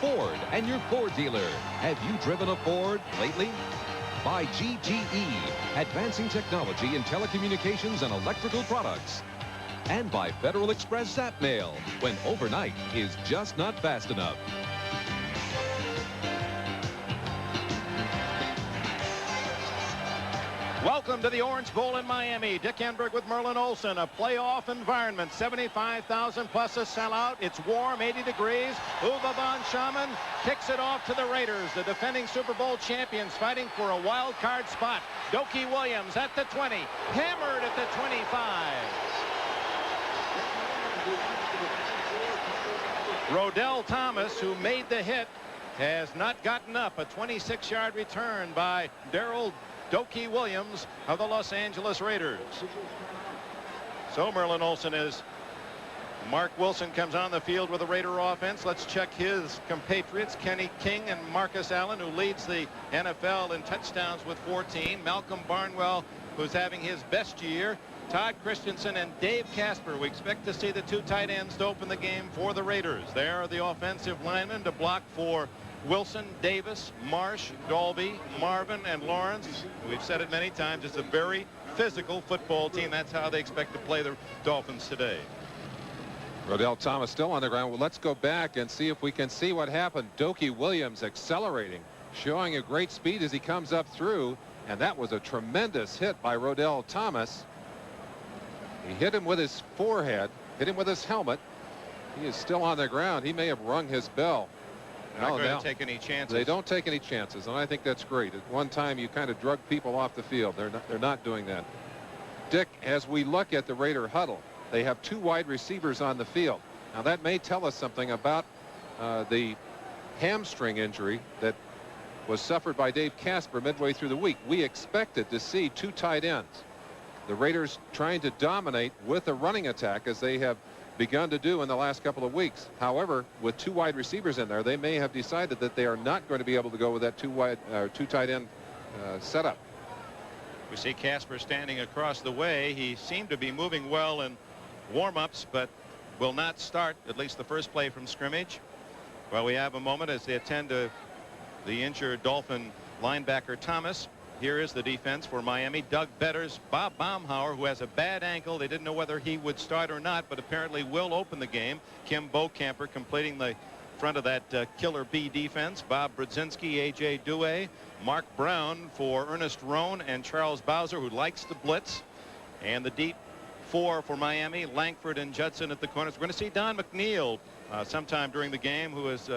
Ford and your Ford dealer. Have you driven a Ford lately? By GGE, advancing technology in telecommunications and electrical products. And by Federal Express Zap Mail, when overnight is just not fast enough. Welcome to the Orange Bowl in Miami. Dick Enberg with Merlin Olsen. A playoff environment. 75,000 plus a sellout. It's warm, 80 degrees. Uwe von Schamann kicks it off to the Raiders. The defending Super Bowl champions fighting for a wild card spot. Doki Williams at the 20. Hammered at the 25. Rodell Thomas, who made the hit, has not gotten up. A 26-yard return by Darrell Doki Williams of the Los Angeles Raiders. So Merlin Olsen is Mark Wilson comes on the field with the Raider offense. Let's check his compatriots, Kenny King and Marcus Allen, who leads the NFL in touchdowns with 14. Malcolm Barnwell, who's having his best year. Todd Christensen and Dave Casper. We expect to see the two tight ends to open the game for the Raiders. There are the offensive linemen to block for Wilson, Davis, Marsh, Dalby, Marvin, and Lawrence. We've said it many times. It's a very physical football team. That's how they expect to play the Dolphins today. Rodell Thomas still on the ground. Well, let's go back and see if we can see what happened. Doki Williams accelerating, showing a great speed as he comes up through. And that was a tremendous hit by Rodell Thomas. He hit him with his forehead, hit him with his helmet. He is still on the ground. He may have rung his bell. Not going to take any chances. They don't take any chances, and I think that's great. At one time, you kind of drug people off the field. They're not doing that. Dick, as we look at the Raider huddle, they have two wide receivers on the field. Now, that may tell us something about the hamstring injury that was suffered by Dave Casper midway through the week. We expected to see two tight ends. The Raiders trying to dominate with a running attack as they have begun to do in the last couple of weeks. However, with two wide receivers in there, they may have decided that they are not going to be able to go with that two tight end setup. We see Casper standing across the way. He seemed to be moving well in warm-ups, but will not start at least the first play from scrimmage. Well, we have a moment as they attend to the injured Dolphin linebacker Thomas. Here is the defense for Miami. Doug Betters, Bob Baumhauer, who has a bad ankle. They didn't know whether he would start or not, but apparently will open the game. Kim Bokamper completing the front of that killer B defense. Bob Brzezinski, A.J. Due, Mark Brown for Ernest Roan and Charles Bowser, who likes to blitz. And the deep four for Miami, Langford and Judson at the corners. We're going to see Don McNeil sometime during the game, who is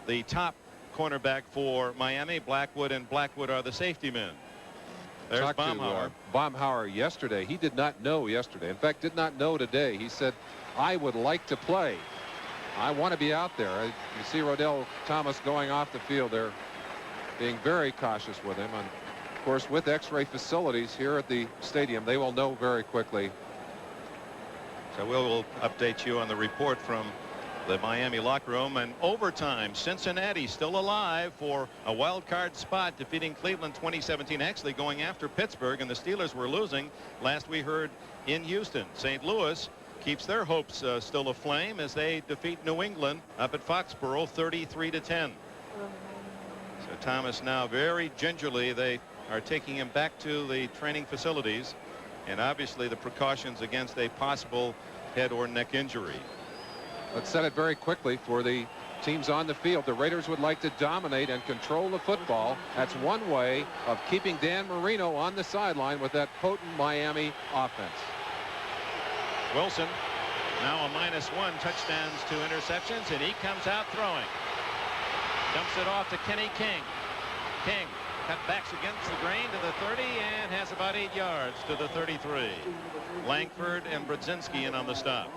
the top cornerback for Miami. Blackwood and Blackwood are the safety men. There's Baumhauer. Baumhauer yesterday. He did not know yesterday. In fact, did not know today. He said, I would like to play. I want to be out there. You see Rodell Thomas going off the field. They're being very cautious with him. And of course, with X-ray facilities here at the stadium, they will know very quickly. So we'll update you on the report from the Miami locker room. And overtime, Cincinnati still alive for a wild card spot, defeating Cleveland 2017, actually going after Pittsburgh, and the Steelers were losing last we heard in Houston. St. Louis keeps their hopes still aflame as they defeat New England up at Foxborough 33-10. So Thomas now very gingerly, they are taking him back to the training facilities, and obviously the precautions against a possible head or neck injury. Let's set it very quickly for the teams on the field. The Raiders would like to dominate and control the football. That's one way of keeping Dan Marino on the sideline with that potent Miami offense. Wilson now a -1, touchdowns, 2 interceptions, and he comes out throwing. Dumps it off to Kenny King. King cutbacks against the grain to the 30 and has about 8 yards to the 33. Langford and Brzezinski in on the stop.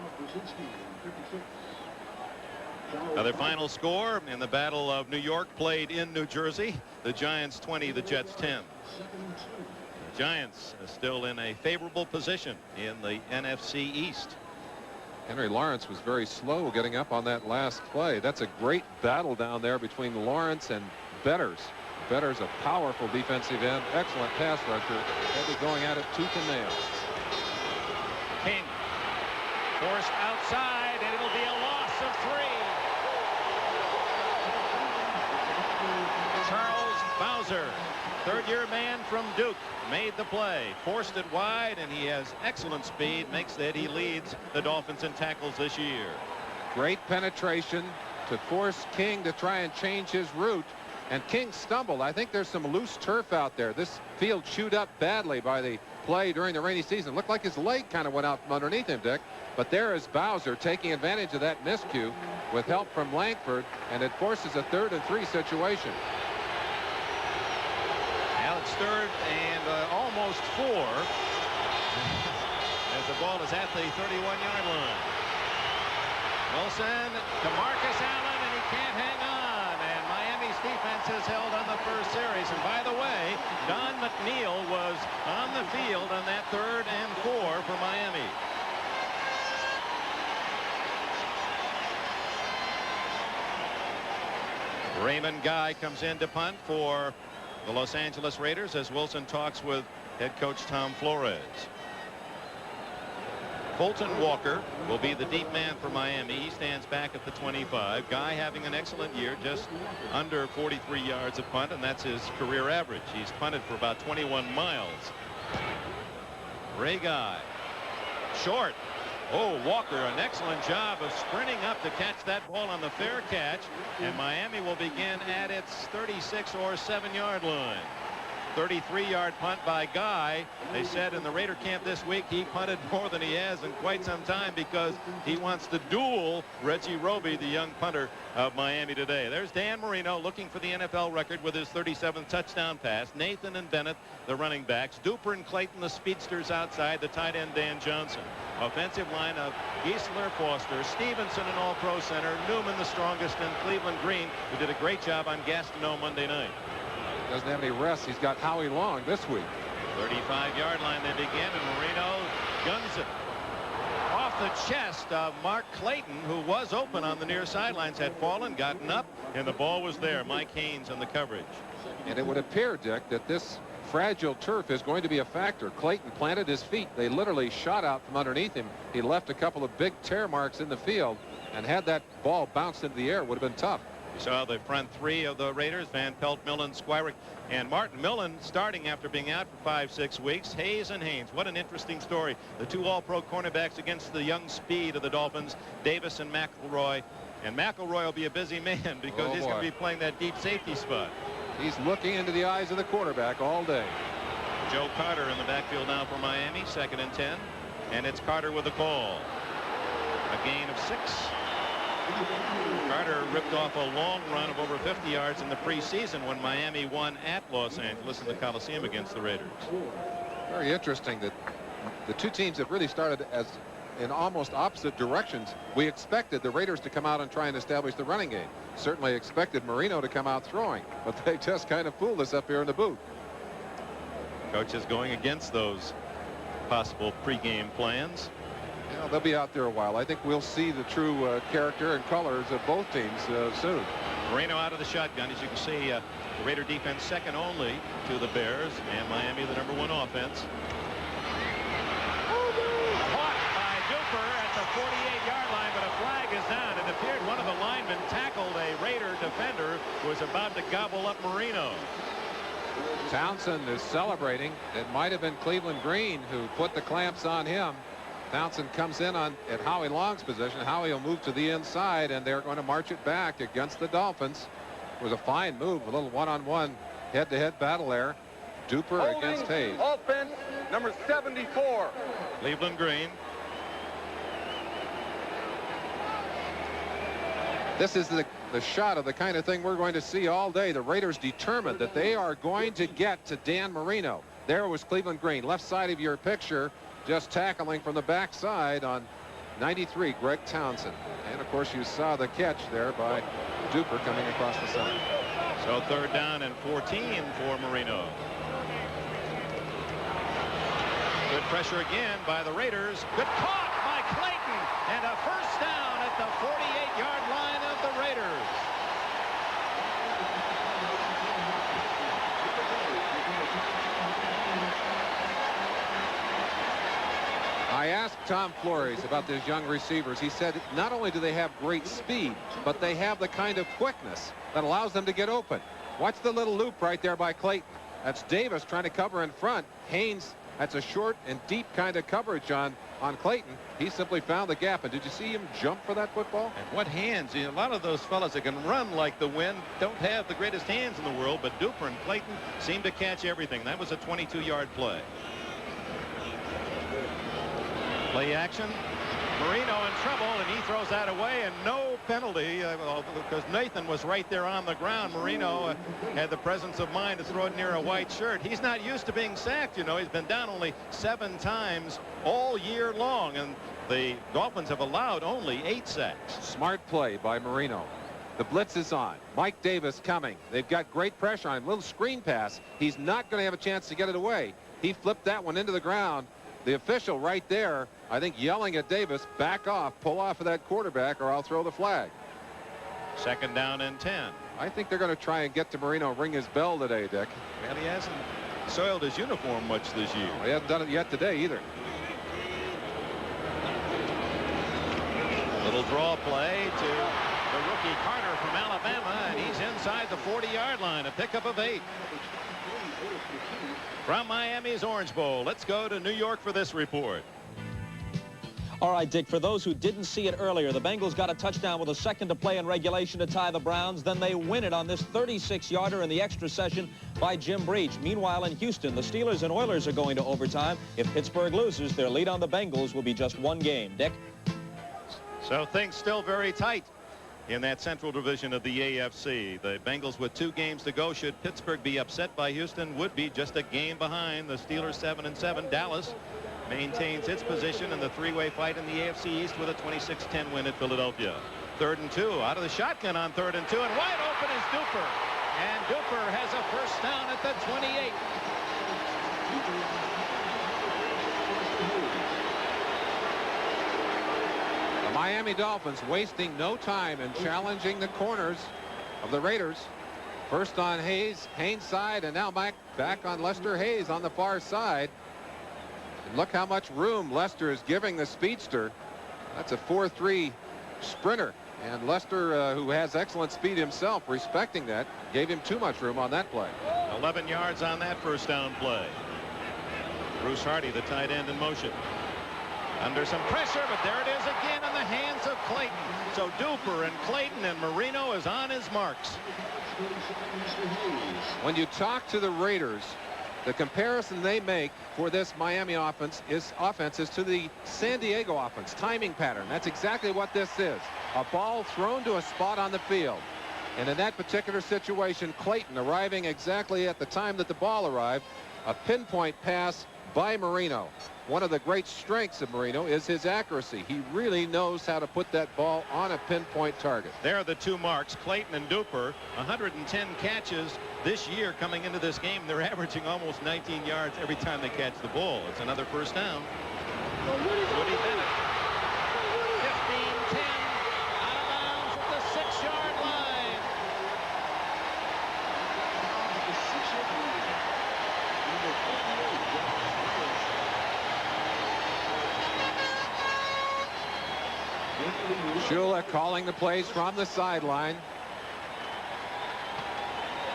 Their final score in the Battle of New York, played in New Jersey. The Giants 20, the Jets 10. The Giants are still in a favorable position in the NFC East. Henry Lawrence was very slow getting up on that last play. That's a great battle down there between Lawrence and Betters. Betters, a powerful defensive end, excellent pass rusher. They'll be going at it tooth and nail. King forced outside, and it'll be a loss of 3. Bowser, third-year man from Duke, made the play, forced it wide, and he has excellent speed, makes it. He leads the Dolphins in tackles this year. Great penetration to force King to try and change his route. And King stumbled. I think there's some loose turf out there. This field chewed up badly by the play during the rainy season. Looked like his leg kind of went out from underneath him, Dick. But there is Bowser taking advantage of that miscue with help from Langford, and it forces a 3rd and 3 situation. Now it's 3rd and almost 4 as the ball is at the 31-yard line. Wilson to Marcus Allen, and he can't hang on. And Miami's defense has held on the first series. And by the way, Don McNeil was on the field on that 3rd and 4 for Miami. Raymond Guy comes in to punt for the Los Angeles Raiders as Wilson talks with head coach Tom Flores. Colton Walker will be the deep man for Miami. He stands back at the 25. Guy having an excellent year, just under 43 yards of punt, and that's his career average. He's punted for about 21 miles. Ray Guy, short. Oh, Walker, an excellent job of sprinting up to catch that ball on the fair catch, and Miami will begin at its 36 or 7-yard line. 33-yard punt by Guy. They said in the Raider camp this week he punted more than he has in quite some time because he wants to duel Reggie Roby, the young punter of Miami today. There's Dan Marino looking for the NFL record with his 37th touchdown pass. Nathan and Bennett, the running backs. Duper and Clayton, the speedsters outside. The tight end, Dan Johnson. Offensive line of Geisler, Foster, Stevenson, an all-pro center. Newman, the strongest, and Cleveland Green, who did a great job on Gastineau Monday night. Doesn't have any rest. He's got Howie Long this week. 35-yard line they begin, and Marino guns it off the chest of Mark Clayton, who was open on the near sidelines, had fallen, gotten up, and the ball was there. Mike Haynes on the coverage. And it would appear, Dick, that this fragile turf is going to be a factor. Clayton planted his feet. They literally shot out from underneath him. He left a couple of big tear marks in the field, and had that ball bounced into the air, it would have been tough. You saw the front 3 of the Raiders, Van Pelt, Millen, Squirick, and Martin. Millen starting after being out for 5-6 weeks. Hayes and Haynes. What an interesting story. The 2 all-pro cornerbacks against the young speed of the Dolphins, Davis and McElroy. And McElroy will be a busy man because he's going to be playing that deep safety spot. He's looking into the eyes of the quarterback all day. Joe Carter in the backfield now for Miami, 2nd and 10. And it's Carter with a call. A gain of 6. Carter ripped off a long run of over 50 yards in the preseason when Miami won at Los Angeles in the Coliseum against the Raiders. Very interesting that the two teams have really started as in almost opposite directions. We expected the Raiders to come out and try and establish the running game. Certainly expected Marino to come out throwing, but they just kind of fooled us up here in the booth. Coach is going against those possible pregame plans. You know, they'll be out there a while. I think we'll see the true character and colors of both teams soon. Marino out of the shotgun. As you can see, the Raider defense second only to the Bears, and Miami the #1 offense. Caught by Duper at the 48-yard line, but a flag is down. It appeared one of the linemen tackled a Raider defender who was about to gobble up Marino. Townsend is celebrating. It might have been Cleveland Green who put the clamps on him. Townsend comes in at Howie Long's position. Howie will move to the inside, and they're going to march it back against the Dolphins. It was a fine move, a little one-on-one head-to-head battle there. Duper against Hayes. Offense number 74. Cleveland Green. This is the shot of the kind of thing we're going to see all day. The Raiders determined that they are going to get to Dan Marino. There was Cleveland Green, left side of your picture, just tackling from the backside on 93, Greg Townsend. And of course you saw the catch there by Duper coming across the center. So 3rd down and 14 for Marino. Good pressure again by the Raiders. Good caught by Clayton, and a first down at the 48-yard line of the Raiders. I asked Tom Flores about these young receivers. He said not only do they have great speed, but they have the kind of quickness that allows them to get open. Watch the little loop right there by Clayton. That's Davis trying to cover in front. Haynes, that's a short and deep kind of coverage on Clayton. He simply found the gap. And did you see him jump for that football? And what hands. A lot of those fellas that can run like the wind don't have the greatest hands in the world, but Duper and Clayton seem to catch everything. That was a 22-yard play. Play action. Marino in trouble, and he throws that away, and no penalty because Nathan was right there on the ground. Marino had the presence of mind to throw it near a white shirt. He's not used to being sacked. He's been down only 7 times all year long, and the Dolphins have allowed only 8 sacks. Smart play by Marino. The blitz is on. Mike Davis coming. They've got great pressure on him. Little screen pass. He's not going to have a chance to get it away. He flipped that one into the ground. The official right there, I think, yelling at Davis, back off, pull off of that quarterback, or I'll throw the flag. 2nd down and 10. I think they're going to try and get to Marino, ring his bell today, Dick. Well, he hasn't soiled his uniform much this year. He hasn't done it yet today either. Little draw play to the rookie Carter from Alabama, and he's inside the 40-yard line. A pickup of 8. From Miami's Orange Bowl, let's go to New York for this report. All right, Dick, for those who didn't see it earlier, the Bengals got a touchdown with a second to play in regulation to tie the Browns. Then they win it on this 36-yarder in the extra session by Jim Breach. Meanwhile, in Houston, the Steelers and Oilers are going to overtime. If Pittsburgh loses, their lead on the Bengals will be just 1 game. Dick? So things still very tight in that central division of the AFC. The Bengals with 2 games to go. Should Pittsburgh be upset by Houston, would be just a game behind. The Steelers 7-7. Dallas maintains its position in the 3-way fight in the AFC East with a 26-10 win at Philadelphia. 3rd and 2 out of the shotgun on 3rd and 2, and wide open is Duper, and Duper has a first down at the 28. The Miami Dolphins wasting no time in challenging the corners of the Raiders. First on Hayes side, and now back on Lester Hayes on the far side. And look how much room Lester is giving the speedster. That's a 4.3 sprinter, and Lester, who has excellent speed himself, respecting that, gave him too much room on that play. 11 yards on that first down play. Bruce Hardy, the tight end, in motion. Under some pressure, but there it is again in the hands of Clayton. So Duper and Clayton, and Marino is on his marks. When you talk to the Raiders, the comparison they make for this Miami offense is to the San Diego offense. Timing pattern. That's exactly what this is. A ball thrown to a spot on the field. And in that particular situation, Clayton arriving exactly at the time that the ball arrived. A pinpoint pass by Marino. One of the great strengths of Marino is his accuracy. He really knows how to put that ball on a pinpoint target. There are the 2 marks, Clayton and Duper. 110 catches this year coming into this game. They're averaging almost 19 yards every time they catch the ball. It's another first down. Woody Bennett. 15-10 out of bounds at the 6-yard line. Shula calling the plays from the sideline.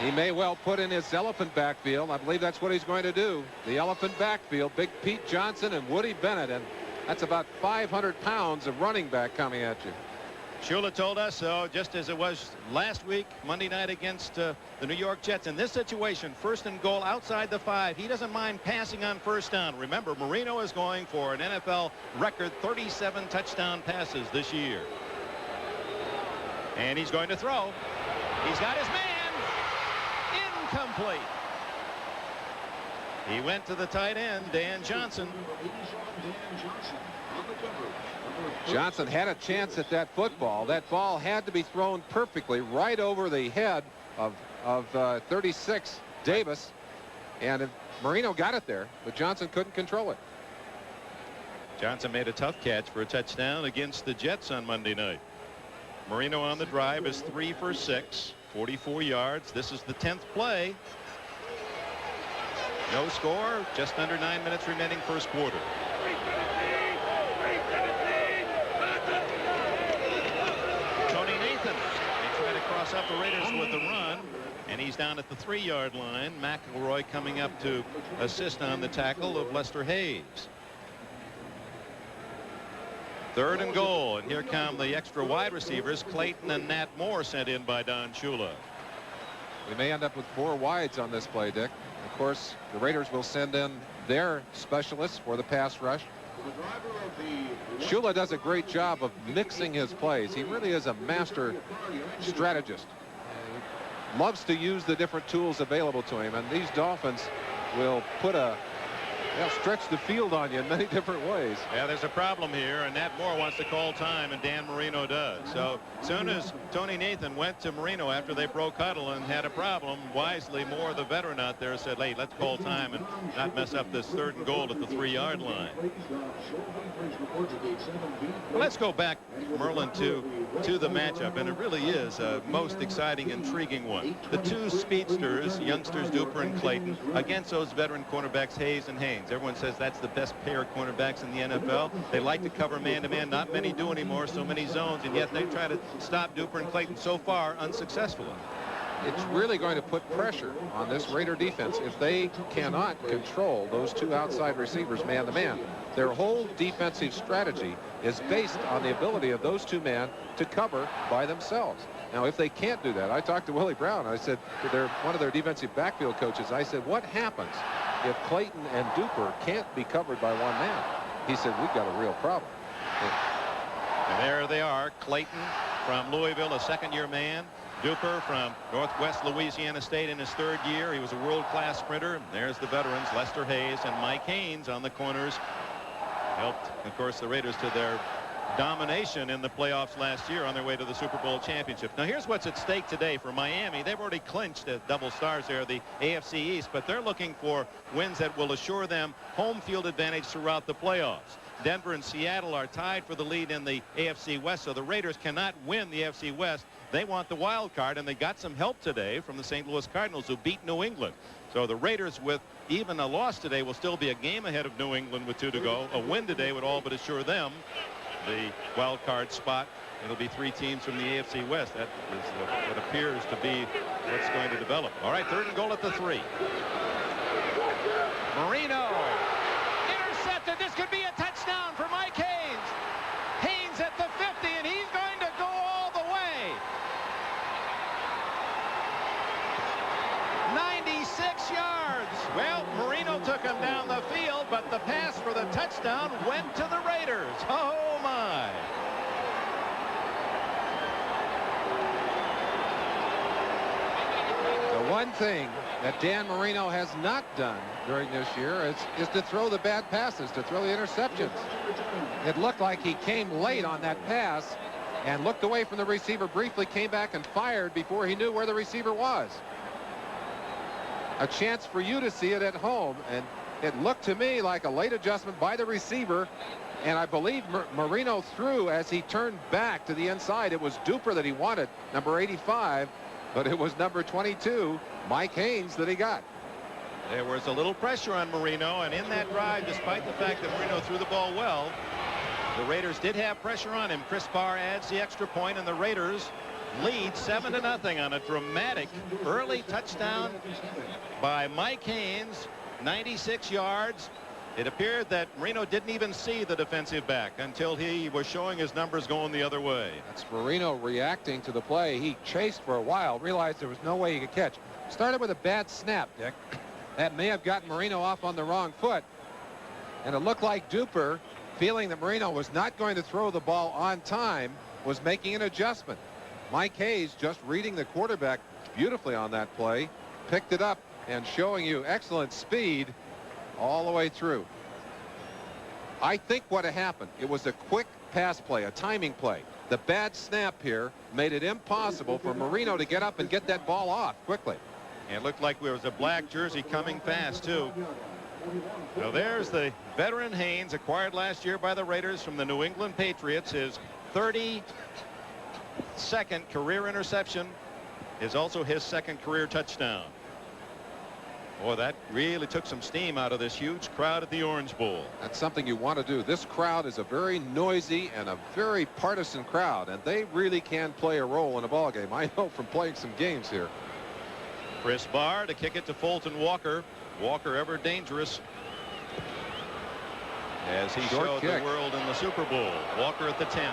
He may well put in his elephant backfield. I believe that's what he's going to do. The elephant backfield, Big Pete Johnson and Woody Bennett, and that's about 500 pounds of running back coming at you. Shula told us so, just as it was last week, Monday night against the New York Jets. In this situation, 1st and goal outside the 5. He doesn't mind passing on first down. Remember, Marino is going for an NFL record 37 touchdown passes this year. And he's going to throw. He's got his man. Incomplete. He went to the tight end, Dan Johnson. Johnson had a chance at that football. That ball had to be thrown perfectly right over the head of 36 Davis, and Marino got it there, but Johnson couldn't control it. Johnson made a tough catch for a touchdown against the Jets on Monday night. Marino on the drive is 3 for 6, 44 yards. This is the 10th play. No score, just under 9 minutes remaining first quarter. Tony Nathan, they try to cross up the Raiders with the run, And he's down at the 3-yard line. McElroy coming up to assist on the tackle of Lester Hayes. 3rd and goal, and here come the extra wide receivers, Clayton and Nat Moore, sent in by Don Shula. We may end up with 4 wides on this play, Dick. Of course, the Raiders will send in their specialists for the pass rush. Shula does a great job of mixing his plays. He really is a master strategist. He loves to use the different tools available to him, and these Dolphins will put they'll stretch the field on you in many different ways. Yeah, there's a problem here, and Nat Moore wants to call time, and Dan Marino does. So as soon as Tony Nathan went to Marino after they broke huddle and had a problem, wisely Moore, the veteran out there, said, hey, let's call time and not mess up this 3rd and goal at the 3-yard line. Well, let's go back, Merlin, to the matchup, and it really is a most exciting, intriguing one. The 2 speedsters, youngsters Duper and Clayton, against those veteran cornerbacks Hayes and Haynes. Everyone says that's the best pair of cornerbacks in the NFL. They like to cover man-to-man. Not many do anymore, so many zones, and yet they try to stop Duper and Clayton so far unsuccessfully. It's really going to put pressure on this Raider defense if they cannot control those 2 outside receivers man-to-man. Their whole defensive strategy is based on the ability of those 2 men to cover by themselves. Now, if they can't do that, I talked to Willie Brown. I said to one of their defensive backfield coaches, I said, what happens if Clayton and Duper can't be covered by 1 man? He said, we've got a real problem. And there they are. Clayton from Louisville, a 2nd-year man. Duper from Northwest Louisiana State in his 3rd year. He was a world-class sprinter. There's the veterans, Lester Hayes and Mike Haynes on the corners. Helped, of course, the Raiders to their domination in the playoffs last year on their way to the Super Bowl championship. Now here's what's at stake today for Miami. They've already clinched at double stars there, the AFC East, but they're looking for wins that will assure them home field advantage throughout the playoffs. Denver and Seattle are tied for the lead in the AFC West, so the Raiders cannot win the AFC West. They want the wild card, and they got some help today from the St. Louis Cardinals, who beat New England. So the Raiders, with even a loss today, will still be a game ahead of New England with 2 to go. A win today would all but assure them the wild card spot. It'll be 3 teams from the AFC West. That is what appears to be what's going to develop. All right, 3rd and goal at the 3. Marino intercepted. This could be a touchdown for Mike Haynes. Haynes at the 50, and he's going to go all the way. 96 yards. Well, Marino took him down the field, but the pass for the touchdown went to the Raiders. Oh, my. The one thing that Dan Marino has not done during this year is to throw the bad passes, to throw the interceptions. It looked like he came late on that pass and looked away from the receiver briefly, came back and fired before he knew where the receiver was. A chance for you to see it at home, and it looked to me like a late adjustment by the receiver, and I believe Marino threw as he turned back to the inside. It was Duper that he wanted, number 85, but it was number 22, Mike Haynes, that he got. There was a little pressure on Marino, and in that drive, despite the fact that Marino threw the ball well, the Raiders did have pressure on him. Chris Barr adds the extra point, and the Raiders lead 7-0 on a dramatic early touchdown by Mike Haynes, 96 yards. It appeared that Marino didn't even see the defensive back until he was showing his numbers going the other way. That's Marino reacting to the play. He chased for a while, realized there was no way he could catch. Started with a bad snap, Dick. That may have gotten Marino off on the wrong foot. And it looked like Duper, feeling that Marino was not going to throw the ball on time, was making an adjustment. Mike Hayes, just reading the quarterback beautifully on that play, picked it up and showing you excellent speed all the way through. I think what had happened, it was a quick pass play, a timing play. The bad snap here made it impossible for Marino to get up and get that ball off quickly. It looked like there was a black jersey coming fast, too. So there's the veteran Haynes, acquired last year by the Raiders from the New England Patriots. His 32nd career interception is also his 2nd career touchdown. Boy, that really took some steam out of this huge crowd at the Orange Bowl. That's something you want to do. This crowd is a very noisy and a very partisan crowd, and they really can play a role in a ball game. I know from playing some games here. Chris Barr to kick it to Fulton Walker. Walker ever dangerous as he Short showed kick. the world in the Super Bowl. Walker at the 10. 20.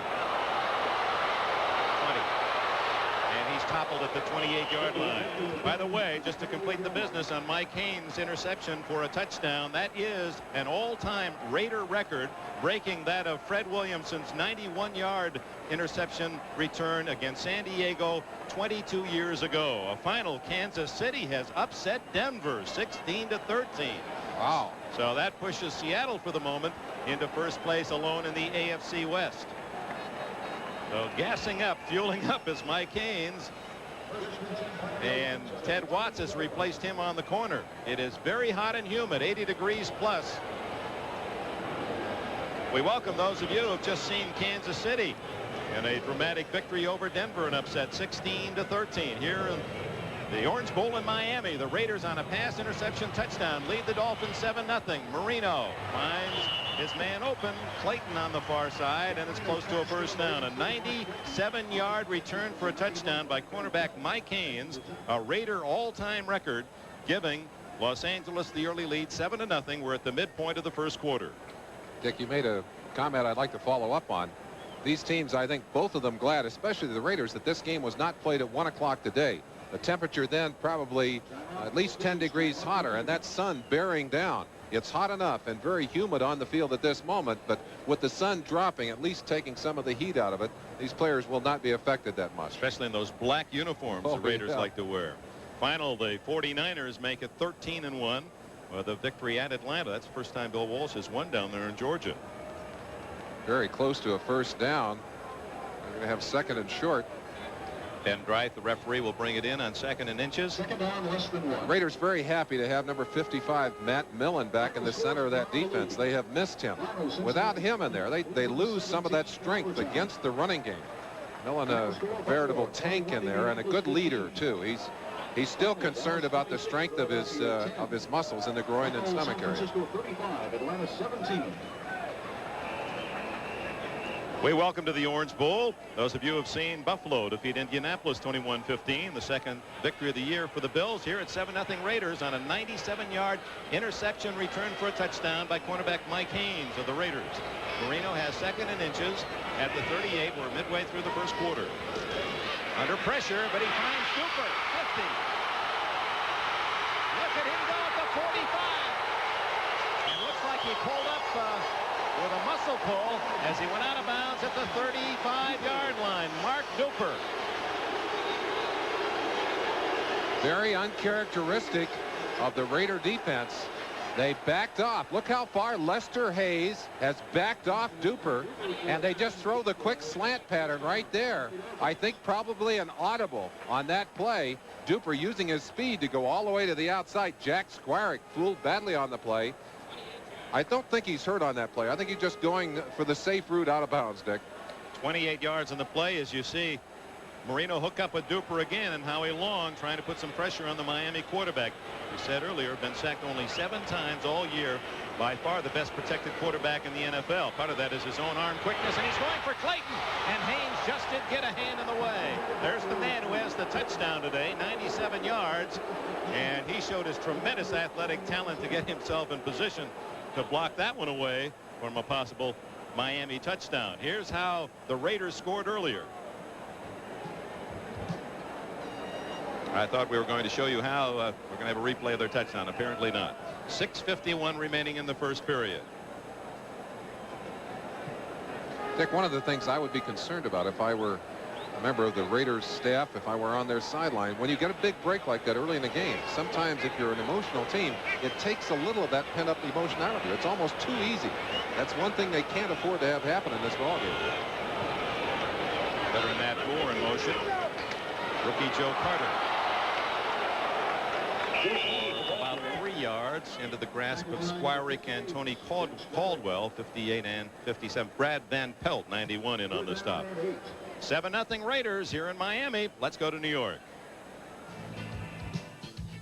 And he's toppled at the 28-yard line. By the way, just to complete the business on Mike Haynes' interception for a touchdown, that is an all-time Raider record, breaking that of Fred Williamson's 91-yard interception return against San Diego 22 years ago. A final, Kansas City has upset Denver 16-13. Wow. So that pushes Seattle for the moment into first place alone in the AFC West. So gassing up, fueling up is Mike Haynes. And Ted Watts has replaced him on the corner. It is very hot and humid, 80 degrees plus. We welcome those of you who have just seen Kansas City in a dramatic victory over Denver and upset 16-13 here in the Orange Bowl in Miami. The Raiders on a pass interception touchdown lead the Dolphins 7-0. Marino finds his man open, Clayton on the far side, and it's close to a first down. A 97-yard return for a touchdown by cornerback Mike Haynes, a Raider all-time record, giving Los Angeles the early lead 7-0. We're at the midpoint of the first quarter. Dick, you made a comment I'd like to follow up on. These teams, I think both of them glad, especially the Raiders, that this game was not played at 1 o'clock today. The temperature then probably at least 10 degrees hotter, and that sun bearing down. It's hot enough and very humid on the field at this moment, but with the sun dropping, at least taking some of the heat out of it, these players will not be affected that much. Especially in those black uniforms the Raiders like to wear. Final, the 49ers make it 13-1 with a victory at Atlanta. That's the first time Bill Walsh has won down there in Georgia. Very close to a first down. They're going to have second and short. Ben Dreith, the referee, will bring it in on 2nd and inches. Second down, less than 1. Raiders very happy to have number 55 Matt Millen back in the center of that defense. They have missed him. Without him in there, they lose some of that strength against the running game. Millen, a veritable tank in there and a good leader too. He's still concerned about the strength of his muscles in the groin and stomach area. 35, Atlanta 17. We welcome to the Orange Bowl those of you who have seen Buffalo defeat Indianapolis 21-15, the second victory of the year for the Bills. Here at 7-0 Raiders on a 97-yard interception return for a touchdown by cornerback Mike Haynes of the Raiders. Marino has 2nd and inches at the 38. We're midway through the first quarter. Under pressure, but he finds Cooper. 50. Look at him go at the 45. It looks like he pulled up with a muscle pull as he went out of bounds at the 35-yard line. Mark Duper. Very uncharacteristic of the Raider defense. They backed off. Look how far Lester Hayes has backed off Duper, and they just throw the quick slant pattern right there. I think probably an audible on that play. Duper using his speed to go all the way to the outside. Jack Squarick fooled badly on the play. I don't think he's hurt on that play. I think he's just going for the safe route out of bounds, Dick. 28 yards on the play as you see Marino hook up with Duper again, and Howie Long trying to put some pressure on the Miami quarterback. We said earlier, been sacked only 7 times all year. By far the best protected quarterback in the NFL. Part of that is his own arm quickness, and he's going for Clayton. And Haynes just did get a hand in the way. There's the man who has the touchdown today, 97 yards. And he showed his tremendous athletic talent to get himself in position to block that one away from a possible Miami touchdown. Here's how the Raiders scored earlier. I thought we were going to show you how we're going to have a replay of their touchdown. Apparently not. 6:51 remaining in the first period. Dick, one of the things I would be concerned about if I were a member of the Raiders staff, if I were on their sideline, when you get a big break like that early in the game, sometimes if you're an emotional team, it takes a little of that pent-up emotion out of you. It's almost too easy. That's one thing they can't afford to have happen in this ballgame. Veteran Matt Moore in motion. Rookie Joe Carter. About 3 yards into the grasp of Squarick and Tony Caldwell, 58 and 57. Brad Van Pelt, 91, in on the stop. 7-0 Raiders here in Miami. Let's go to New York.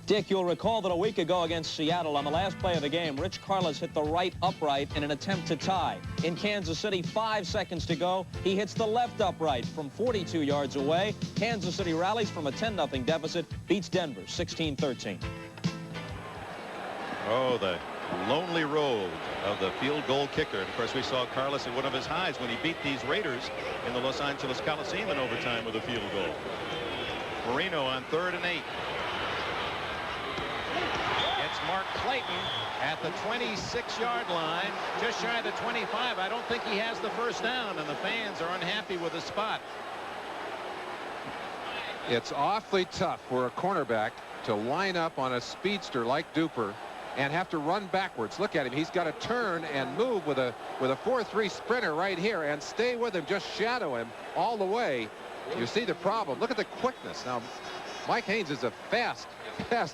Dick, you'll recall that a week ago against Seattle, on the last play of the game, Rich Karlis hit the right upright in an attempt to tie. In Kansas City, 5 seconds to go, he hits the left upright from 42 yards away. Kansas City rallies from a 10-0 deficit, beats Denver 16-13. Oh, the lonely road of the field goal kicker. And of course, we saw Karlis at one of his highs when he beat these Raiders in the Los Angeles Coliseum in overtime with a field goal. Marino on 3rd and 8. It's Mark Clayton at the 26-yard line, just shy of the 25. I don't think he has the first down, and the fans are unhappy with the spot. It's awfully tough for a cornerback to line up on a speedster like Duper and have to run backwards. Look at him. He's got to turn and move with a 4-3 sprinter right here and stay with him, just shadow him all the way. You see the problem. Look at the quickness. Now, Mike Haynes is a fast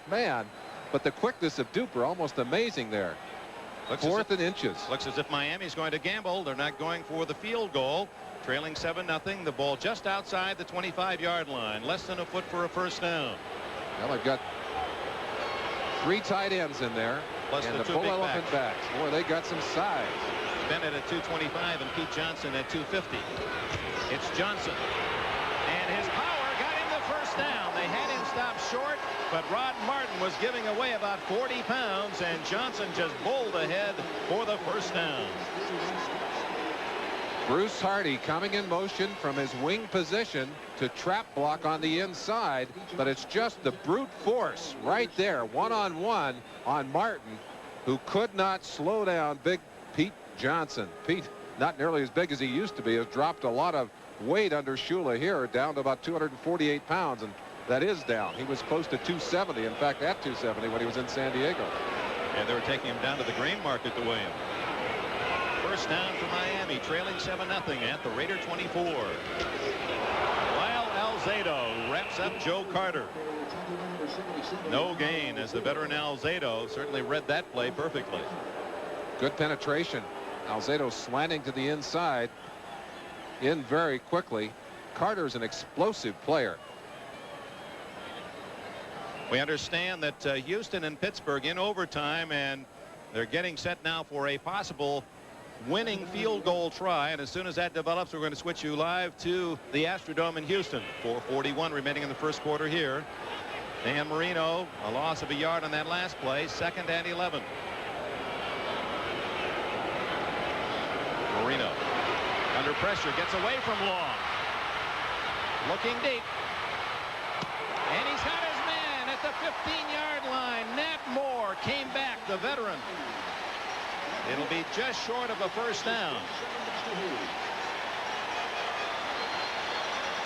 man, but the quickness of Duper, almost amazing there. Fourth and inches. Looks as if Miami's going to gamble. They're not going for the field goal. Trailing 7-0. The ball just outside the 25-yard line. Less than a foot for a first down. Well, they've got 3 tight ends in there. Plus and the the 2 full big elephant backs. Boy, they got some size. Bennett at 225 and Pete Johnson at 250. It's Johnson. And his power got him the first down. They had him stopped short, but Rod Martin was giving away about 40 pounds, and Johnson just bowled ahead for the first down. Bruce Hardy coming in motion from his wing position to trap block on the inside, but it's just the brute force right there, one-on-one on Martin, who could not slow down big Pete Johnson. Pete, not nearly as big as he used to be, has dropped a lot of weight under Shula here, down to about 248 pounds, and that is down. He was close to 270, in fact, at 270 when he was in San Diego. And they were taking him down to the grain market to weigh him. First down for Miami, trailing 7-0 at the Raider 24. Lyle Alzado wraps up Joe Carter. No gain, as the veteran Alzado certainly read that play perfectly. Good penetration. Alzado slanting to the inside, in very quickly. Carter's an explosive player. We understand that Houston and Pittsburgh in overtime, and they're getting set now for a possible winning field goal try, and as soon as that develops, we're going to switch you live to the Astrodome in Houston. 4:41 remaining in the first quarter here. Dan Marino, a loss of a yard on that last play. 2nd and 11. Marino under pressure, gets away from Long, looking deep, and he's got his man at the 15-yard line. Nat Moore came back, the veteran. It'll be just short of a first down.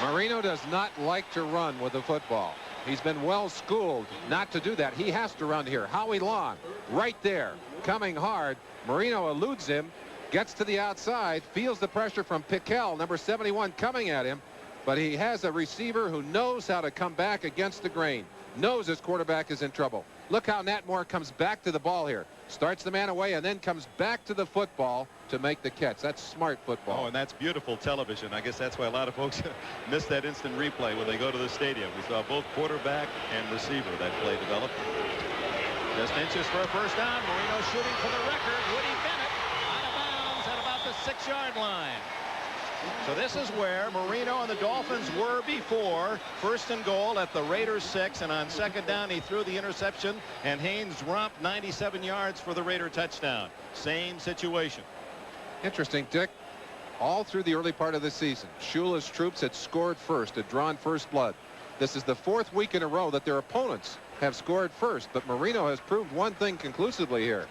Marino does not like to run with the football. He's been well schooled not to do that. He has to run here. Howie Long right there, coming hard. Marino eludes him, gets to the outside, feels the pressure from Piquel, number 71, coming at him, but he has a receiver who knows how to come back against the grain, knows his quarterback is in trouble. Look how Nat Moore comes back to the ball here, starts the man away and then comes back to the football to make the catch. That's smart football. Oh, and that's beautiful television. I guess that's why a lot of folks miss that instant replay when they go to the stadium. We saw both quarterback and receiver that play develop. Just inches for a first down. Marino shooting for the record. Woody Bennett out of bounds at about the 6-yard line. So this is where Marino and the Dolphins were before. 1st and goal at the Raiders 6, and on 2nd down he threw the interception, and Haynes romped 97 yards for the Raider touchdown. Same situation. Interesting, Dick. All through the early part of the season, Shula's troops had scored first, had drawn first blood. This is the 4th week in a row that their opponents have scored first, but Marino has proved one thing conclusively here.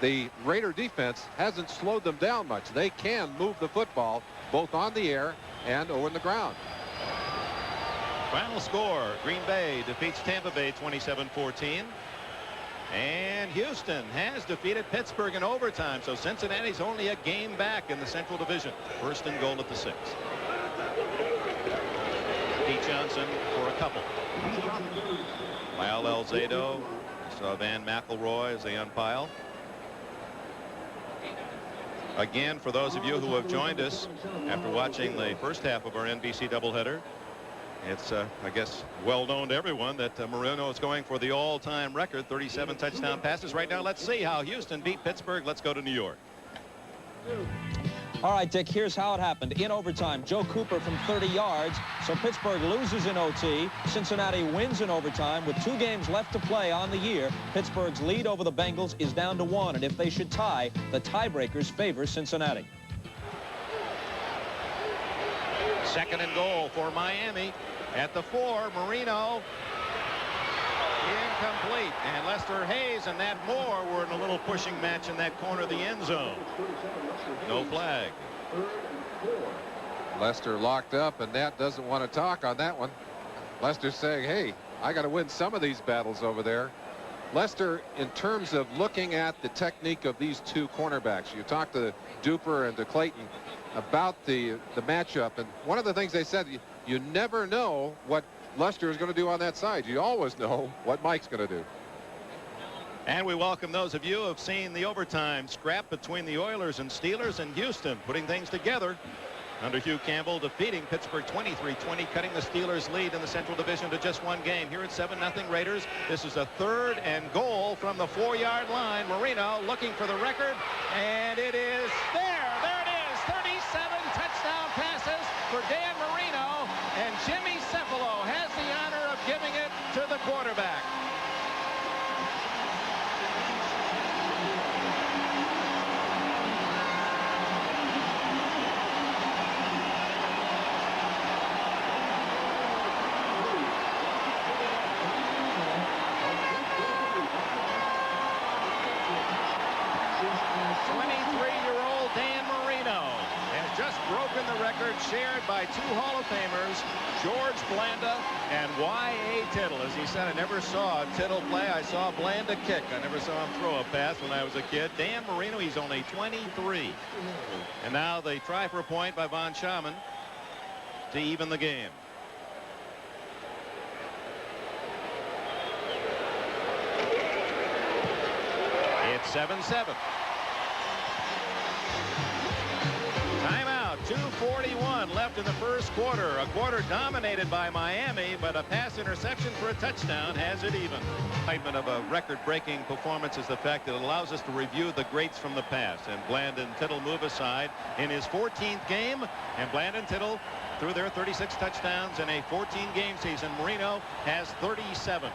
The Raider defense hasn't slowed them down much. They can move the football both on the air and over the ground. Final score, Green Bay defeats Tampa Bay 27-14. And Houston has defeated Pittsburgh in overtime, so Cincinnati's only a game back in the Central Division. 1st and goal at the 6. Pete Johnson for a couple. Lyle Alzado. Saw Van McElroy as they unpile. Again, for those of you who have joined us after watching the first half of our NBC doubleheader, It's, I guess, well known to everyone that Marino is going for the all-time record, 37 touchdown passes. Right now, let's see how Houston beat Pittsburgh. Let's go to New York. All right, Dick, here's how it happened. In overtime, Joe Cooper from 30 yards. So Pittsburgh loses in OT. Cincinnati wins in overtime. With 2 games left to play on the year, Pittsburgh's lead over the Bengals is down to 1. And if they should tie, the tiebreakers favor Cincinnati. 2nd and goal for Miami. At the 4, Marino. Incomplete. And Lester Hayes and Nat Moore were in a little pushing match in that corner of the end zone. No flag. Lester locked up, and Nat doesn't want to talk on that one. Lester's saying, hey, I got to win some of these battles over there. Lester, in terms of looking at the technique of these 2 cornerbacks, you talked to Duper and to Clayton about the matchup, and one of the things they said, you never know what Lester is going to do on that side. You always know what Mike's going to do. And we welcome those of you who have seen the overtime scrap between the Oilers and Steelers and Houston, putting things together under Hugh Campbell, defeating Pittsburgh 23-20, cutting the Steelers' lead in the Central Division to just 1 game. Here at 7-0 Raiders. This is a 3rd and goal from the 4-yard line. Marino looking for the record, and it is there. There it is. 37 touchdown passes for Dan Marino, and Jimmy Cephalo has the honor of giving it to the quarterback. Broken the record shared by 2 Hall of Famers, George Blanda and Y.A. Tittle. As he said, I never saw Tittle play. I saw Blanda kick. I never saw him throw a pass when I was a kid. Dan Marino, he's only 23. And now they try for a point by Von Schaman to even the game. It's 7-7. 2:41 left in the first quarter. A quarter dominated by Miami, but a pass interception for a touchdown has it even. Excitement of a record-breaking performance is the fact that it allows us to review the greats from the past. And Bland and Tittle move aside in his 14th game. And Bland and Tittle threw their 36 touchdowns in a 14-game season. Marino has 37.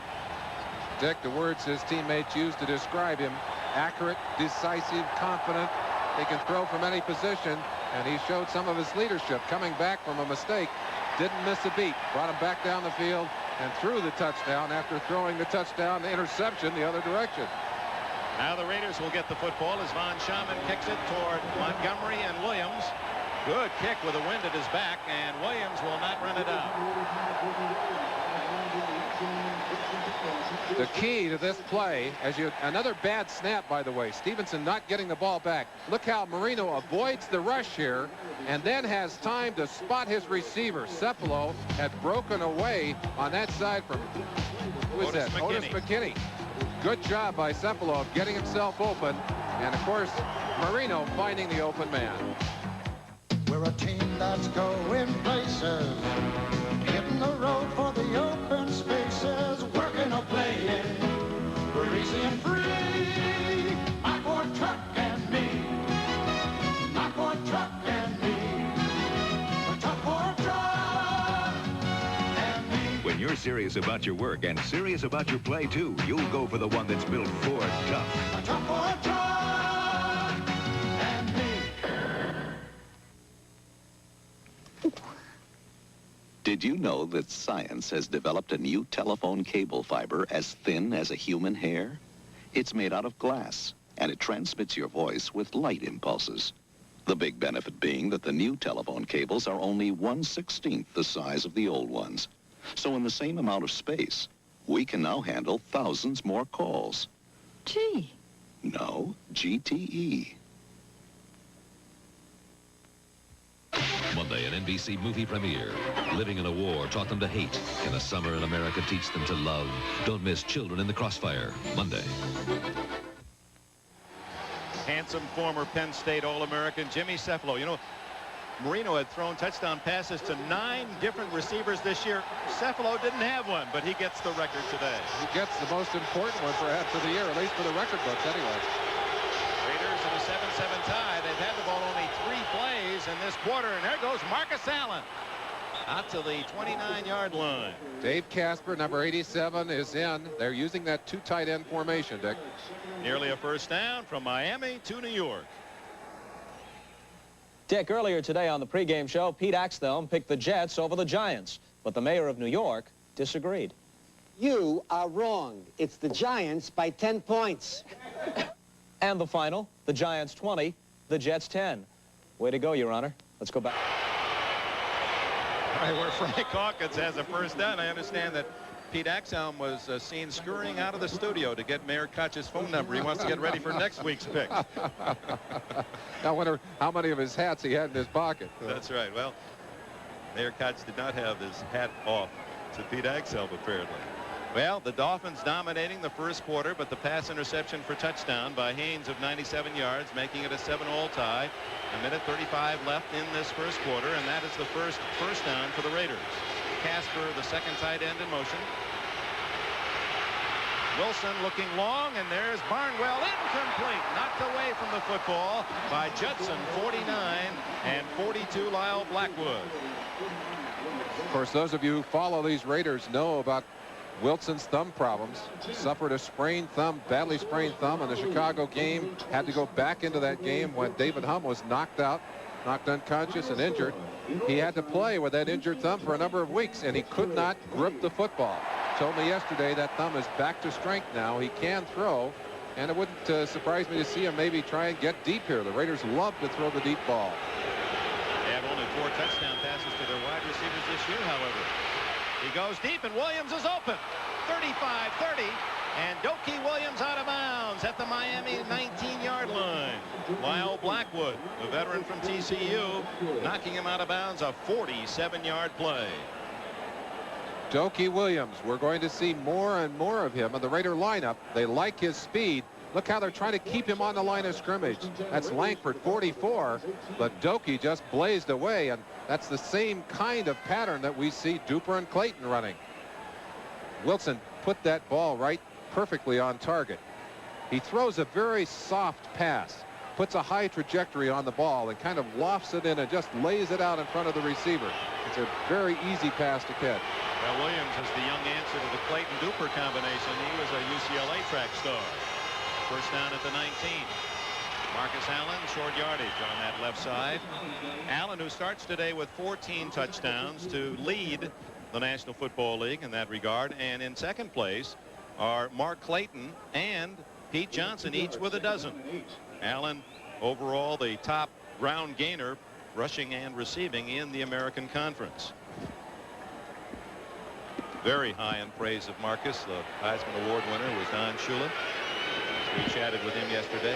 Dick, the words his teammates used to describe him: accurate, decisive, confident. He can throw from any position, and he showed some of his leadership coming back from a mistake. Didn't miss a beat. Brought him back down the field and threw the touchdown after throwing the touchdown interception the other direction. Now the Raiders will get the football as Von Schaman kicks it toward Montgomery and Williams. Good kick with the wind at his back, and Williams will not run it out. The key to this play, another bad snap, by the way. Stevenson not getting the ball back. Look how Marino avoids the rush here and then has time to spot his receiver. Cephalo had broken away on that side from, who is that? Otis McKinney. Good job by Cephalo of getting himself open, and of course Marino finding the open man. We're a team that's going places, hitting the road for the open spaces, working or playing, we're easy and free. My Ford truck and me, my Ford truck and me, the top Ford truck and me. When you're serious about your work and serious about your play too, you'll go for the one that's built Ford tough. The top Ford truck. Did you know that science has developed a new telephone cable fiber as thin as a human hair? It's made out of glass, and it transmits your voice with light impulses. The big benefit being that the new telephone cables are only 1/16 the size of the old ones. So in the same amount of space, we can now handle thousands more calls. G. No, GTE. Monday, an NBC movie premiere. Living in a war taught them to hate. In the summer in America, teach them to love. Don't miss Children in the Crossfire. Monday. Handsome former Penn State All-American Jimmy Cephalo. You know, Marino had thrown touchdown passes to 9 different receivers this year. Cephalo didn't have one, but he gets the record today. He gets the most important one perhaps for the year, at least for the record books anyway. Raiders in a 7-7 tie. They've had the ball only 3 plays in this quarter, and there goes Marcus Allen out to the 29-yard line. Dave Casper, number 87, is in. They're using that 2 tight end formation, Dick. Nearly a first down from Miami to New York. Dick, earlier today on the pregame show, Pete Axthelm picked the Jets over the Giants, but the mayor of New York disagreed. You are wrong. It's the Giants by 10 points. And the final, the Giants 20, the Jets 10. Way to go, Your Honor. Let's go back. All right, where Frank Hawkins has a first down. I understand that Pete Axthelm was seen scurrying out of the studio to get Mayor Koch's phone number. He wants to get ready for next week's pick. I wonder how many of his hats he had in his pocket. That's right. Well, Mayor Koch did not have his hat off to Pete Axthelm, apparently. Well, the Dolphins dominating the first quarter, but the pass interception for touchdown by Haynes of 97 yards, making it a 7-all tie. 1:35 left in this first quarter, and that is the first down for the Raiders. Casper, the second tight end, in motion. Wilson looking long, and there's Barnwell, incomplete, knocked away from the football by Judson, 49, and 42 Lyle Blackwood. Of course, those of you who follow these Raiders know about Wilson's thumb problems. Suffered a sprained thumb, badly sprained thumb in the Chicago game. Had to go back into that game when David Humm was knocked out, knocked unconscious and injured. He had to play with that injured thumb for a number of weeks, and he could not grip the football. Told me yesterday that thumb is back to strength now. He can throw, and it wouldn't surprise me to see him maybe try and get deep here. The Raiders love to throw the deep ball. They have only 4 touchdown passes to their wide receivers this year, however. He goes deep, and Williams is open. 35-30, and Doki Williams out of bounds at the Miami 19-yard line. Lyle Blackwood, the veteran from TCU, knocking him out of bounds, a 47-yard play. Doki Williams, we're going to see more and more of him in the Raider lineup. They like his speed. Look how they're trying to keep him on the line of scrimmage. That's Langford, 44, but Doki just blazed away, and that's the same kind of pattern that we see Duper and Clayton running. Wilson put that ball right perfectly on target. He throws a very soft pass, puts a high trajectory on the ball, and kind of lofts it in and just lays it out in front of the receiver. It's a very easy pass to catch. Well, Williams is the young answer to the Clayton-Duper combination. He was a UCLA track star. First down at the 19. Marcus Allen, short yardage on that left side. Allen, who starts today with 14 touchdowns to lead the National Football League in that regard. And in second place are Mark Clayton and Pete Johnson, each with a dozen. Allen, overall, the top ground gainer, rushing and receiving in the American Conference. Very high in praise of Marcus. The Heisman Award winner was Don Shula. We chatted with him yesterday.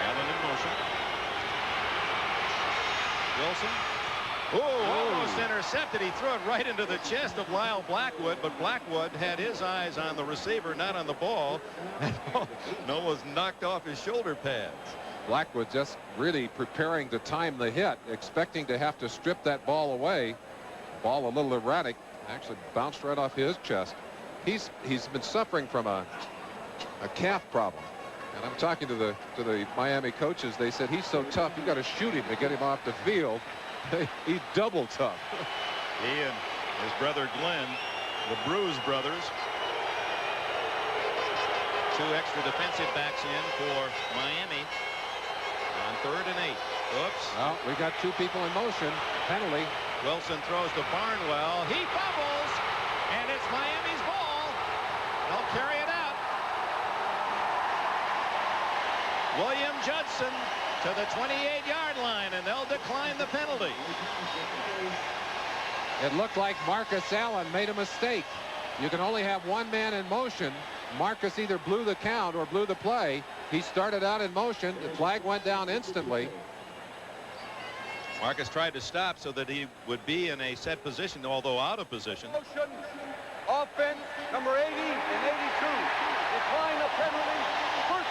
Allen in motion. Wilson. Oh, almost intercepted. He threw it right into the chest of Lyle Blackwood, but Blackwood had his eyes on the receiver, not on the ball, and was knocked off his shoulder pads. Blackwood just really preparing to time the hit, expecting to have to strip that ball away. Ball a little erratic, actually bounced right off his chest. He's been suffering from a calf problem, and I'm talking to the Miami coaches. They said he's so tough you got to shoot him to get him off the field. He's double tough. He and his brother Glenn, the Bruise brothers. 2 extra defensive backs in for Miami on 3rd and 8. Oops. Well, we got 2 people in motion. Penalty. Wilson throws to Barnwell. He fumbles, and it's Miami's ball. They'll carry it out. William Judson to the 28-yard line, and they'll decline the penalty. It looked like Marcus Allen made a mistake. You can only have 1 man in motion. Marcus either blew the count or blew the play. He started out in motion. The flag went down instantly. Marcus tried to stop so that he would be in a set position, although out of position. Motion, offense, number 80 and 82. Decline the penalty. First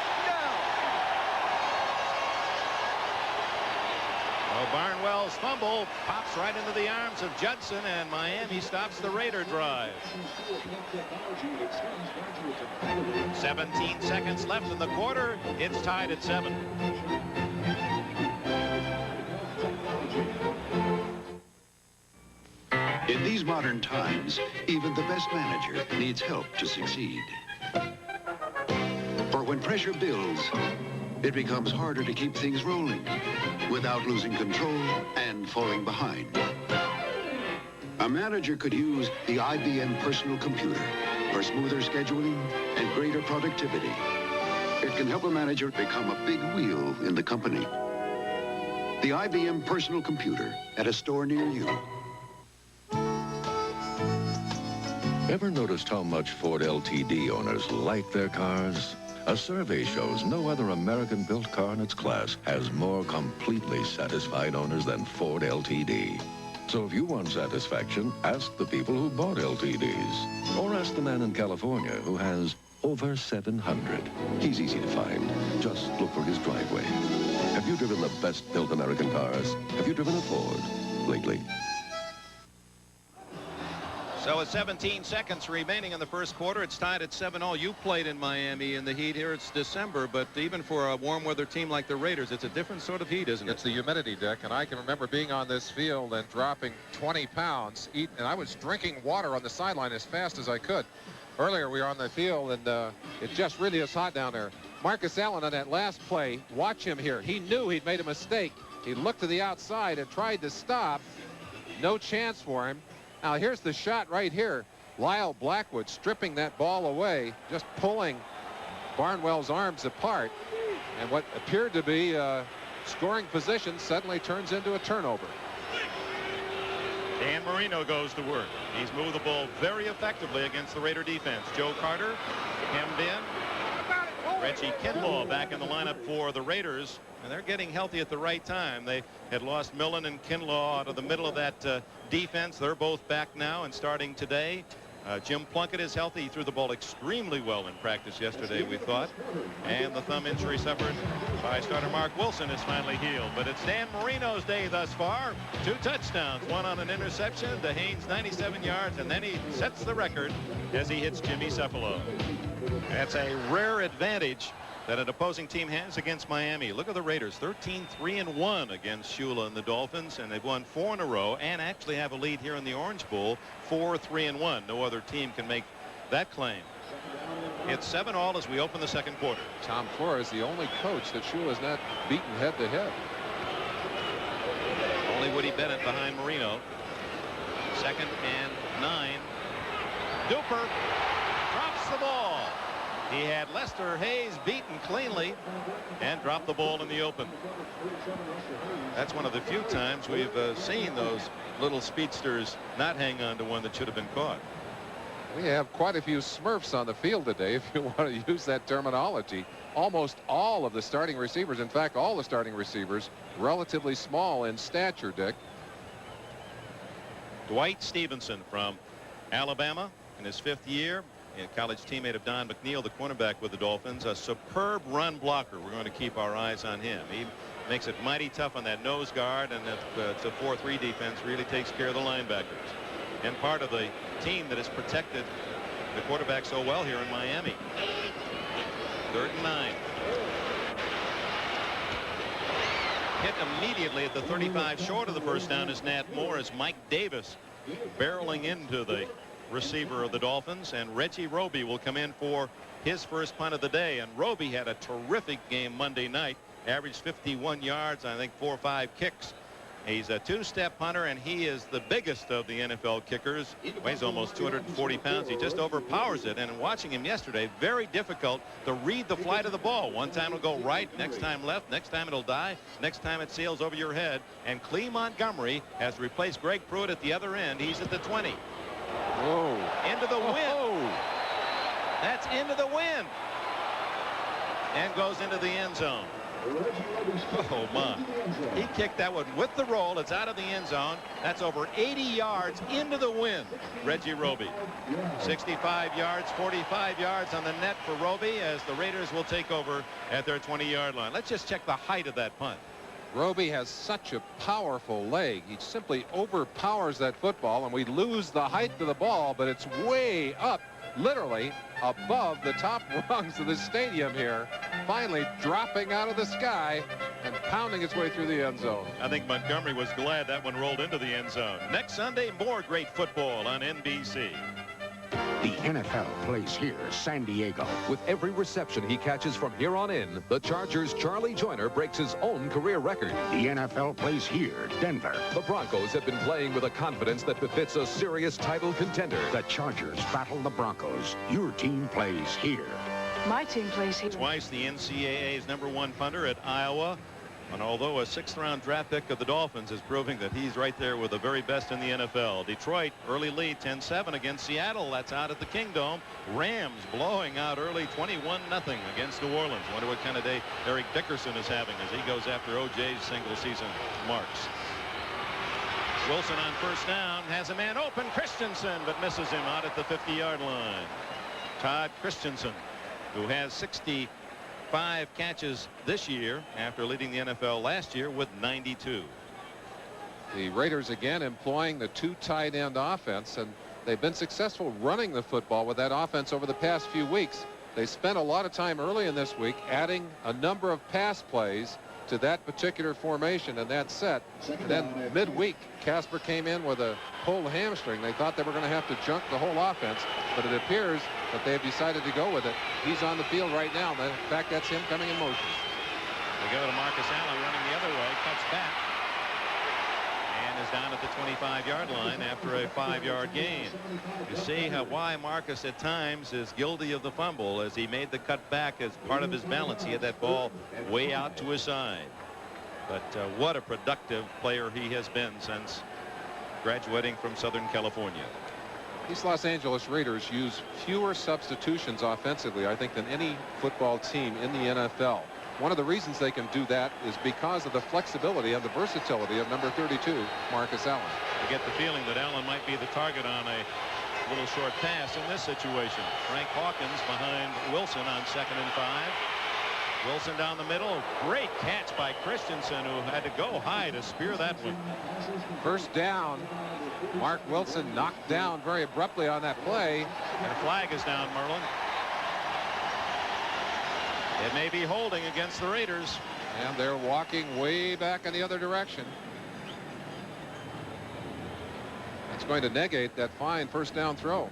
Oh, Barnwell's fumble pops right into the arms of Judson, and Miami stops the Raider drive. 17 seconds left in the quarter. It's tied at 7. In these modern times, even the best manager needs help to succeed. For when pressure builds, it becomes harder to keep things rolling without losing control and falling behind. A manager could use the IBM personal computer for smoother scheduling and greater productivity. It can help a manager become a big wheel in the company. The IBM personal computer at a store near you. Ever noticed how much Ford Ltd owners like their cars? A survey shows no other American-built car in its class has more completely satisfied owners than Ford Ltd. So if you want satisfaction, ask the people who bought LTDs. Or ask the man in California who has over 700. He's easy to find. Just look for his driveway. Have you driven the best-built American cars? Have you driven a Ford lately? So with 17 seconds remaining in the first quarter, it's tied at 7-all. You played in Miami in the heat. Here it's December, but even for a warm weather team like the Raiders, it's a different sort of heat, isn't it? It's the humidity, Dick, and I can remember being on this field and dropping 20 pounds, and I was drinking water on the sideline as fast as I could. Earlier we were on the field, and it just really is hot down there. Marcus Allen on that last play, watch him here. He knew he'd made a mistake. He looked to the outside and tried to stop. No chance for him. Now here's the shot right here. Lyle Blackwood stripping that ball away, just pulling Barnwell's arms apart. And what appeared to be scoring position suddenly turns into a turnover. Dan Marino goes to work. He's moved the ball very effectively against the Raider defense. Joe Carter hemmed in. Reggie Kinlaw back in the lineup for the Raiders. And they're getting healthy at the right time. They had lost Millen and Kinlaw out of the middle of that defense. They're both back now and starting today. Jim Plunkett is healthy. He threw the ball extremely well in practice yesterday, we thought. And the thumb injury suffered by starter Mark Wilson is finally healed. But it's Dan Marino's day thus far. 2 touchdowns, one on an interception to Haynes, 97 yards, and then he sets the record as he hits Jimmy Cephalo. That's a rare advantage that an opposing team has against Miami. Look at the Raiders, 13-3-1 against Shula and the Dolphins, and they've won 4 in a row and actually have a lead here in the Orange Bowl, 4-3-1. No other team can make that claim. It's 7-all as we open the second quarter. Tom Flores, the only coach that Shula has not beaten head-to-head. Only Woody Bennett behind Marino. 2nd and 9. Duper drops the ball. He had Lester Hayes beaten cleanly and dropped the ball in the open. That's one of the few times we've seen those little speedsters not hang on to one that should have been caught. We have quite a few Smurfs on the field today, if you want to use that terminology. Almost all of the starting receivers, in fact, all the starting receivers, relatively small in stature, Dick. Dwight Stevenson from Alabama in his 5th year. A college teammate of Don McNeil, the cornerback with the Dolphins, a superb run blocker. We're going to keep our eyes on him. He makes it mighty tough on that nose guard, and it's a 4-3 defense, really takes care of the linebackers. And part of the team that has protected the quarterback so well here in Miami. 3rd and 9. Hit immediately at the 35 short of the first down is Nat Moore as Mike Davis barreling into the receiver of the Dolphins, and Reggie Roby will come in for his first punt of the day. And Roby had a terrific game Monday night, averaged 51 yards, I think 4 or 5 kicks. He's a 2-step punter, and he is the biggest of the NFL kickers. Weighs almost 240 pounds. He just overpowers it. And in watching him yesterday, very difficult to read the flight of the ball. One time it'll go right, next time left, next time it'll die, next time it sails over your head. And Clee Montgomery has replaced Greg Pruitt at the other end. He's at the 20. Whoa. Into the wind. That's into the wind. And goes into the end zone. Oh, my. He kicked that one with the roll. It's out of the end zone. That's over 80 yards into the wind. Reggie Roby. 65 yards, 45 yards on the net for Roby as the Raiders will take over at their 20-yard line. Let's just check the height of that punt. Roby has such a powerful leg. He simply overpowers that football, and we lose the height of the ball, but it's way up, literally above the top rungs of the stadium here, finally dropping out of the sky and pounding its way through the end zone. I think Montgomery was glad that one rolled into the end zone. Next Sunday, more great football on NBC. The NFL plays here, San Diego. With every reception he catches from here on in, the Chargers' Charlie Joyner breaks his own career record. The NFL plays here, Denver. The Broncos have been playing with a confidence that befits a serious title contender. The Chargers battle the Broncos. Your team plays here. My team plays here. Twice the NCAA's #1 punter at Iowa. And although a 6th-round draft pick of the Dolphins is proving that he's right there with the very best in the NFL. Detroit, early lead 10-7 against Seattle. That's out at the Kingdome. Rams blowing out early 21-0 against New Orleans. Wonder what kind of day Eric Dickerson is having as he goes after O.J.'s single-season marks. Wilson on first down has a man open, Christensen, but misses him out at the 50-yard line. Todd Christensen, who has 65 catches this year after leading the NFL last year with 92. The Raiders again employing the 2 tight end offense, and they've been successful running the football with that offense over the past few weeks. They spent a lot of time early in this week adding a number of pass plays to that particular formation and that set. And then midweek, Casper came in with a pulled hamstring. They thought they were going to have to junk the whole offense, but it appears that they've decided to go with it. He's on the field right now. In fact, that's him coming in motion. They go to Marcus Allen running the other way, cuts back, and is down at the 25-yard line after a 5-yard gain. You see why Marcus at times is guilty of the fumble, as he made the cut back as part of his balance. He had that ball way out to his side. But what a productive player he has been since graduating from Southern California. These Los Angeles Raiders use fewer substitutions offensively, I think, than any football team in the NFL. One of the reasons they can do that is because of the flexibility and the versatility of number 32, Marcus Allen. You get the feeling that Allen might be the target on a little short pass in this situation. Frank Hawkins behind Wilson on 2nd and 5. Wilson down the middle. Great catch by Christensen, who had to go high to spear that one. First down. Mark Wilson knocked down very abruptly on that play. And a flag is down, Merlin. It may be holding against the Raiders. And they're walking way back in the other direction. That's going to negate that fine first down throw.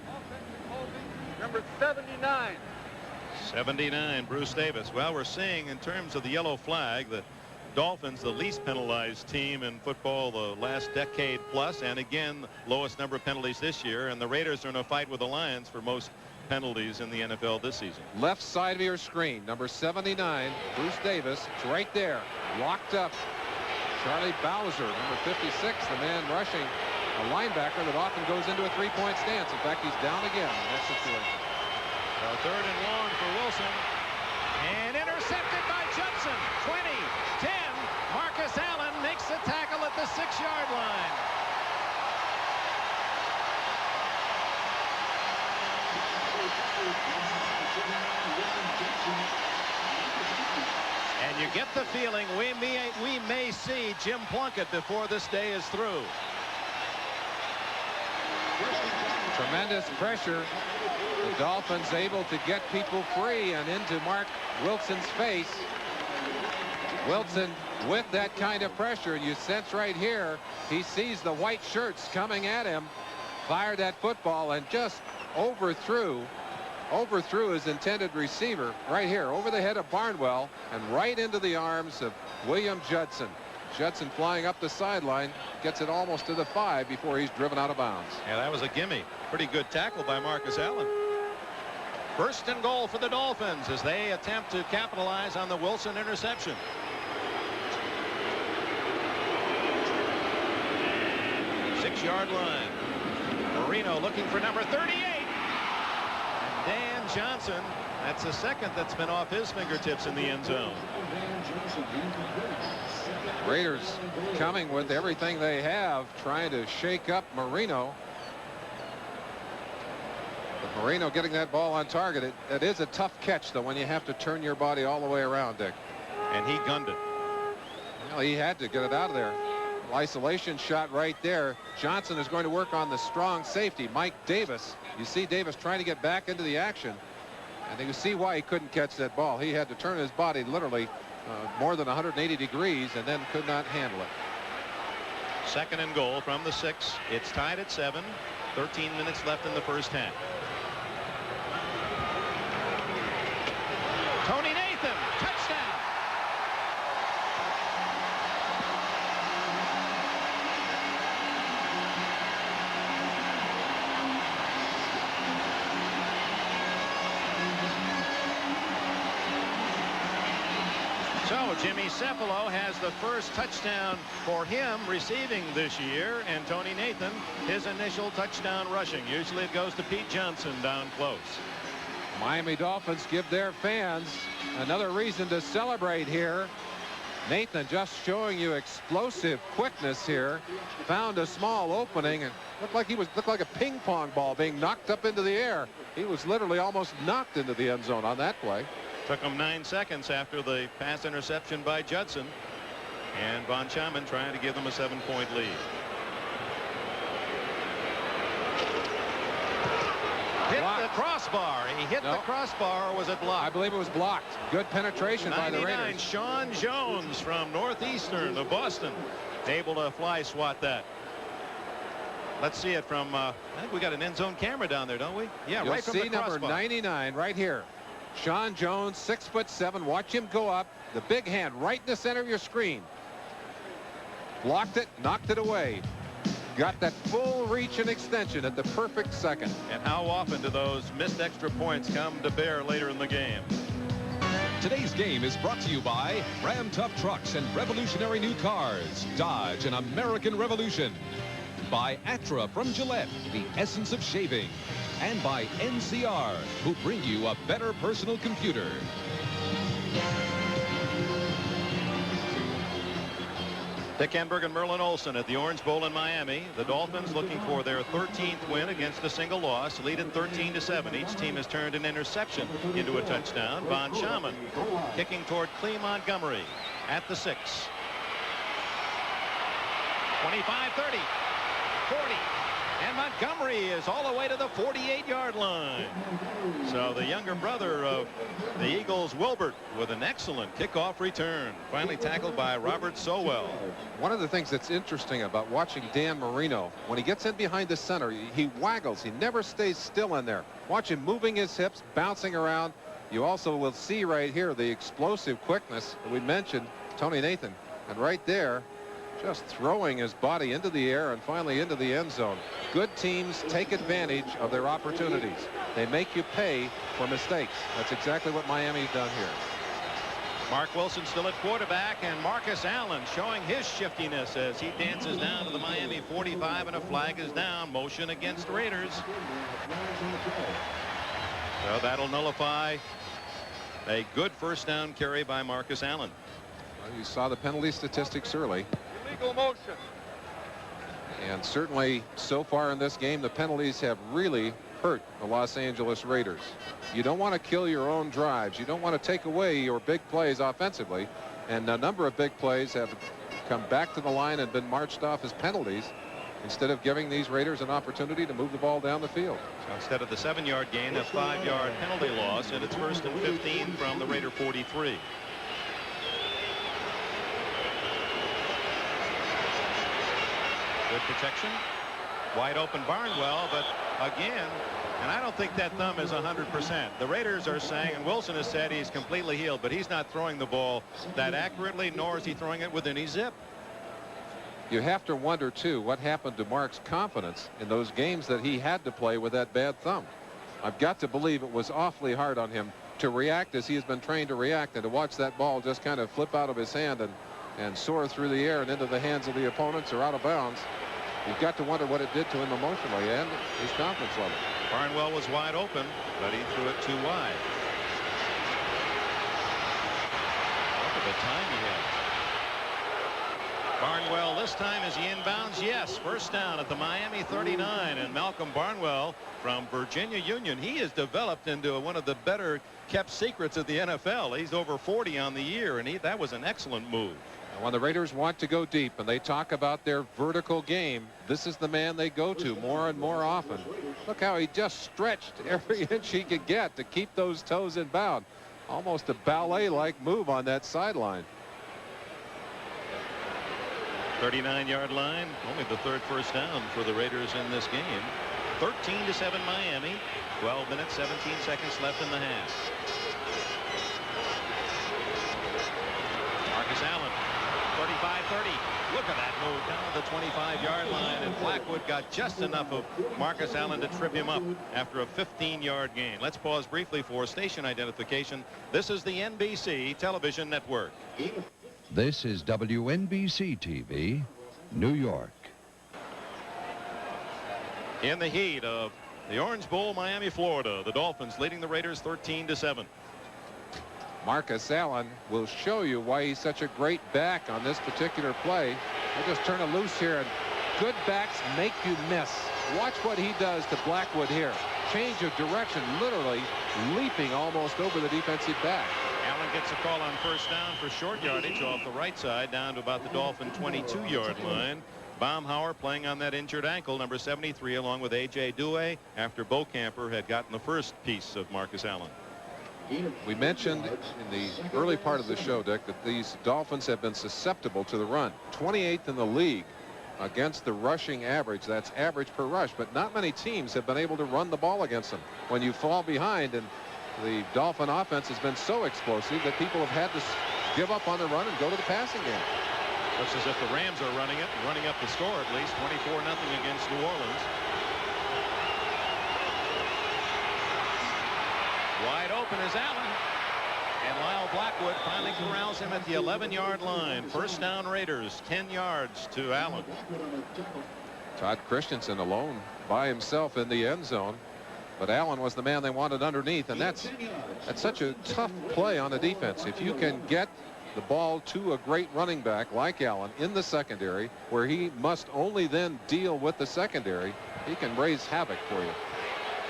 Number 79. 79, Bruce Davis. Well, we're seeing in terms of the yellow flag, the Dolphins, the least penalized team in football the last decade plus, and again, lowest number of penalties this year. And the Raiders are in a fight with the Lions for most penalties in the NFL this season. Left side of your screen, number 79, Bruce Davis. It's right there, locked up. Charlie Bowser, number 56, the man rushing a linebacker that often goes into a three-point stance. In fact, he's down again in that situation. So 3rd and long for Wilson, and intercepted by Judson. 20, 10. Marcus Allen makes the tackle at the 6-yard line. And you get the feeling we may see Jim Plunkett before this day is through. Tremendous pressure. The Dolphins able to get people free and into Mark Wilson's face. Wilson with that kind of pressure, you sense right here, he sees the white shirts coming at him, fired that football and just overthrew his intended receiver right here over the head of Barnwell and right into the arms of William Judson. Judson flying up the sideline, gets it almost to the 5 before he's driven out of bounds. Yeah, that was a gimme. Pretty good tackle by Marcus Allen. 1st and goal for the Dolphins as they attempt to capitalize on the Wilson interception. Six-yard line. Marino looking for number 38. And Dan Johnson, that's the second that's been off his fingertips in the end zone. Raiders coming with everything they have, trying to shake up Marino. But Marino getting that ball on target. It is a tough catch, though, when you have to turn your body all the way around, Dick. And he gunned it. Well, he had to get it out of there. Isolation shot right there. Johnson is going to work on the strong safety, Mike Davis. You see Davis trying to get back into the action. And you see why he couldn't catch that ball. He had to turn his body literally more than 180 degrees and then could not handle it. 2nd and goal from the 6. It's tied at 7. 13 minutes left in the first half. Tony Nathan, touchdown. So Jimmy Cephalo has the first touchdown for him receiving this year, and Tony Nathan his initial touchdown rushing. Usually it goes to Pete Johnson down close. Miami Dolphins give their fans another reason to celebrate here. Nathan just showing you explosive quickness here. Found a small opening and looked like a ping pong ball being knocked up into the air. He was literally almost knocked into the end zone on that play. Took him 9 seconds after the pass interception by Judson, and Von Chaman trying to give them a 7-point lead. Hit the crossbar. He hit the crossbar, or was it blocked? I believe it was blocked. Good penetration by the Raiders. Sean Jones from Northeastern of Boston, able to fly swat that. Let's see it from I think we got an end zone camera down there, don't we? Yeah, You'll right from see the crossbar. number 99 right here. Sean Jones, 6'7". Watch him go up. The big hand right in the center of your screen. Blocked it, knocked it away. Got that full reach and extension at the perfect second. And how often do those missed extra points come to bear later in the game? Today's game is brought to you by Ram Tough Trucks and revolutionary new cars. Dodge an American Revolution. By Atra from Gillette, the essence of shaving. And by NCR, who bring you a better personal computer. Dick Enberg and Merlin Olsen at the Orange Bowl in Miami. The Dolphins looking for their 13th win against a single loss, lead at 13-7. Each team has turned an interception into a touchdown. Von Chaman kicking toward Clee Montgomery at the 6. 25, 30, 40. And Montgomery is all the way to the 48-yard line. So the younger brother of the Eagles, Wilbert, with an excellent kickoff return. Finally tackled by Robert Sowell. One of the things that's interesting about watching Dan Marino, when he gets in behind the center, he waggles. He never stays still in there. Watch him moving his hips, bouncing around. You also will see right here the explosive quickness that we mentioned, Tony Nathan. And right there, just throwing his body into the air and finally into the end zone. Good teams take advantage of their opportunities. They make you pay for mistakes. That's exactly what Miami's done here. Mark Wilson still at quarterback, and Marcus Allen showing his shiftiness as he dances down to the Miami 45, and a flag is down. Motion against Raiders. So that'll nullify a good first down carry by Marcus Allen. Well, you saw the penalty statistics early. Illegal motion. And certainly so far in this game, the penalties have really hurt the Los Angeles Raiders. You don't want to kill your own drives. You don't want to take away your big plays offensively. And a number of big plays have come back to the line and been marched off as penalties instead of giving these Raiders an opportunity to move the ball down the field. So instead of the 7-yard gain, a 5-yard penalty loss, and it's 1st and 15 from the Raider 43. Good protection. Wide open Barnwell, but again, and I don't think that thumb is 100%. The Raiders are saying, and Wilson has said he's completely healed, but he's not throwing the ball that accurately, nor is he throwing it with any zip. You have to wonder, too, what happened to Mark's confidence in those games that he had to play with that bad thumb. I've got to believe it was awfully hard on him to react as he has been trained to react, and to watch that ball just kind of flip out of his hand and soar through the air and into the hands of the opponents or out of bounds. You've got to wonder what it did to him emotionally and his confidence level. Barnwell was wide open, but he threw it too wide. Look at the time he had. Barnwell this time, is he inbounds? Yes. First down at the Miami 39, and Malcolm Barnwell from Virginia Union. He has developed into one of the better kept secrets of the NFL. He's over 40 on the year, and that was an excellent move. When the Raiders want to go deep and they talk about their vertical game, this is the man they go to more and more often. Look how he just stretched every inch he could get to keep those toes in bound. Almost a ballet-like move on that sideline. 39-yard line, only the third first down for the Raiders in this game. 13-7 Miami. 12 minutes, 17 seconds left in the half. Marcus Allen, 35-30. Look at that move down to the 25-yard line, and Blackwood got just enough of Marcus Allen to trip him up after a 15-yard gain. Let's pause briefly for station identification. This is the NBC television network. This is WNBC TV, New York. In the heat of the Orange Bowl, Miami, Florida, the Dolphins leading the Raiders 13-7. Marcus Allen will show you why he's such a great back on this particular play. They'll just turn it loose here, and good backs make you miss. Watch what he does to Blackwood here. Change of direction, literally leaping almost over the defensive back. Allen gets a call on first down for short yardage off the right side down to about the Dolphin 22-yard line. Baumhauer playing on that injured ankle, number 73, along with A.J. Dewey, after Beaucamper had gotten the first piece of Marcus Allen. We mentioned in the early part of the show, Dick, that these Dolphins have been susceptible to the run. 28th in the league against the rushing average. That's average per rush, but not many teams have been able to run the ball against them. When you fall behind, and the Dolphin offense has been so explosive that people have had to give up on the run and go to the passing game. Looks as if the Rams are running it, running up the score at least, 24-0 against New Orleans. Wide open is Allen, and Lyle Blackwood finally corrals him at the 11-yard line. First down Raiders, 10 yards to Allen. Todd Christensen alone by himself in the end zone, but Allen was the man they wanted underneath, and that's such a tough play on the defense. If you can get the ball to a great running back like Allen in the secondary, where he must only then deal with the secondary, he can raise havoc for you.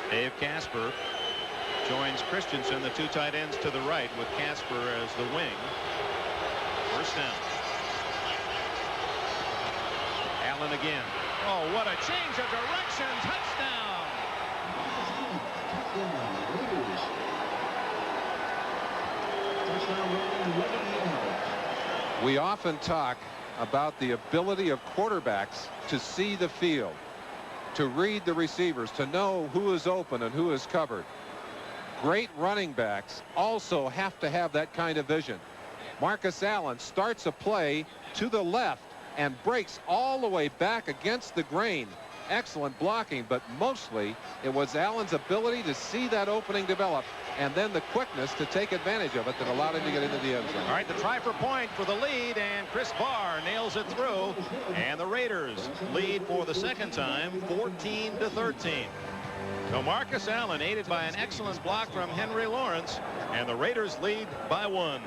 Dave Casper joins Christensen, the two tight ends to the right, with Casper as the wing. First down. Allen again. Oh, what a change of direction. Touchdown. We often talk about the ability of quarterbacks to see the field, to read the receivers, to know who is open and who is covered. Great running backs also have to have that kind of vision. Marcus Allen starts a play to the left and breaks all the way back against the grain. Excellent blocking, but mostly it was Allen's ability to see that opening develop and then the quickness to take advantage of it that allowed him to get into the end zone. All right, the try for point for the lead, and Chris Barr nails it through, and the Raiders lead for the second time, 14-13. So Marcus Allen, aided by an excellent block from Henry Lawrence, and the Raiders lead by 1.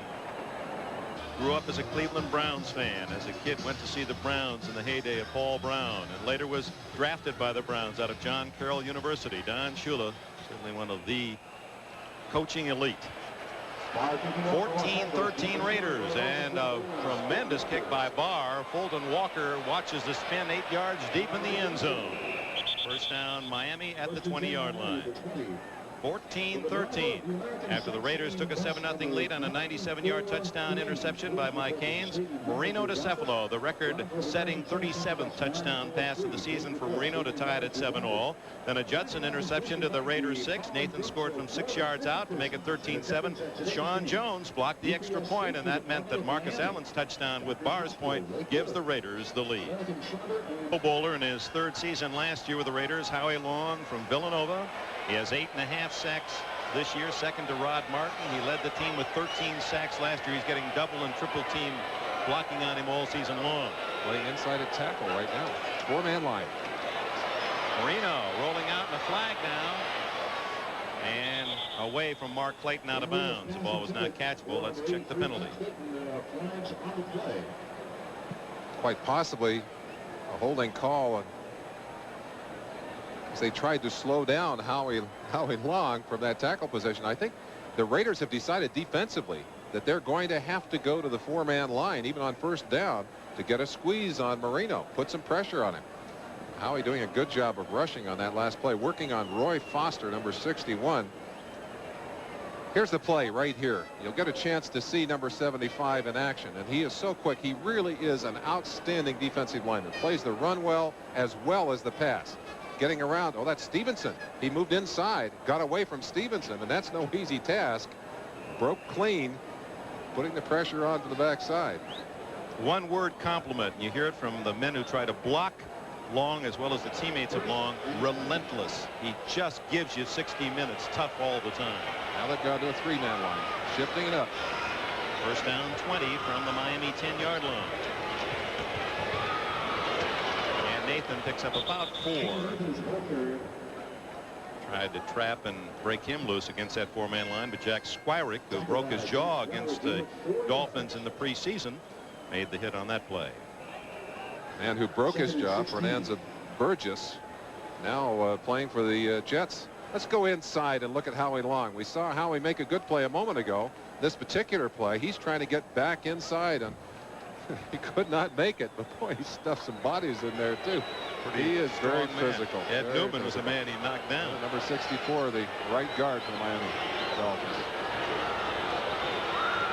Grew up as a Cleveland Browns fan. As a kid, went to see the Browns in the heyday of Paul Brown, and later was drafted by the Browns out of John Carroll University. Don Shula, certainly one of the coaching elite. 14-13 Raiders, and a tremendous kick by Barr. Fulton Walker watches the spin 8 yards deep in the end zone. First down Miami at the 20-yard line. 14-13 after the Raiders took a 7-0 lead on a 97-yard touchdown interception by Mike Haynes. Marino to Cefalo, the record-setting 37th touchdown pass of the season for Marino to tie it at 7-all. Then a Judson interception to the Raiders 6. Nathan scored from 6 yards out to make it 13-7. Sean Jones blocked the extra point, and that meant that Marcus Allen's touchdown with Barr's point gives the Raiders the lead. Pro Bowler in his third season last year with the Raiders, Howie Long from Villanova. He has 8.5 sacks this year, second to Rod Martin. He led the team with 13 sacks last year. He's getting double and triple team blocking on him all season long. Playing inside at tackle right now. 4-man line. Marino rolling out in the flag now. And away from Mark Clayton, out of bounds. The ball was not catchable. Let's check the penalty. Quite possibly a holding call. They tried to slow down Howie Long from that tackle position. I think the Raiders have decided defensively that they're going to have to go to the 4-man line, even on first down, to get a squeeze on Marino, put some pressure on him. Howie doing a good job of rushing on that last play, working on Roy Foster, number 61. Here's the play right here. You'll get a chance to see number 75 in action, and he is so quick. He really is an outstanding defensive lineman. Plays the run well as the pass. Getting around. Oh, that's Stevenson. He moved inside, got away from Stevenson, and that's no easy task. Broke clean, putting the pressure on to the backside. One word compliment. You hear it from the men who try to block Long as well as the teammates of Long. Relentless. He just gives you 60 minutes tough all the time. Now they've gone to a 3-man line, shifting it up. First down 20 from the Miami 10-yard line. And Nathan picks up about 4. Tried to trap and break him loose against that 4-man line, but Jack Squirick, who broke his jaw against the Dolphins in the preseason, made the hit on that play. Man who broke his jaw, Fernanza Burgess, now playing for the Jets. Let's go inside and look at Howie Long. We saw Howie make a good play a moment ago. This particular play, he's trying to get back inside, and he could not make it. But boy, he stuffed some bodies in there too. He is very physical. Ed Newman was a man he knocked down. Number 64, the right guard for the Miami Dolphins.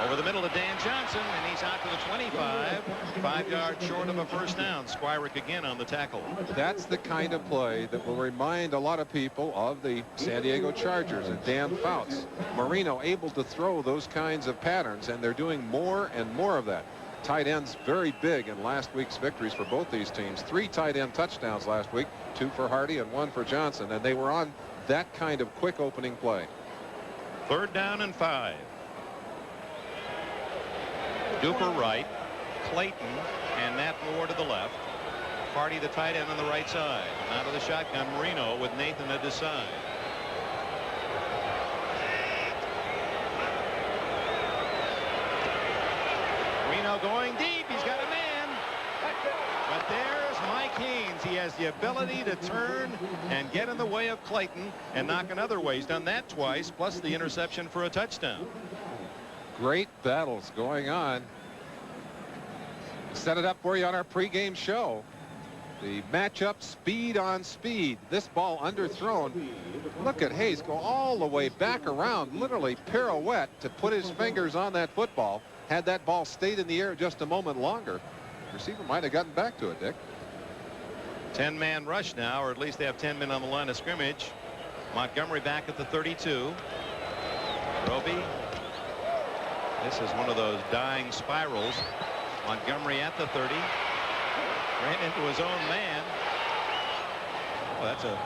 Over the middle to Dan Johnson, and he's out to the 25. 5 yards short of a first down. Squirick again on the tackle. That's the kind of play that will remind a lot of people of the San Diego Chargers and Dan Fouts. Marino able to throw those kinds of patterns, and they're doing more and more of that. Tight ends very big in last week's victories for both these teams. 3 tight end touchdowns last week, 2 for Hardy and 1 for Johnson, and they were on that kind of quick opening play. 3rd down and 5. Duper right, Clayton and Matt Moore to the left. Hardy the tight end on the right side. Out of the shotgun, Marino with Nathan at his side. Marino going deep. He's got a man. But there's Mike Haynes. He has the ability to turn and get in the way of Clayton and knock another way. He's done that twice, plus the interception for a touchdown. Great battles going on. Set it up for you on our pregame show. The matchup, speed on speed. This ball underthrown. Look at Hayes go all the way back around, literally pirouette to put his fingers on that football. Had that ball stayed in the air just a moment longer, the receiver might have gotten back to it, Dick. 10-man rush now, or at least they have 10 men on the line of scrimmage. Montgomery back at the 32. Roby. This is one of those dying spirals. Montgomery at the 30. Ran into his own man. Oh, that's a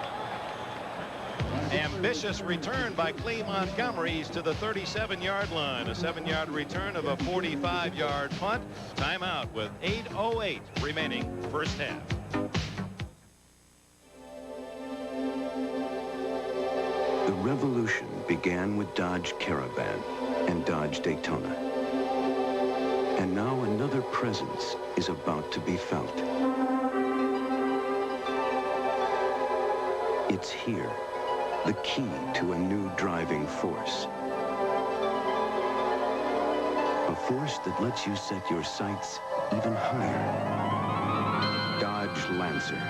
ambitious return by Clee Montgomery. He's to the 37-yard line. A 7-yard return of a 45-yard punt. Timeout with 8:08 remaining first half. The revolution began with Dodge Caravan and Dodge Daytona. And now another presence is about to be felt. It's here, the key to a new driving force. A force that lets you set your sights even higher. Dodge Lancer.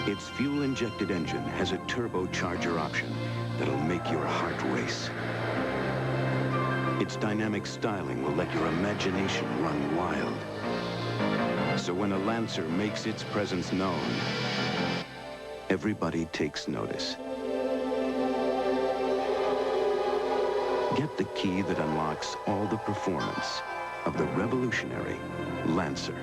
Its fuel-injected engine has a turbocharger option that'll make your heart race. Its dynamic styling will let your imagination run wild. So when a Lancer makes its presence known, everybody takes notice. Get the key that unlocks all the performance of the revolutionary Lancer.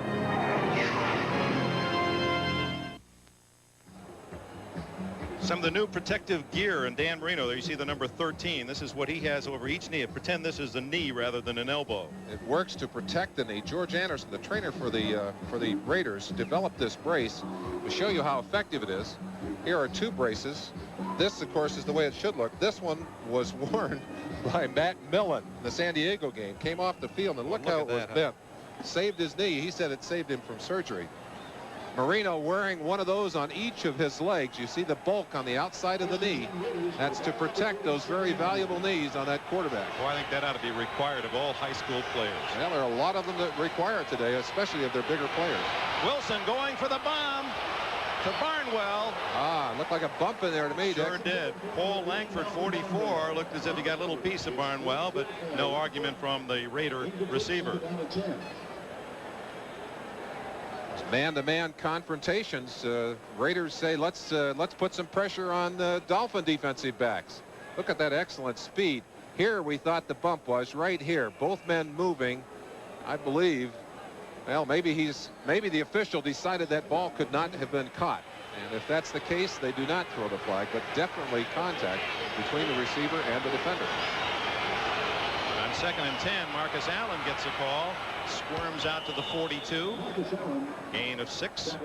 Some of the new protective gear in Dan Marino. There you see the number 13. This is what he has over each knee. Pretend this is a knee rather than an elbow. It works to protect the knee. George Anderson, the trainer for the Raiders, developed this brace to show you how effective it is. Here are 2 braces. This, of course, is the way it should look. This one was worn by Matt Millen in the San Diego game. Came off the field, and look how it was bent. Saved his knee. He said it saved him from surgery. Marino wearing one of those on each of his legs. You see the bulk on the outside of the knee. That's to protect those very valuable knees on that quarterback. Well, I think that ought to be required of all high school players. Well, there are a lot of them that require it today, especially if they're bigger players. Wilson going for the bomb to Barnwell. Looked like a bump in there to me. Sure Dick. did. Paul Langford, 44, looked as if he got a little piece of Barnwell, but no argument from the Raider receiver. Man-to-man confrontations. Raiders say let's put some pressure on the Dolphin defensive backs. Look at that excellent speed. Here we thought the bump was right here. Both men moving. I believe. Well, maybe the official decided that ball could not have been caught. And if that's the case, they do not throw the flag, but definitely contact between the receiver and the defender. On 2nd and 10, Marcus Allen gets a call. Squirms out to the 42. Gain of 6.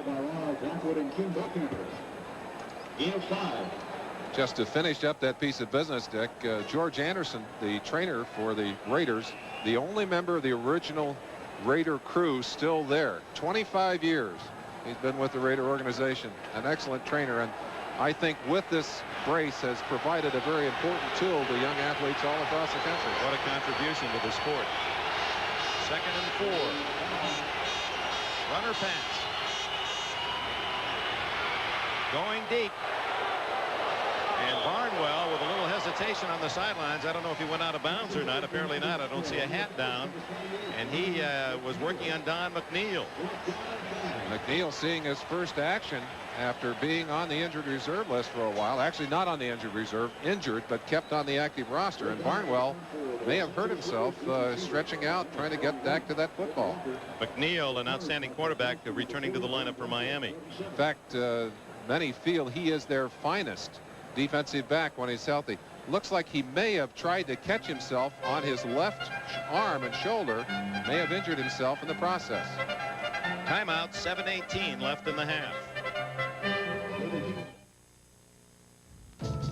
Just to finish up that piece of business, Dick, George Anderson, the trainer for the Raiders, the only member of the original Raider crew still there. 25 years he's been with the Raider organization. An excellent trainer, and I think with this brace has provided a very important tool to young athletes all across the country. What a contribution to the sport. 2nd and 4. Runner pass. Going deep. And Barnwell with a little hesitation on the sidelines. I don't know if he went out of bounds or not. Apparently not. I don't see a hat down. And he was working on Don McNeil. McNeil seeing his first action after being on the injured reserve list for a while. Actually not on the injured reserve, injured, but kept on the active roster. And Barnwell may have hurt himself stretching out, trying to get back to that football. McNeil, an outstanding quarterback, returning to the lineup for Miami. In fact, many feel he is their finest defensive back when he's healthy. Looks like he may have tried to catch himself on his left arm and shoulder. May have injured himself in the process. Timeout, 7:18 left in the half.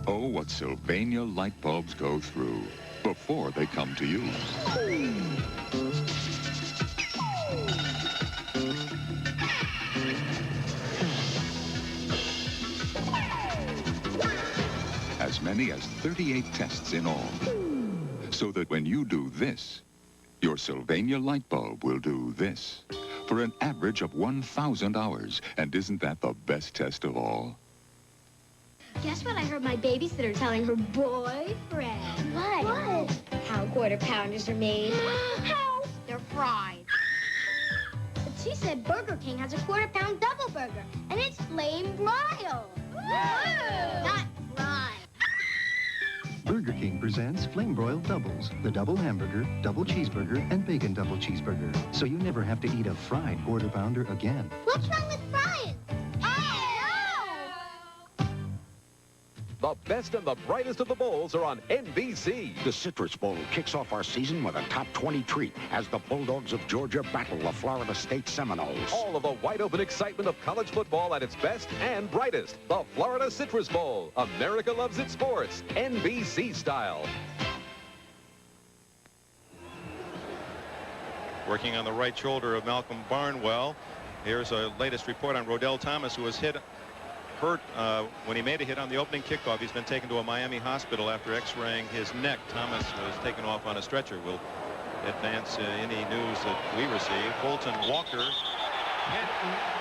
Oh, what Sylvania light bulbs go through before they come to use. As many as 38 tests in all. So that when you do this, your Sylvania light bulb will do this for an average of 1,000 hours. And isn't that the best test of all? Guess what I heard my babysitter telling her boyfriend? What? How quarter pounders are made. How? They're fried. But she said Burger King has a quarter-pound double burger, and it's flame broiled. Not fried. Burger King presents Flame Broiled Doubles, the double hamburger, double cheeseburger, and bacon double cheeseburger. So you never have to eat a fried quarter pounder again. What's wrong with frying? The best and the brightest of the bowls are on NBC. The Citrus Bowl kicks off our season with a top 20 treat as the Bulldogs of Georgia battle the Florida State Seminoles. All of the wide-open excitement of college football at its best and brightest. The Florida Citrus Bowl. America loves its sports. NBC style. Working on the right shoulder of Malcolm Barnwell. Here's a latest report on Rodell Thomas, who was hurt when he made a hit on the opening kickoff. He's been taken to a Miami hospital after x-raying his neck. Thomas was taken off on a stretcher. We'll advance any news that we receive. Fulton Walker hit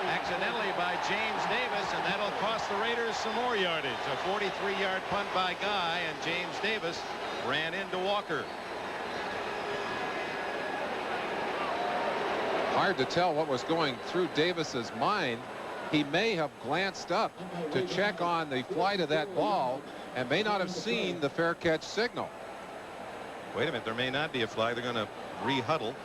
accidentally by James Davis, and that'll cost the Raiders some more yardage. A 43-yard punt by Guy, and James Davis ran into Walker. Hard to tell what was going through Davis's mind. He may have glanced up to check on the flight of that ball and may not have seen the fair catch signal. Wait a minute, there may not be a flag. They're going to re-huddle.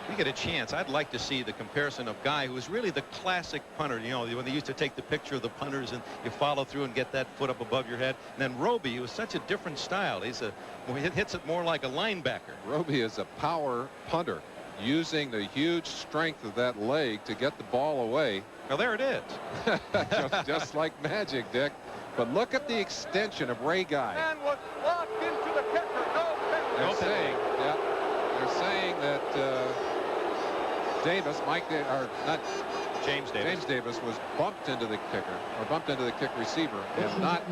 We get a chance. I'd like to see the comparison of Guy, who was really the classic punter. You know, when they used to take the picture of the punters and you follow through and get that foot up above your head. And then Roby, who was such a different style. He hits it more like a linebacker. Roby is a power punter, using the huge strength of that leg to get the ball away. Well, there it is. just like magic, Dick. But look at the extension of Ray Guy. And was locked into the kicker. No penalty. They're saying that Davis, James Davis. James Davis was bumped into the kicker, or bumped into the kick receiver, and not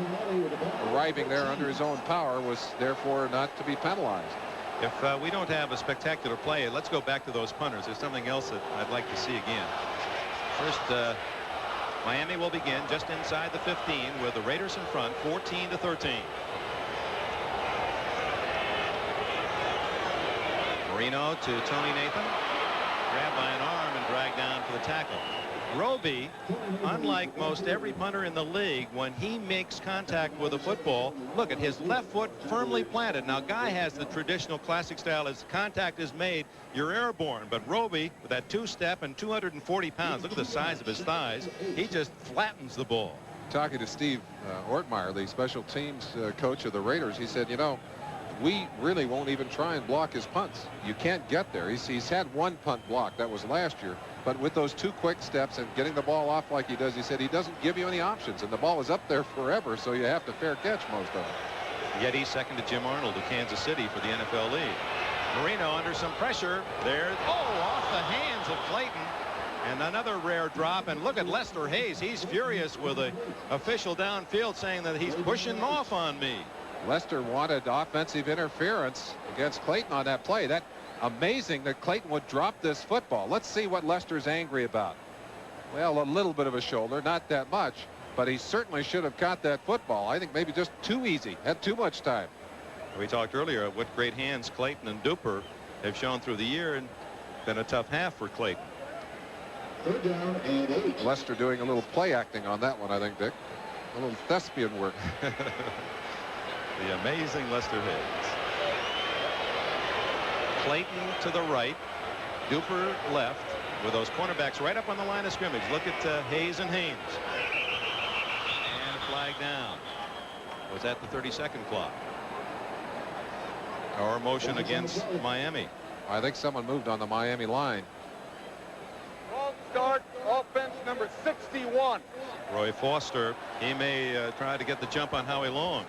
arriving there under his own power was therefore not to be penalized. If we don't have a spectacular play, let's go back to those punters. There's something else that I'd like to see again. First, Miami will begin just inside the 15 with the Raiders in front, 14-13. Marino to Tony Nathan, grabbed by an arm and dragged down for the tackle. Roby, unlike most every punter in the league, when he makes contact with a football, look at his left foot firmly planted. Now, Guy has the traditional classic style. As contact is made, you're airborne. But Roby, with that two-step and 240 pounds, look at the size of his thighs, he just flattens the ball. Talking to Steve Ortmeyer, the special teams coach of the Raiders, he said, you know, we really won't even try and block his punts. You can't get there. He's had one punt block. That was last year. But with those two quick steps and getting the ball off like he does, he said he doesn't give you any options. And the ball is up there forever, so you have to fair catch most of it. Yet he's second to Jim Arnold of Kansas City for the NFL league. Marino under some pressure. There. Oh, off the hands of Clayton. And another rare drop. And look at Lester Hayes. He's furious with the official downfield saying that he's pushing off on me. Lester wanted offensive interference against Clayton on that play. That amazing that Clayton would drop this football. Let's see what Lester's angry about. Well, a little bit of a shoulder, not that much, but he certainly should have caught that football. I think maybe just too easy, had too much time. We talked earlier of what great hands Clayton and Duper have shown through the year, and been a tough half for Clayton. Third down and 8. Lester doing a little play acting on that one, I think, Dick. A little thespian work. The amazing Lester Hayes. Clayton to the right, Duper left, with those cornerbacks right up on the line of scrimmage. Look at Hayes and Haynes. And flag down. Was that the 32nd clock? Or motion against Miami? I think someone moved on the Miami line. Ball start, offense number 61. Roy Foster, he may try to get the jump on Howie Long.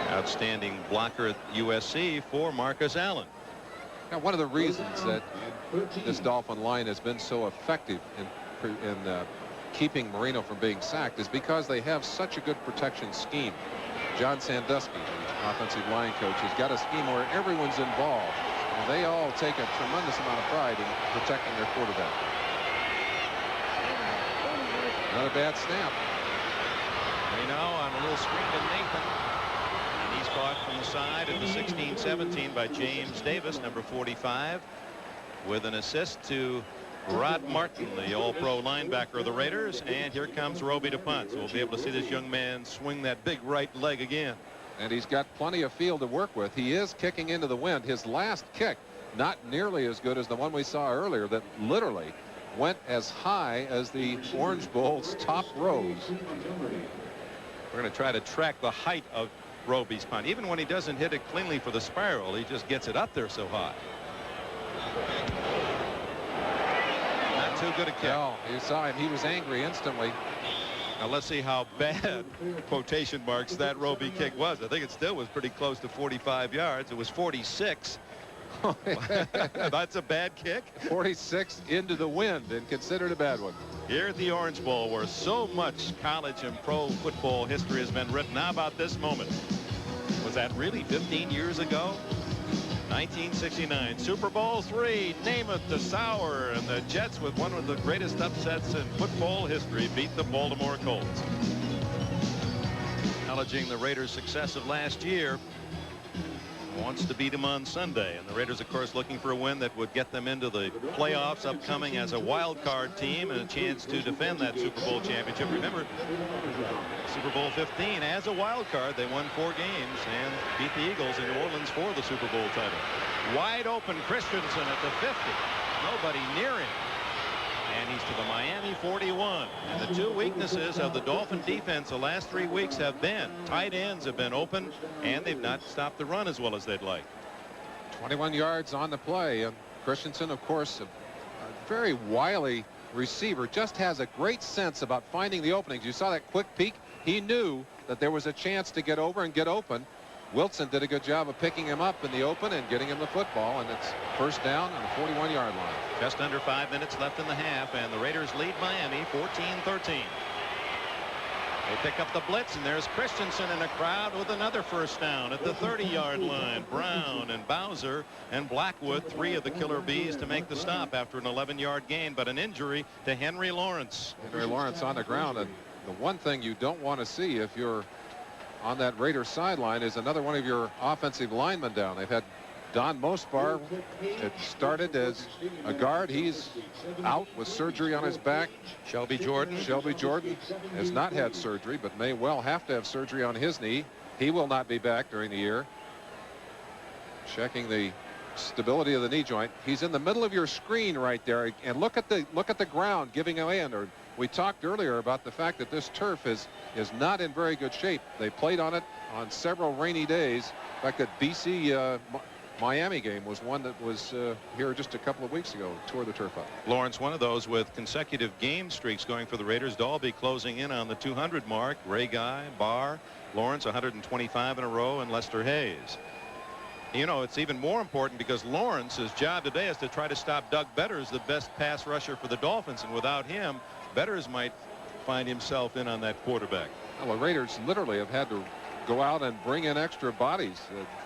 Outstanding blocker at USC for Marcus Allen. Now, one of the reasons that this Dolphin line has been so effective in keeping Marino from being sacked is because they have such a good protection scheme. John Sandusky, the offensive line coach, has got a scheme where everyone's involved, and they all take a tremendous amount of pride in protecting their quarterback. Another bad snap. Marino on a little screen to Nathan. He's caught from the side at the 16-17 by James Davis, number 45, with an assist to Rod Martin, the all-pro linebacker of the Raiders. And here comes Roby to punt. So we'll be able to see this young man swing that big right leg again. And he's got plenty of field to work with. He is kicking into the wind. His last kick, not nearly as good as the one we saw earlier, that literally went as high as the Orange Bowl's top rows. We're going to try to track the height of Roby's punt. Even when he doesn't hit it cleanly for the spiral, he just gets it up there so high. Not too good a kick. No, you saw him. He was angry instantly. Now let's see how bad, quotation marks, that Roby kick was. I think it still was pretty close to 45 yards. It was 46. That's a bad kick. 46 into the wind and considered a bad one. Here at the Orange Bowl, where so much college and pro football history has been written. How about this moment? Was that really 15 years ago? 1969, Super Bowl III, Namath to Sauer, and the Jets, with one of the greatest upsets in football history, beat the Baltimore Colts. Acknowledging the Raiders' success of last year, wants to beat them on Sunday, and the Raiders, of course, looking for a win that would get them into the playoffs upcoming as a wild card team and a chance to defend that Super Bowl championship. Remember, Super Bowl 15 as a wild card, they won 4 games and beat the Eagles in New Orleans for the Super Bowl title. Wide open Christensen at the 50, nobody near him, and he's to the Miami 41. And the two weaknesses of the Dolphin defense the last 3 weeks have been tight ends have been open, and they've not stopped the run as well as they'd like. 21 yards on the play, and Christensen, of course, a very wily receiver, just has a great sense about finding the openings. You saw that quick peek. He knew that there was a chance to get over and get open, Wilson did a good job of picking him up in the open and getting him the football, and it's first down on the 41-yard line. Just under 5 minutes left in the half, and the Raiders lead Miami 14-13. They pick up the blitz, and there's Christensen in the crowd with another first down at the 30-yard line. Brown and Bowser and Blackwood, 3 of the Killer Bees, to make the stop after an 11-yard gain, but an injury to Henry Lawrence. Henry Lawrence on the ground, and the one thing you don't want to see if you're on that Raiders sideline is another one of your offensive linemen down. They've had Don Mospar. It started as a guard. He's out with surgery on his back. Shelby Jordan has not had surgery, but may well have to have surgery on his knee. He will not be back during the year. Checking the stability of the knee joint. He's in the middle of your screen right there, and look at the ground giving away under. We talked earlier about the fact that this turf is not in very good shape. They played on it on several rainy days. In fact, that BC Miami game was one that was here just a couple of weeks ago. Tore the turf up. Lawrence, one of those with consecutive game streaks going for the Raiders. Dalby closing in on the 200 mark. Ray Guy, Barr, Lawrence 125 in a row, and Lester Hayes. You know, it's even more important because Lawrence's job today is to try to stop Doug Betters, the best pass rusher for the Dolphins, and without him, Betters might find himself in on that quarterback. Well, the Raiders literally have had to go out and bring in extra bodies.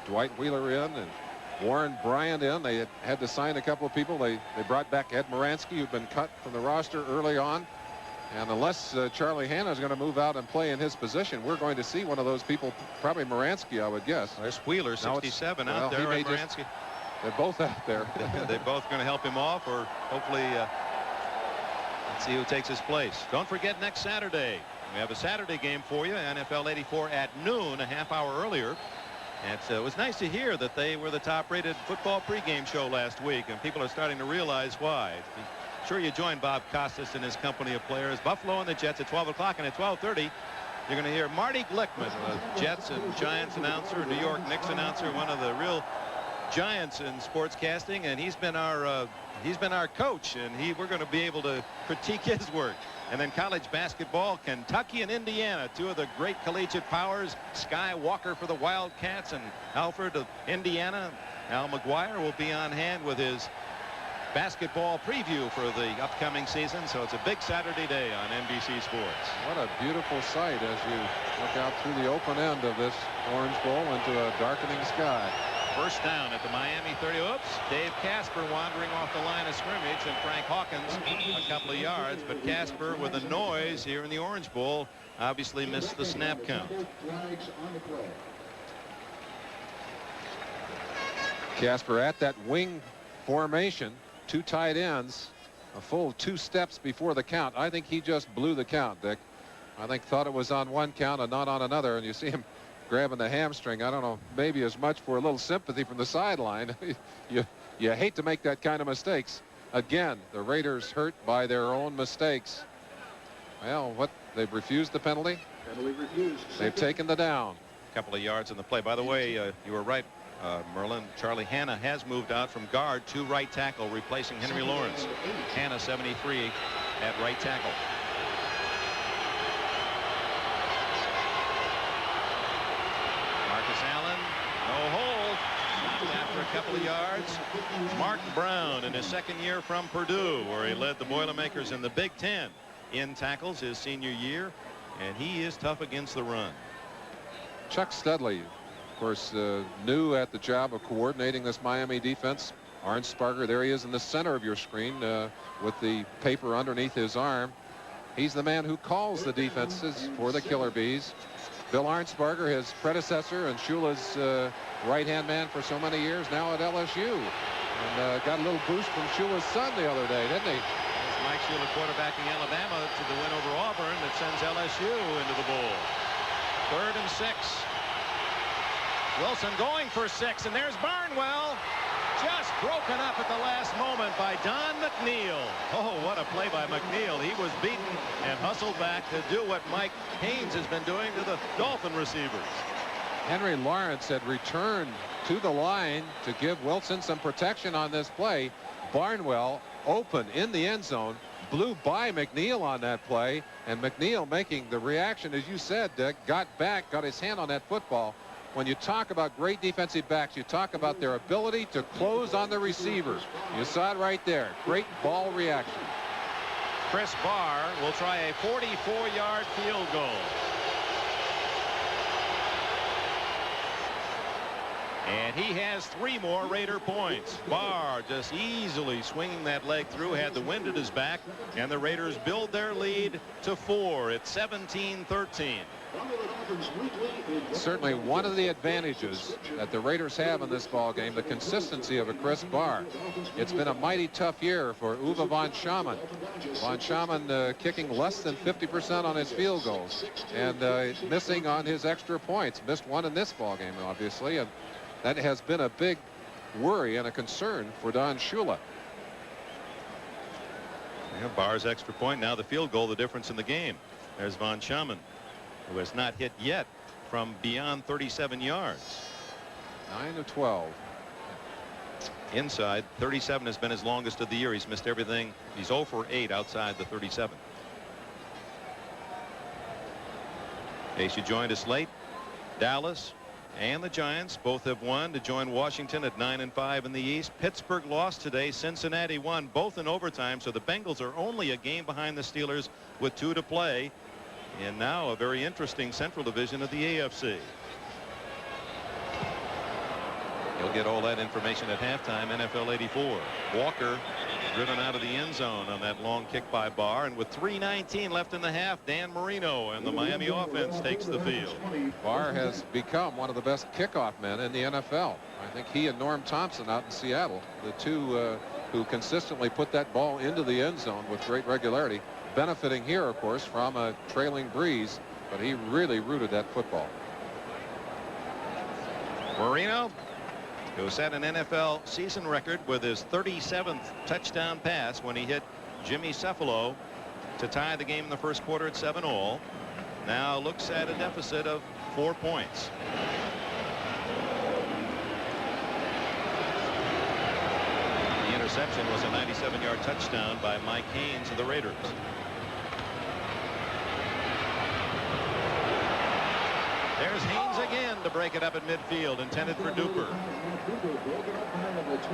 Dwight Wheeler in and Warren Bryant in. They had to sign a couple of people. They brought back Ed Moransky, who'd been cut from the roster early on. And unless Charlie Hanna is going to move out and play in his position, we're going to see one of those people, probably Moransky, I would guess. There's Wheeler, 67 out there, and Moransky. They're both out there. They're both going to help him off, or hopefully let's see who takes his place. Don't forget, next Saturday we have a Saturday game for you, NFL 84 at noon, a half hour earlier. And it was nice to hear that they were the top-rated football pregame show last week, and people are starting to realize why. Sure, you join Bob Costas and his company of players. Buffalo and the Jets at 12 o'clock, and at 12:30 you're going to hear Marty Glickman, the Jets and Giants announcer, New York Knicks announcer, one of the real giants in sportscasting, and he's been our coach, and we're going to be able to critique his work. And then college basketball, Kentucky and Indiana, 2 of the great collegiate powers. Sky Walker for the Wildcats and Alfred of Indiana. Al McGuire will be on hand with his basketball preview for the upcoming season. So it's a big Saturday day on NBC Sports. What a beautiful sight as you look out through the open end of this Orange Bowl into a darkening sky. First down at the Miami 30. Oops. Dave Casper wandering off the line of scrimmage, and Frank Hawkins a couple of yards. But Casper, with a noise here in the Orange Bowl, obviously missed the snap count. Casper at that wing formation, 2 tight ends, a full 2 steps before the count. I think he just blew the count, Dick. I think thought it was on one count and not on another, and you see him grabbing the hamstring. I don't know, maybe as much for a little sympathy from the sideline. You hate to make that kind of mistakes. Again, the Raiders hurt by their own mistakes. Well, they've refused the penalty. Penalty refused. They've taken the down. A couple of yards in the play. By the way, you were right, Merlin. Charlie Hanna has moved out from guard to right tackle, replacing Henry Lawrence. Hanna, 73, at right tackle. No hold. After a couple of yards, Mark Brown in his second year from Purdue, where he led the Boilermakers in the Big Ten in tackles his senior year, and he is tough against the run. Chuck Studley, of course, new at the job of coordinating this Miami defense. Arnsparger, there he is in the center of your screen with the paper underneath his arm. He's the man who calls the defenses for the Killer Bees. Bill Arnsparger, his predecessor and Shula's right-hand man for so many years, now at LSU. And got a little boost from Shula's son the other day, didn't he? It's Mike Shula quarterbacking Alabama to the win over Auburn that sends LSU into the bowl. 3rd and 6. Wilson going for 6, and there's Barnwell. Just broken up at the last moment by Don McNeil. Oh, what a play by McNeil. He was beaten and hustled back to do what Mike Haynes has been doing to the Dolphin receivers. Henry Lawrence had returned to the line to give Wilson some protection on this play. Barnwell open in the end zone, blew by McNeil on that play, and McNeil making the reaction, as you said, Dick, got back, got his hand on that football, when you talk about great defensive backs, you talk about their ability to close on the receiver. You saw it right there. Great ball reaction. Chris Barr will try a 44-yard field goal. And he has 3 more Raider points. Barr just easily swinging that leg through, had the wind at his back, and the Raiders build their lead to 4. It's 17-13. Certainly one of the advantages that the Raiders have in this ball game, the consistency of a Chris Barr. It's been a mighty tough year for Uwe von Schamann. Von Schamann kicking less than 50% on his field goals and missing on his extra points. Missed one in this ball game, obviously, and that has been a big worry and a concern for Don Shula. Yeah, Barr's extra point, now the field goal, the difference in the game. There's von Schamann, who has not hit yet from beyond 37 yards. 9 of 12. Inside, 37 has been his longest of the year. He's missed everything. He's 0 for 8 outside the 37. In case you joined us late, Dallas and the Giants both have won to join Washington at 9-5 in the East. Pittsburgh lost today. Cincinnati won, both in overtime. So the Bengals are only a game behind the Steelers with 2 to play. And now a very interesting Central Division of the AFC. You'll get all that information at halftime. NFL 84. Walker driven out of the end zone on that long kick by Barr, and with 3:19 left in the half, Dan Marino and the Miami offense takes the field. Barr has become one of the best kickoff men in the NFL. I think he and Norm Thompson out in Seattle, the two who consistently put that ball into the end zone with great regularity, benefiting here, of course, from a trailing breeze, but he really rooted that football. Marino, who set an NFL season record with his 37th touchdown pass when he hit Jimmy Cephalo to tie the game in the first quarter at 7-all. Now looks at a deficit of 4 points. The interception was a 97-yard touchdown by Mike Haynes of the Raiders. There's Haynes again to break it up at midfield, intended for Duper.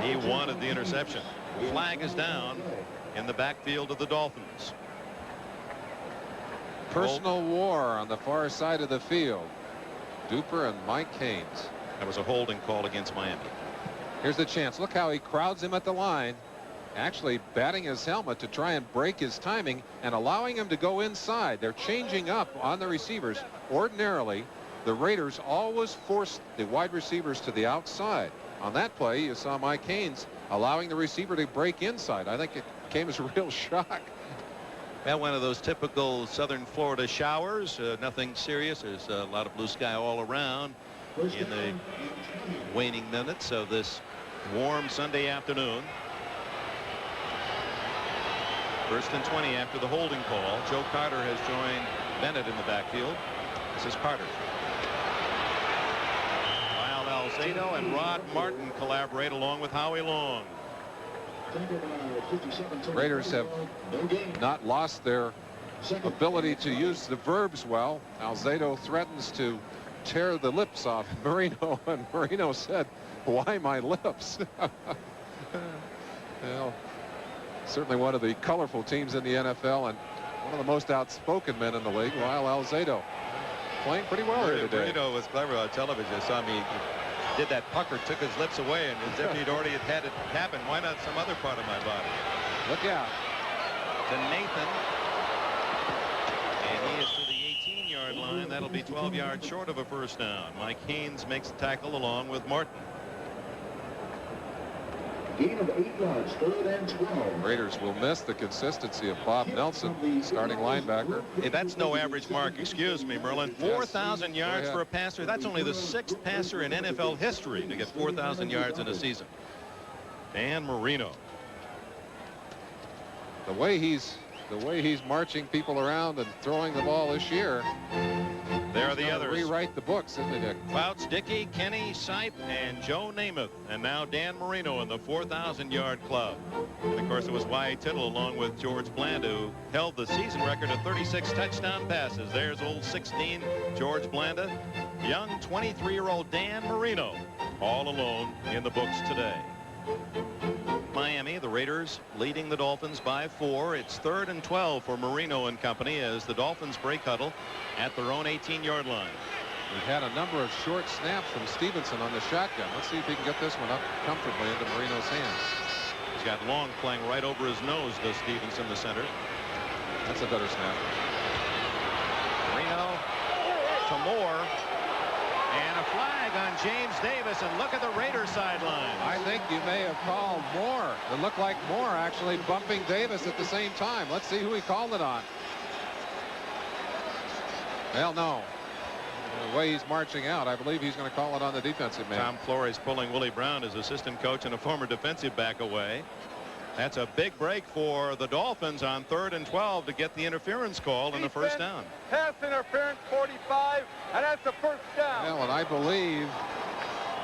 He wanted the interception. Flag is down in the backfield of the Dolphins. Personal war on the far side of the field. Duper and Mike Haynes. That was a holding call against Miami. Here's the chance. Look how he crowds him at the line, actually batting his helmet to try and break his timing and allowing him to go inside. They're changing up on the receivers. Ordinarily, the Raiders always force the wide receivers to the outside. On that play, you saw Mike Haynes allowing the receiver to break inside. I think it came as a real shock. Well, one of those typical southern Florida showers. Nothing serious. There's a lot of blue sky all around in the waning minutes of this warm Sunday afternoon. 1st and 20 after the holding call. Joe Carter has joined Bennett in the backfield. This is Carter. Lyle Alzado and Rod Martin collaborate along with Howie Long. Raiders have not lost their ability to use the verbs well. Alzado threatens to tear the lips off Marino, and Marino said, "Why my lips?" Well, certainly one of the colorful teams in the NFL and one of the most outspoken men in the league, Lyle Alzado, playing pretty well here today. Marino was clever on television. I saw me did that pucker, took his lips away, and as if he'd already had it happen. Why not some other part of my body? Look out. To Nathan. And he is to the 18-yard line. That'll be 12 yards short of a first down. Mike Haynes makes the tackle along with Martin. Gain of 8 yards, 3rd and 12. Raiders will miss the consistency of Bob Nelson, starting linebacker. Hey, that's no average mark. Excuse me, Merlin. 4,000 yards for a passer. That's only the 6th passer in NFL history to get 4,000 yards in a season. Dan Marino. The way he's marching people around and throwing the ball this year. There are the others. Rewrite the books, isn't it, Dick? Clouts, Dickey, Kenny, Sipe, and Joe Namath. And now Dan Marino in the 4,000-yard club. And of course, it was Y.A. Tittle along with George Bland who held the season record of 36 touchdown passes. There's old 16 George Blanda. young 23-year-old Dan Marino, all alone in the books today. Miami, the Raiders leading the Dolphins by 4. It's 3rd and 12 for Marino and company as the Dolphins break huddle at their own 18-yard line. We've had a number of short snaps from Stevenson on the shotgun. Let's see if he can get this one up comfortably into Marino's hands. He's got Long playing right over his nose, does Stevenson, the center. That's a better snap. Marino to Moore. And a flag on James Davis, and look at the Raider sideline. I think you may have called Moore. It looked like Moore actually bumping Davis at the same time. Let's see who he called it on. Well, no. The way he's marching out, I believe he's going to call it on the defensive man. Tom Flores pulling Willie Brown, his assistant coach and a former defensive back, away. That's a big break for the Dolphins on 3rd and 12 to get the interference call in the first down. Pass interference 45, and that's the first down. Well, and I believe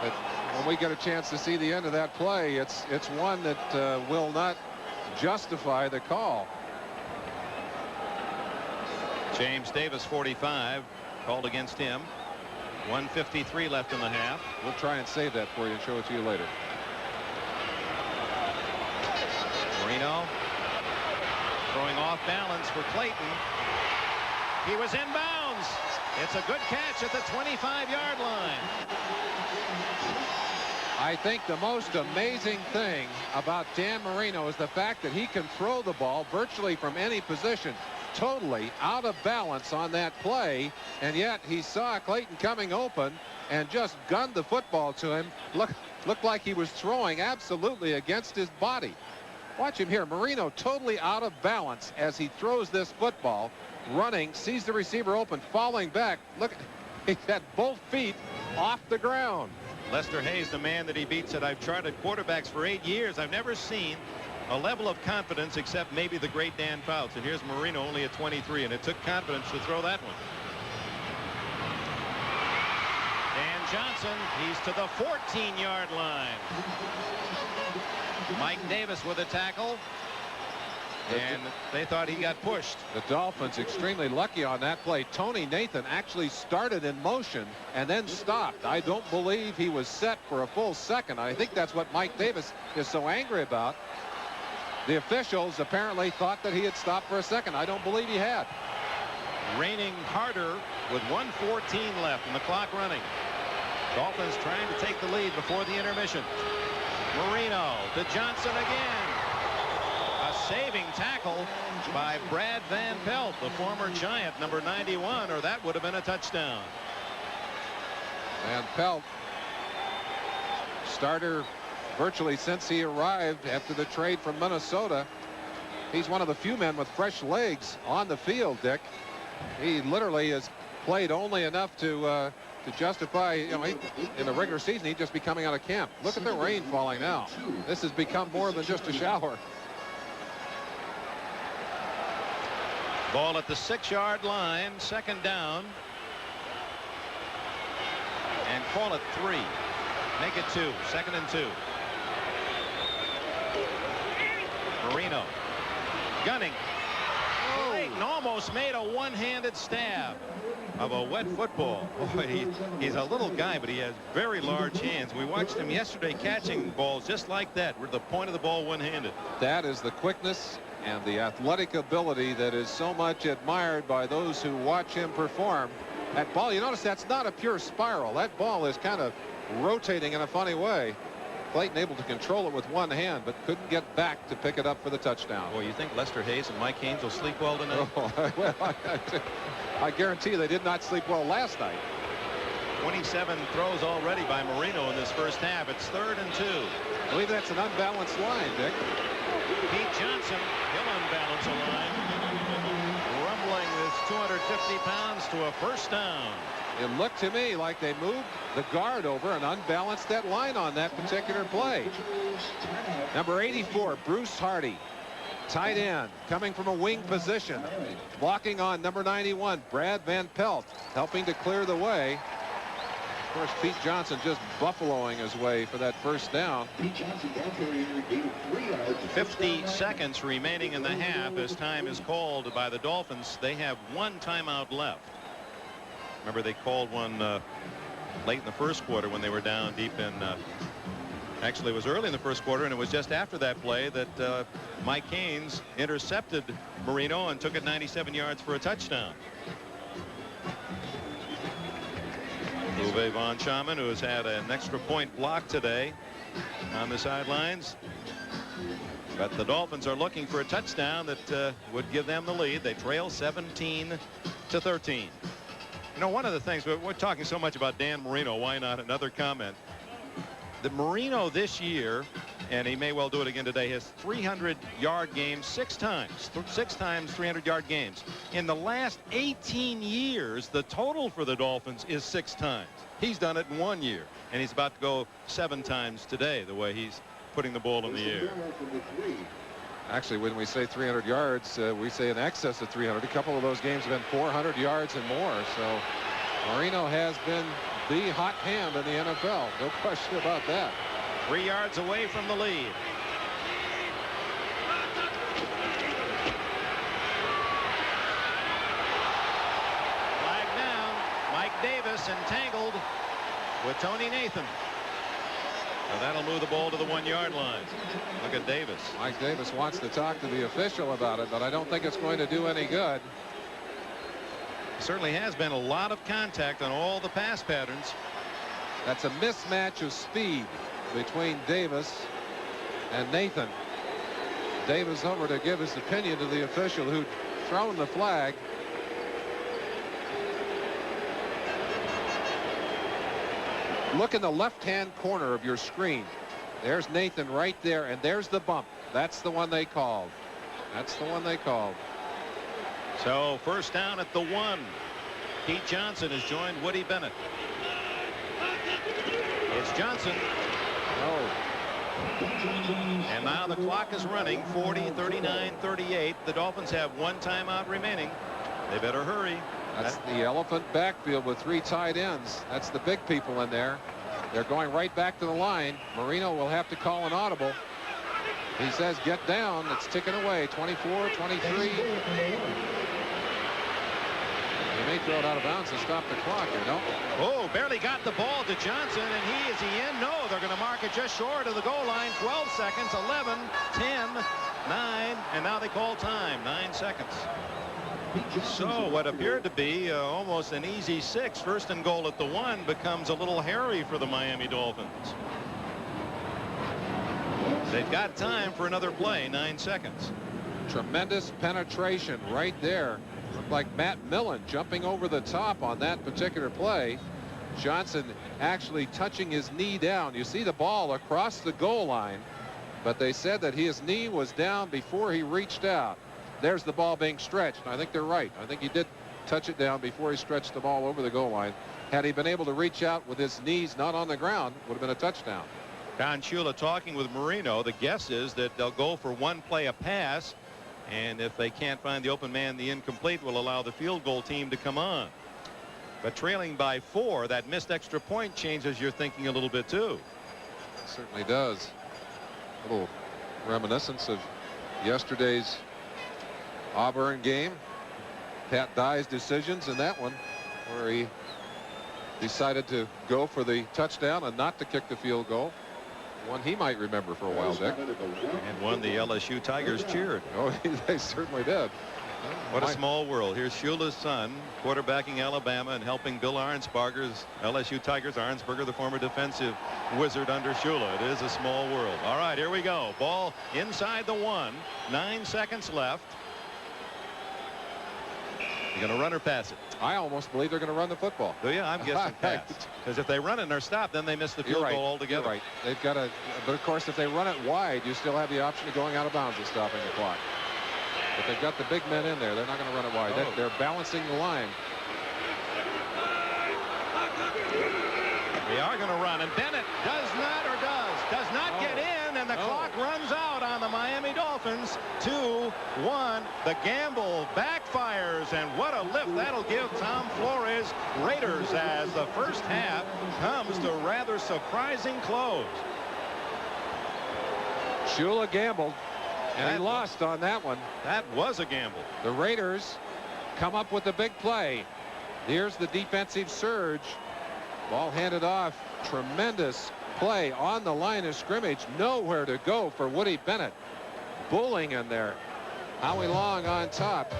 that when we get a chance to see the end of that play, it's one that will not justify the call. James Davis, 45, called against him. 1:53 left in the half. We'll try and save that for you and show it to you later. Marino throwing off balance for Clayton. He was in bounds. It's a good catch at the 25-yard line. I think the most amazing thing about Dan Marino is the fact that he can throw the ball virtually from any position, totally out of balance on that play, and yet he saw Clayton coming open and just gunned the football to him. Looked like he was throwing absolutely against his body. Watch him here. Marino totally out of balance as he throws this football, running, sees the receiver open, falling back. Look, he's got both feet off the ground. Lester Hayes, the man that he beat, said, I've charted quarterbacks for 8 years. I've never seen a level of confidence except maybe the great Dan Fouts. And here's Marino only at 23, and it took confidence to throw that one. Dan Johnson, he's to the 14-yard line. Mike Davis with a tackle, and they thought he got pushed. The Dolphins extremely lucky on that play. Tony Nathan actually started in motion and then stopped. I don't believe he was set for a full second. I think that's what Mike Davis is so angry about. The officials apparently thought that he had stopped for a second. I don't believe he had. Raining harder with 1:14 left and the clock running. Dolphins trying to take the lead before the intermission. Marino to Johnson again. A saving tackle by Brad Van Pelt, the former Giant, number 91, or that would have been a touchdown. Van Pelt, starter virtually since he arrived after the trade from Minnesota. He's one of the few men with fresh legs on the field, Dick. He literally has played only enough to justify, you know, in the regular season, he'd just be coming out of camp. Look at the rain falling now. This has become more than just a shower. Ball at the 6-yard line, 2nd down. And call it 3. Make it 2, 2nd and 2. Marino gunning. Clayton almost made a one-handed stab of a wet football. Boy, he's a little guy, but he has very large hands. We watched him yesterday catching balls just like that, with the point of the ball one-handed. That is the quickness and the athletic ability that is so much admired by those who watch him perform. That ball, you notice that's not a pure spiral. That ball is kind of rotating in a funny way. Clayton able to control it with one hand, but couldn't get back to pick it up for the touchdown. Boy, you think Lester Hayes and Mike Haynes will sleep well tonight? Oh, well, I guarantee you they did not sleep well last night. 27 throws already by Marino in this first half. It's 3rd and 2. I believe that's an unbalanced line, Dick. Pete Johnson, he'll unbalance a line. Rumbling this 250 pounds to a first down. It looked to me like they moved the guard over and unbalanced that line on that particular play. Number 84, Bruce Hardy, tight end, coming from a wing position. Blocking on number 91, Brad Van Pelt, helping to clear the way. Of course, Pete Johnson just buffaloing his way for that first down. 50 seconds remaining in the half as time is called by the Dolphins. They have 1 timeout left. Remember, they called one late in the first quarter when they were down deep in. Actually, it was early in the first quarter, and it was just after that play that Mike Haynes intercepted Marino and took it 97 yards for a touchdown. Uwe von Schamann, who has had an extra point block today on the sidelines. But the Dolphins are looking for a touchdown that would give them the lead. They trail 17-13. You know, one of the things, we're talking so much about Dan Marino, why not another comment? The Marino this year, and he may well do it again today, has 300-yard games 6 times. 6 times 300-yard games. In the last 18 years, the total for the Dolphins is 6 times. He's done it in 1 year, and he's about to go 7 times today, the way he's putting the ball in the air. Actually, when we say 300 yards, we say in excess of 300. A couple of those games have been 400 yards and more. So Marino has been the hot hand in the NFL. No question about that. 3 yards away from the lead. Flag down. Mike Davis entangled with Tony Nathan. Now that'll move the ball to the 1-yard line. Look at Davis. Mike Davis wants to talk to the official about it, but I don't think it's going to do any good. Certainly has been a lot of contact on all the pass patterns. That's a mismatch of speed between Davis and Nathan. Davis over to give his opinion to the official who'd thrown the flag. Look in the left-hand corner of your screen. There's Nathan right there, and there's the bump. That's the one they called. That's the one they called. So first down at the 1. Pete Johnson has joined Woody Bennett. It's Johnson. Oh. And now the clock is running. 40, 39, 38. The Dolphins have 1 timeout remaining. They better hurry. That's the elephant backfield with 3 tight ends. That's the big people in there. They're going right back to the line. Marino will have to call an audible. He says get down. It's ticking away. 24, 23. They may throw it out of bounds and stop the clock, you know. Oh, barely got the ball to Johnson, and is he in? No, they're going to mark it just short of the goal line. 12 seconds, 11, 10, 9, and now they call time. 9 seconds. So what appeared to be almost an easy 6, first and goal at the 1, becomes a little hairy for the Miami Dolphins. They've got time for another play. 9 seconds. Tremendous penetration right there. Looked like Matt Millen jumping over the top on that particular play. Johnson actually touching his knee down. You see the ball across the goal line, but they said that his knee was down before he reached out. There's the ball being stretched. I think they're right. I think he did touch it down before he stretched the ball over the goal line. Had he been able to reach out with his knees not on the ground, would have been a touchdown. Don Shula talking with Marino. The guess is that they'll go for 1 play a pass, and if they can't find the open man, the incomplete will allow the field goal team to come on. But trailing by 4, that missed extra point changes your thinking a little bit too. It certainly does. A little reminiscence of yesterday's Auburn game. Pat Dye's decisions in that one, where he decided to go for the touchdown and not to kick the field goal. One he might remember for a while, Dick. And one the LSU Tigers cheered. Oh, they certainly did. What a small world. Here's Shula's son quarterbacking Alabama and helping Bill Arnsparger's LSU Tigers. Arnsparger, the former defensive wizard under Shula. It is a small world. All right, here we go. Ball inside the 1. 9 seconds left. You going to run or pass it? I almost believe they're going to run the football. Do you? I'm guessing pass. Because if they run it and are stopped, then they miss the field goal altogether. You're right. They've got to. But of course, if they run it wide, you still have the option of going out of bounds and stopping the clock. But they've got the big men in there. They're not going to run it wide. Oh. They're balancing the line. They are going to run, and Bennett does not get in, and the clock runs out on the Miami Dolphins. 2-1. The gamble backfires, and what a lift that'll give Tom Flores' Raiders as the first half comes to rather surprising close. Shula gambled, and he lost on that one. That was a gamble. The Raiders come up with a big play. Here's the defensive surge. Ball handed off. Tremendous play on the line of scrimmage. Nowhere to go for Woody Bennett. Bulling in there. Howie Long on top.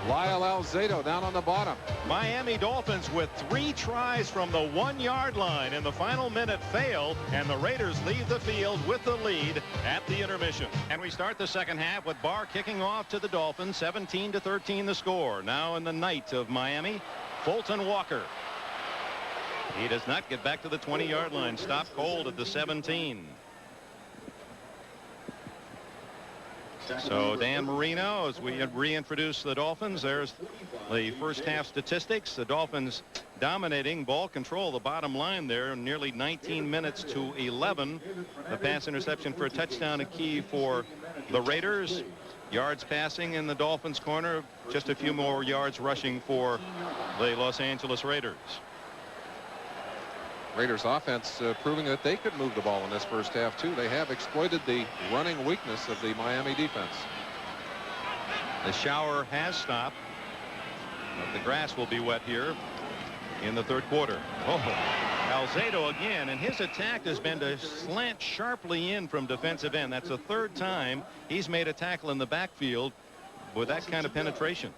Lyle Alzado down on the bottom. Miami Dolphins with 3 tries from the 1-yard line in the final minute fail, and the Raiders leave the field with the lead at the intermission. And we start the second half with Barr kicking off to the Dolphins. 17-13 the score. Now in the night of Miami, Fulton Walker. He does not get back to the 20-yard line. Stopped cold at the 17. So Dan Marino, as we reintroduce the Dolphins, there's the first half statistics. The Dolphins dominating ball control, the bottom line there, nearly 19 minutes to 11. The pass interception for a touchdown, a key for the Raiders. Yards passing in the Dolphins corner, just a few more yards rushing for the Los Angeles Raiders. Raiders offense proving that they could move the ball in this first half too. They have exploited the running weakness of the Miami defense. The shower has stopped, but the grass will be wet here in the third quarter. Oh, Alzado again, and his attack has been to slant sharply in from defensive end. That's the 3rd time he's made a tackle in the backfield with that kind of penetration.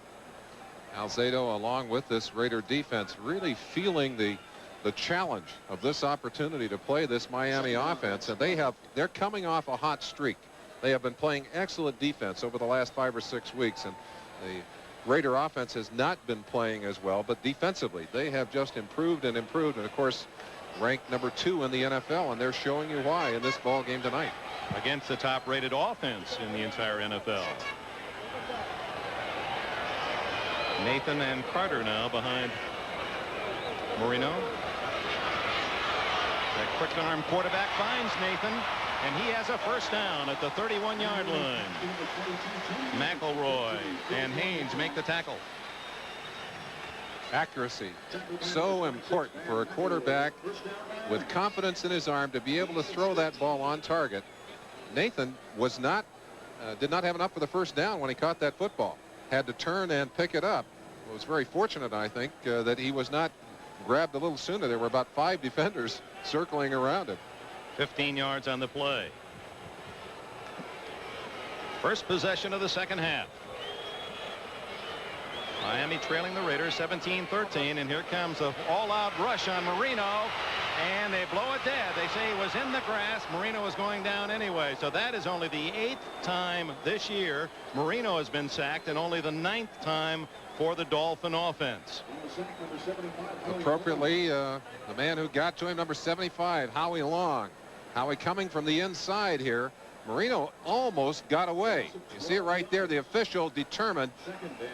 Alzado, along with this Raider defense, really feeling the challenge of this opportunity to play this Miami offense, and they're coming off a hot streak. They have been playing excellent defense over the last 5 or 6 weeks, and the Raider offense has not been playing as well, but defensively they have just improved and improved, and of course ranked number 2 in the NFL, and they're showing you why in this ball game tonight against the top-rated offense in the entire NFL. Nathan and Carter now behind Marino. That quick arm quarterback finds Nathan, and he has a first down at the 31-yard line. McElroy and Haynes make the tackle. Accuracy, so important for a quarterback with confidence in his arm to be able to throw that ball on target. Nathan did not have enough for the first down when he caught that football. Had to turn and pick it up. Was very fortunate, I think, that he was not grabbed a little sooner. There were about 5 defenders circling around him. 15 yards on the play. First possession of the second half. Miami trailing the Raiders 17-13, and here comes the all-out rush on Marino, and they blow it dead. They say he was in the grass. Marino was going down anyway. So that is only the 8th time this year Marino has been sacked, and only the 9th time for the Dolphin offense. Appropriately, the man who got to him, number 75, Howie Long. Howie coming from the inside here. Marino almost got away. You see it right there. The official determined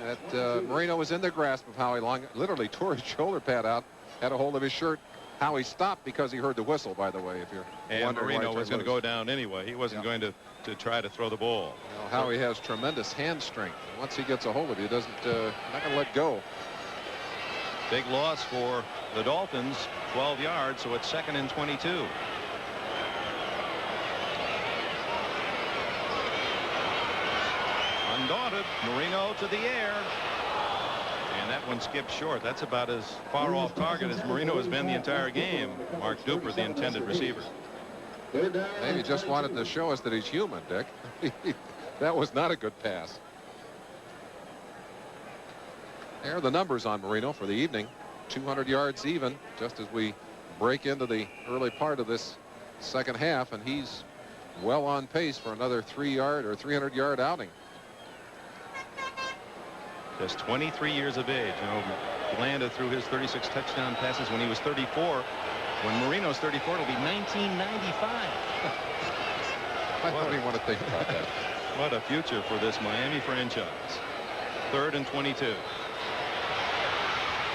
that Marino was in the grasp of Howie Long. Literally tore his shoulder pad out, had a hold of his shirt. Howie stopped because he heard the whistle, by the way, if you're wondering. Marino was going to go down anyway. He wasn't going to try to throw the ball. You know, Howie has tremendous hand strength. Once he gets a hold of you, he doesn't not going to let go. Big loss for the Dolphins, 12 yards, so it's 2nd and 22. Undaunted, Marino to the air. And that one skipped short. That's about as far off target as Marino has been the entire game. Mark Duper, the intended receiver. Maybe just wanted to show us that he's human, Dick. That was not a good pass. There are the numbers on Marino for the evening. 200 yards even, just as we break into the early part of this second half, and he's well on pace for another 300-yard outing. Just 23 years of age. You know, Blanda threw his 36 touchdown passes when he was 34. When Marino's 34, it'll be 1995. I don't even want to think about that. What a future for this Miami franchise. 3rd and 22.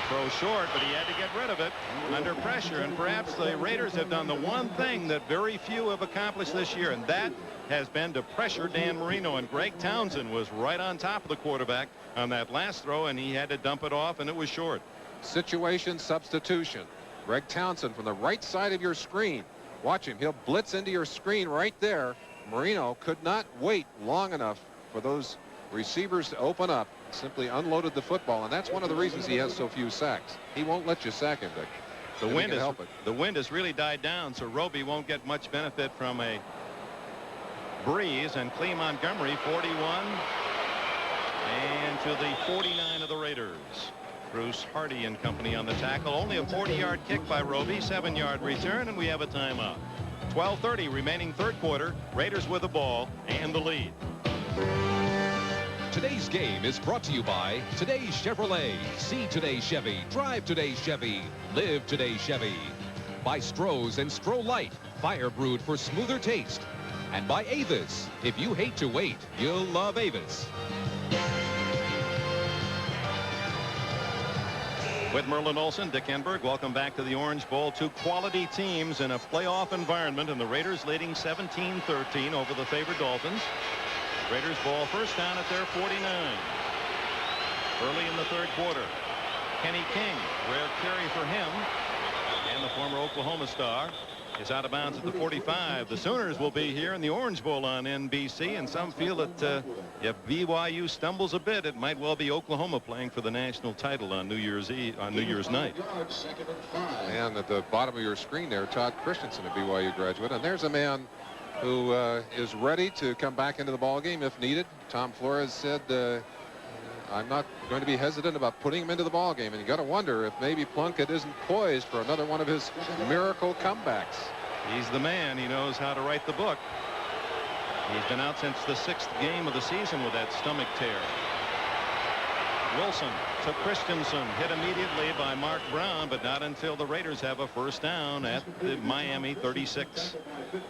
Throw short, but he had to get rid of it under pressure. And perhaps the Raiders have done the one thing that very few have accomplished this year, and that has been to pressure Dan Marino. And Greg Townsend was right on top of the quarterback on that last throw, and he had to dump it off, and it was short. Situation substitution. Greg Townsend from the right side of your screen. Watch him. He'll blitz into your screen right there. Marino could not wait long enough for those receivers to open up, simply unloaded the football, and that's one of the reasons he has so few sacks. He won't let you sack him, Dick. The wind has really died down, so Roby won't get much benefit from a breeze. And Clee Montgomery, 41, and to the 49 of the Raiders. Bruce Hardy and company on the tackle. Only a 40-yard kick by Roby, 7-yard return, and we have a timeout. 12:30 remaining third quarter. Raiders with the ball and the lead. Today's game is brought to you by Today's Chevrolet. See today's Chevy. Drive today's Chevy. Live today's Chevy. By Stroh's and Stroh Light. Fire brewed for smoother taste. And by Avis. If you hate to wait, you'll love Avis. With Merlin Olsen, Dick Enberg, welcome back to the Orange Bowl. Two quality teams in a playoff environment, and the Raiders leading 17-13 over the favored Dolphins. Raiders ball first down at their 49. Early in the third quarter. Kenny King, rare carry for him. And the former Oklahoma star is out of bounds at the 45. The Sooners will be here in the Orange Bowl on NBC, and some feel that if BYU stumbles a bit, it might well be Oklahoma playing for the national title on New Year's night. And at the bottom of your screen there, Todd Christensen, a BYU graduate, and there's a man who is ready to come back into the ball game if needed. Tom Flores said, I'm not going to be hesitant about putting him into the ball game, and you got to wonder if maybe Plunkett isn't poised for another one of his miracle comebacks. He's the man. He knows how to write the book. He's been out since the 6th game of the season with that stomach tear. Wilson to Christensen, hit immediately by Mark Brown, but not until the Raiders have a first down at the Miami 36.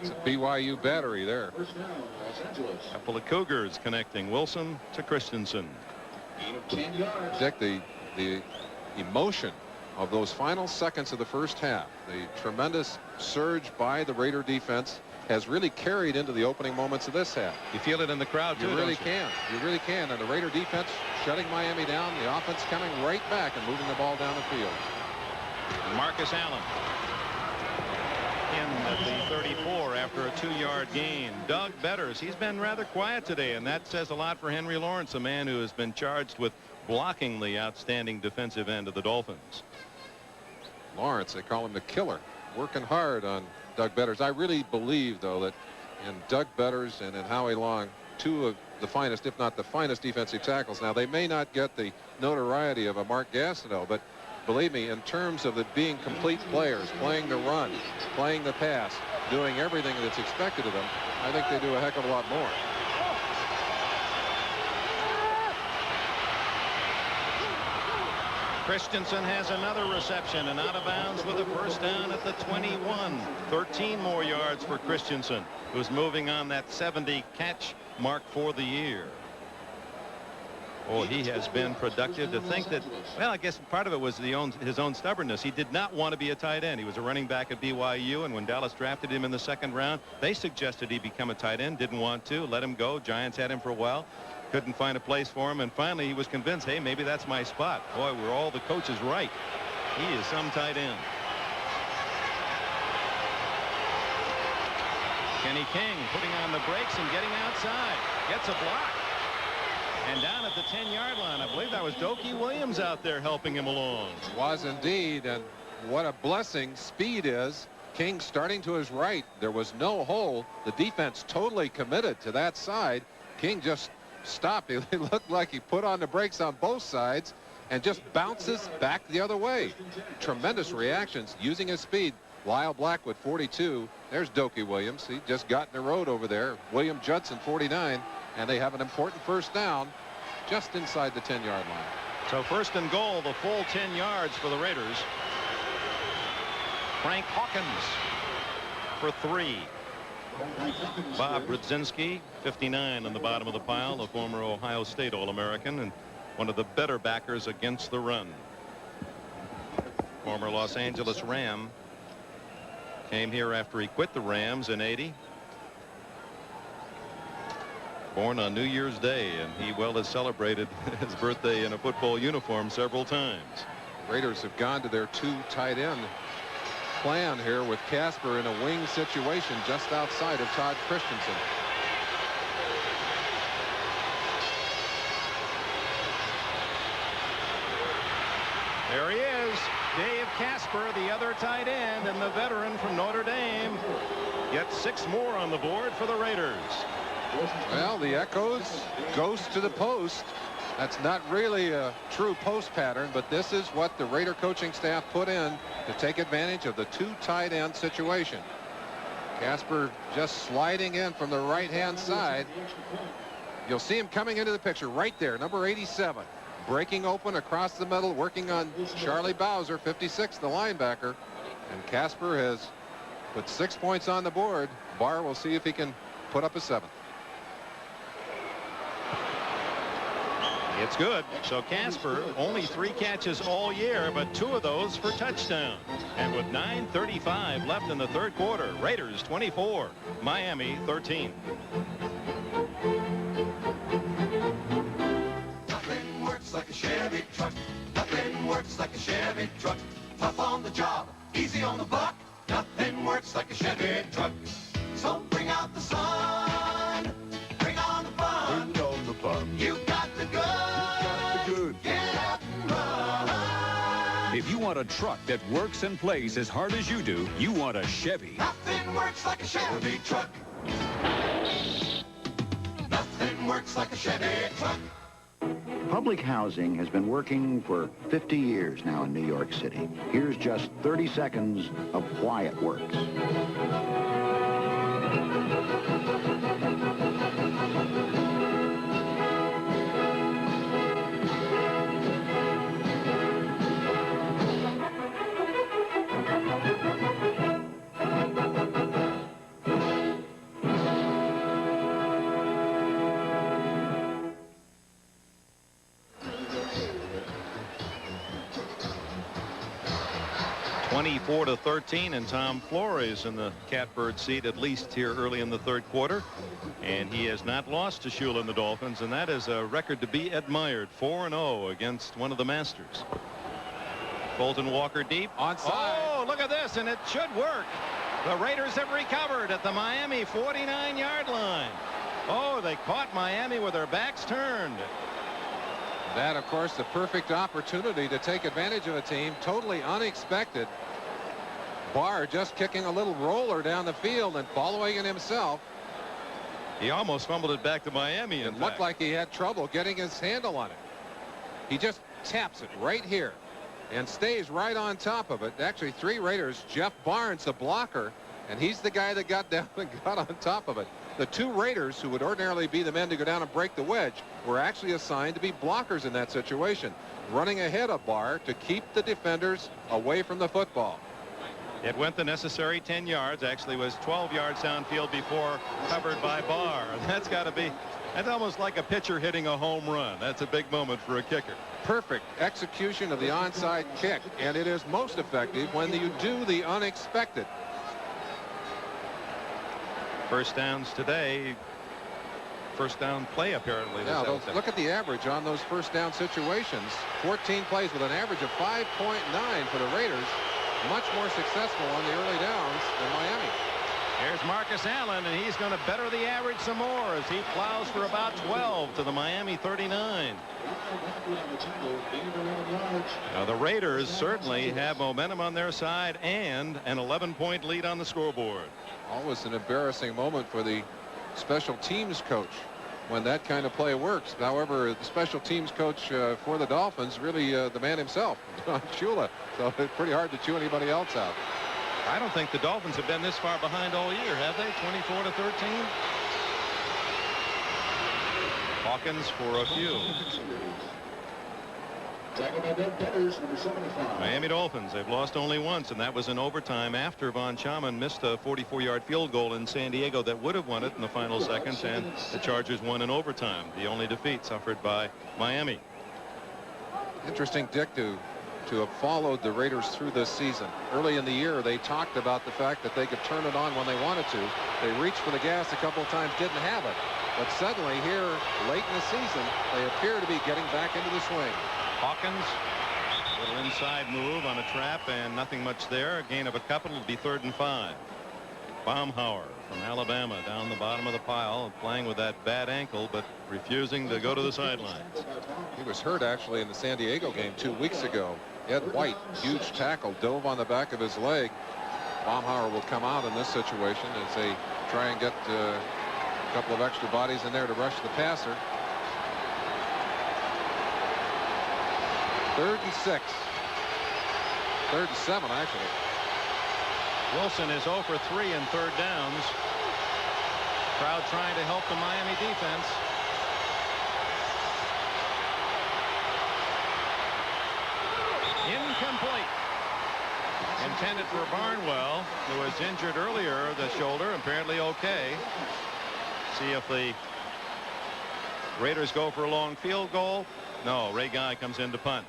It's a BYU battery there. A couple of Cougars connecting. Wilson to Christensen. Dick, the emotion of those final seconds of the first half, the tremendous surge by the Raider defense, has really carried into the opening moments of this half. You feel it in the crowd, too. You really can. You really can. And the Raider defense shutting Miami down, the offense coming right back and moving the ball down the field. Marcus Allen in at the 34 after a 2-yard gain. Doug Betters, he's been rather quiet today, and that says a lot for Henry Lawrence, a man who has been charged with blocking the outstanding defensive end of the Dolphins. Lawrence, they call him the killer, working hard on Doug Betters. I really believe, though, that in Doug Betters and in Howie Long, two of the finest, if not the finest, defensive tackles. Now, they may not get the notoriety of a Mark Gastineau, but believe me, in terms of it being complete players, playing the run, playing the pass, doing everything that's expected of them, I think they do a heck of a lot more. Christensen has another reception and out of bounds with a first down at the 21. 13 more yards for Christensen, who's moving on that 70 catch mark for the year. Oh, he has been productive. To think that, well, I guess part of it was his own stubbornness. He did not want to be a tight end. He was a running back at BYU, and when Dallas drafted him in the 2nd round, they suggested he become a tight end. Didn't want to. Let him go. Giants had him for a while. Couldn't find a place for him, and finally he was convinced, hey, maybe that's my spot. Boy, were all the coaches right. He is some tight end. Kenny King putting on the brakes and getting outside. Gets a block. And down at the 10-yard line, I believe that was Dokie Williams out there helping him along. Was indeed, and what a blessing speed is. King starting to his right. There was no hole. The defense totally committed to that side. King just stopped. It looked like he put on the brakes on both sides and just bounces back the other way. Tremendous reactions using his speed. Lyle Blackwood, 42. There's Dokie Williams. He just got in the road over there. William Judson, 49. And they have an important first down just inside the 10-yard line. So first and goal, the full 10 yards for the Raiders. Frank Hawkins for 3. Bob Brzezinski, 59 on the bottom of the pile, a former Ohio State All-American and one of the better backers against the run. Former Los Angeles Ram. Came here after he quit the Rams in '80. Born on New Year's Day, and he well has celebrated his birthday in a football uniform several times. Raiders have gone to their 2 tight end plan here with Casper in a wing situation just outside of Todd Christensen. There he is, Dave Casper, the other tight end, and the veteran from Notre Dame gets 6 more on the board for the Raiders. Well, the echoes goes to the post. That's not really a true post pattern, but this is what the Raider coaching staff put in to take advantage of the 2 tight end situation. Casper just sliding in from the right-hand side. You'll see him coming into the picture right there, number 87. Breaking open across the middle, working on Charlie Bowser, 56, the linebacker. And Casper has put 6 points on the board. Barr will see if he can put up a 7th. It's good. So Casper only 3 catches all year, but 2 of those for touchdowns. And with 9:35 left in the 3rd quarter, Raiders 24, Miami 13. Nothing works like a Chevy truck. Nothing works like a Chevy truck. Tough on the job, easy on the buck. Nothing works like a Chevy truck. So bring out the sun. Bring on the fun. Bring on the fun. You got the good. Get out and run. If you want a truck that works and plays as hard as you do, you want a Chevy. Nothing works like a Chevy truck. Nothing works like a Chevy truck. Public housing has been working for 50 years now in New York City. Here's just 30 seconds of why it works. 24-13, and Tom Flores in the catbird seat at least here early in the 3rd quarter, and he has not lost to Shula and the Dolphins, and that is a record to be admired. 4-0 against one of the masters. Bolton Walker deep. Onside. Oh, look at this, and it should work. The Raiders have recovered at the Miami 49-yard line. Oh, they caught Miami with their backs turned. That, of course, the perfect opportunity to take advantage of a team. Totally unexpected. Barr just kicking a little roller down the field and following it himself. He almost fumbled it back to Miami. It looked like he had trouble getting his handle on it. He just taps it right here and stays right on top of it. Actually, 3 Raiders. Jeff Barnes, the blocker, and he's the guy that got down and got on top of it. The 2 Raiders, who would ordinarily be the men to go down and break the wedge, were actually assigned to be blockers in that situation, running ahead of Barr to keep the defenders away from the football. It went the necessary 10 yards. Actually was 12 yards downfield before covered by Barr. That's got to be, that's almost like a pitcher hitting a home run. That's a big moment for a kicker. Perfect execution of the onside kick, and it is most effective when you do the unexpected. First downs today. First down play apparently. Yeah, look at the average on those first down situations. 14 plays with an average of 5.9 for the Raiders. Much more successful on the early downs than Miami. Here's Marcus Allen, and he's going to better the average some more as he plows for about 12 to the Miami 39. Now, the Raiders certainly have momentum on their side and an 11-point lead on the scoreboard. Always an embarrassing moment for the special teams coach when that kind of play works. However, the special teams coach for the Dolphins, really the man himself, Don Shula. So it's pretty hard to chew anybody else out. I don't think the Dolphins have been this far behind all year, have they? 24-13. Hawkins for a few. Miami Dolphins, they've lost only once, and that was in overtime after Von Chaman missed a 44-yard field goal in San Diego that would have won it in the final seconds, and the Chargers won in overtime. The only defeat suffered by Miami. Interesting, Dick, to have followed the Raiders through this season. Early in the year, they talked about the fact that they could turn it on when they wanted to. They reached for the gas a couple of times, didn't have it. But suddenly here, late in the season, they appear to be getting back into the swing. Hawkins, little inside move on a trap, and nothing much there. A gain of a couple. It'll be 3rd and 5. Baumhauer from Alabama down the bottom of the pile, playing with that bad ankle, but refusing to go to the sidelines. He was hurt actually in the San Diego game 2 weeks ago. Ed White, huge tackle, dove on the back of his leg. Baumhauer will come out in this situation as they try and get a couple of extra bodies in there to rush the passer. 3rd and 6. 3rd and 7, actually. Wilson is 0 for 3 in 3rd downs. Crowd trying to help the Miami defense. Incomplete. Intended for Barnwell, who was injured earlier, the shoulder, apparently okay. See if the Raiders go for a long field goal. No, Ray Guy comes in to punt.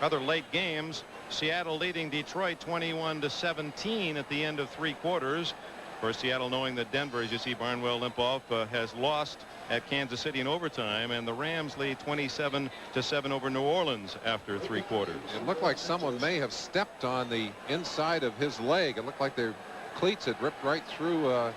Other late games, Seattle leading Detroit 21-17 at the end of 3 quarters. Of course, Seattle, knowing that Denver, as you see Barnwell limp off, has lost at Kansas City in overtime, and the Rams lead 27-7 over New Orleans after 3 quarters. It looked like someone may have stepped on the inside of his leg. It looked like their cleats had ripped right through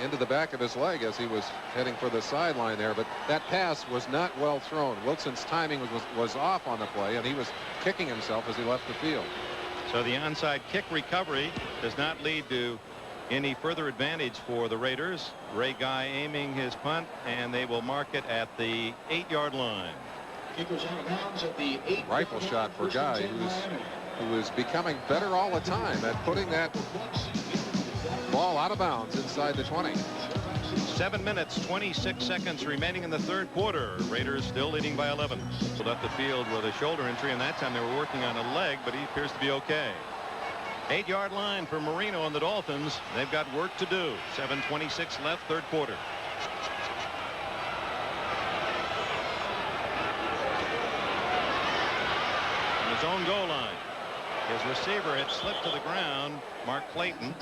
into the back of his leg as he was heading for the sideline there. But that pass was not well thrown. Wilson's timing was off on the play, and he was kicking himself as he left the field. So the onside kick recovery does not lead to any further advantage for the Raiders. Ray Guy aiming his punt, and they will mark it at the 8-yard line. Rifle shot for Guy, who is becoming better all the time at putting that ball out of bounds inside the 20. 7 minutes, 26 seconds remaining in the 3rd quarter. Raiders still leading by 11. So left the field with a shoulder injury, and that time they were working on a leg, but he appears to be okay. 8-yard line for Marino and the Dolphins. They've got work to do. 7:26 left, 3rd quarter. On his own goal line. His receiver had slipped to the ground. Mark Clayton.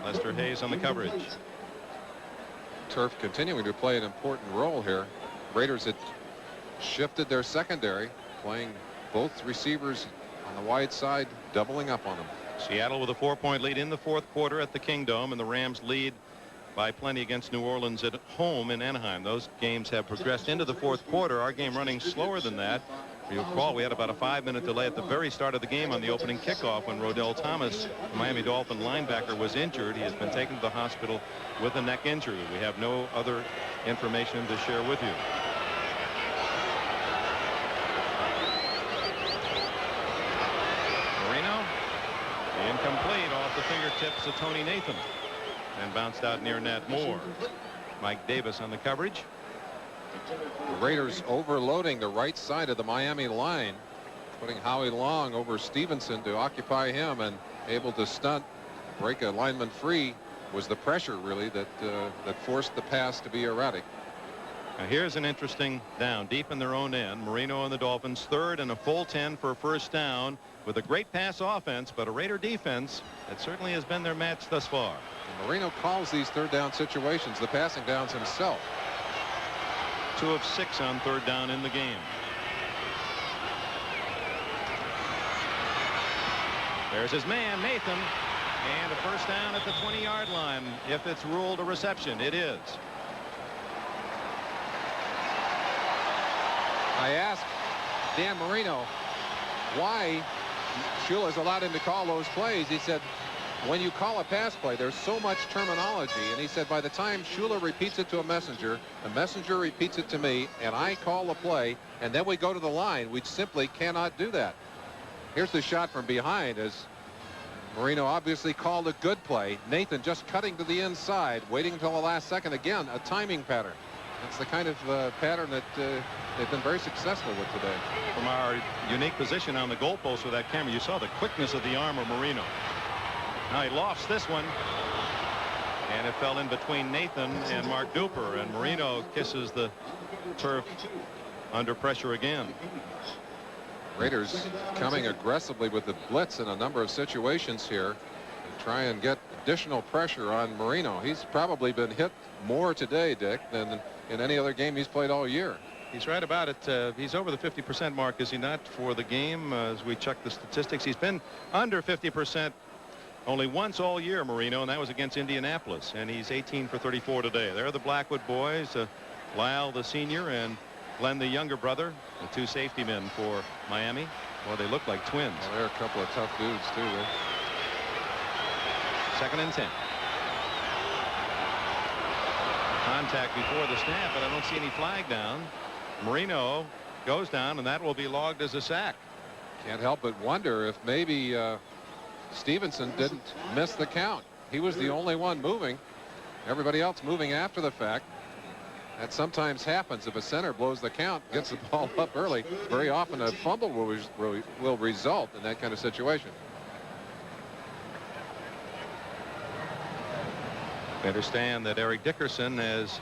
Lester Hayes on the coverage. Turf continuing to play an important role here. Raiders had shifted their secondary, playing both receivers on the wide side, doubling up on them. Seattle with a 4-point lead in the 4th quarter at the Kingdome, and the Rams lead by plenty against New Orleans at home in Anaheim. Those games have progressed into the 4th quarter. Our game running slower than that. You'll recall we had about a 5-minute delay at the very start of the game on the opening kickoff when Rodell Thomas, the Miami Dolphin linebacker, was injured. He has been taken to the hospital with a neck injury. We have no other information to share with you. Marino, incomplete, off the fingertips of Tony Nathan, and bounced out near Nat Moore. Mike Davis on the coverage. The Raiders overloading the right side of the Miami line, putting Howie Long over Stevenson to occupy him, and able to stunt, break a lineman free. Was the pressure really that forced the pass to be erratic. Now here's an interesting down deep in their own end. Marino and the Dolphins 3rd and a full 10 for a 1st down with a great pass offense, but a Raider defense that certainly has been their match thus far. And Marino calls these 3rd down situations the passing downs himself. 2 of 6 on 3rd down in the game. There's his man, Nathan, and a 1st down at the 20-yard line. If it's ruled a reception, it is. I asked Dan Marino why Shula's allowed him to call those plays. He said, when you call a pass play, there's so much terminology. And he said, by the time Shula repeats it to a messenger, the messenger repeats it to me, and I call the play, and then we go to the line. We simply cannot do that. Here's the shot from behind as Marino obviously called a good play. Nathan just cutting to the inside, waiting until the last second. Again, a timing pattern. That's the kind of pattern that they've been very successful with today. From our unique position on the goalpost with that camera, you saw the quickness of the arm of Marino. Now he lofts this one, and it fell in between Nathan and Mark Duper, and Marino kisses the turf under pressure again. Raiders coming aggressively with the blitz in a number of situations here to try and get additional pressure on Marino. He's probably been hit more today, Dick, than in any other game he's played all year. He's right about it. He's over the 50% mark, is he not, for the game? As we check the statistics, he's been under 50% only once all year, Marino, and that was against Indianapolis, and he's 18 for 34 today. They're the Blackwood boys, Lyle the senior and Glenn, the younger brother, the two safety men for Miami. Well, they look like twins. Well, they're a couple of tough dudes, too. Right? 2nd and 10. Contact before the snap, but I don't see any flag down. Marino goes down, and that will be logged as a sack. Can't help but wonder if maybe Stevenson didn't miss the count. He was the only one moving. Everybody else moving after the fact. That sometimes happens if a center blows the count, gets the ball up early. Very often a fumble will result in that kind of situation. I understand that Eric Dickerson has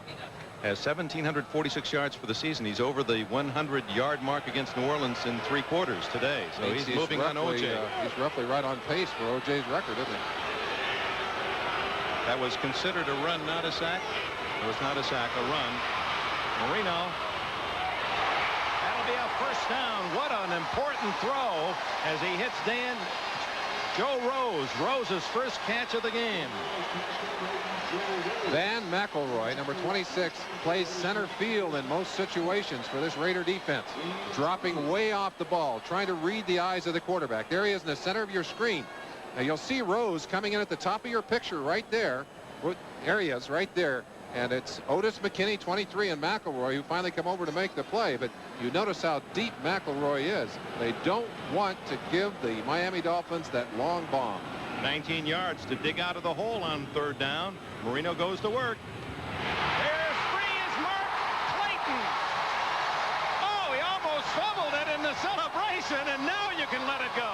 1,746 yards for the season. He's over the 100-yard mark against New Orleans in 3 quarters today. So he's moving on O.J. He's roughly right on pace for O.J.'s record, isn't he? That was considered a run, not a sack. It was not a sack, a run. Marino. That'll be a first down. What an important throw as he hits Joe Rose. Rose's first catch of the game. Van McElroy, number 26, plays center field in most situations for this Raider defense. Dropping way off the ball, trying to read the eyes of the quarterback. There he is in the center of your screen. Now you'll see Rose coming in at the top of your picture right there. There he is right there. And it's Otis McKinney, 23, and McElroy who finally come over to make the play. But you notice how deep McElroy is. They don't want to give the Miami Dolphins that long bomb. 19 yards to dig out of the hole on 3rd down. Marino goes to work. There's free is Mark Clayton. Oh, he almost fumbled it in the celebration, and now you can let it go.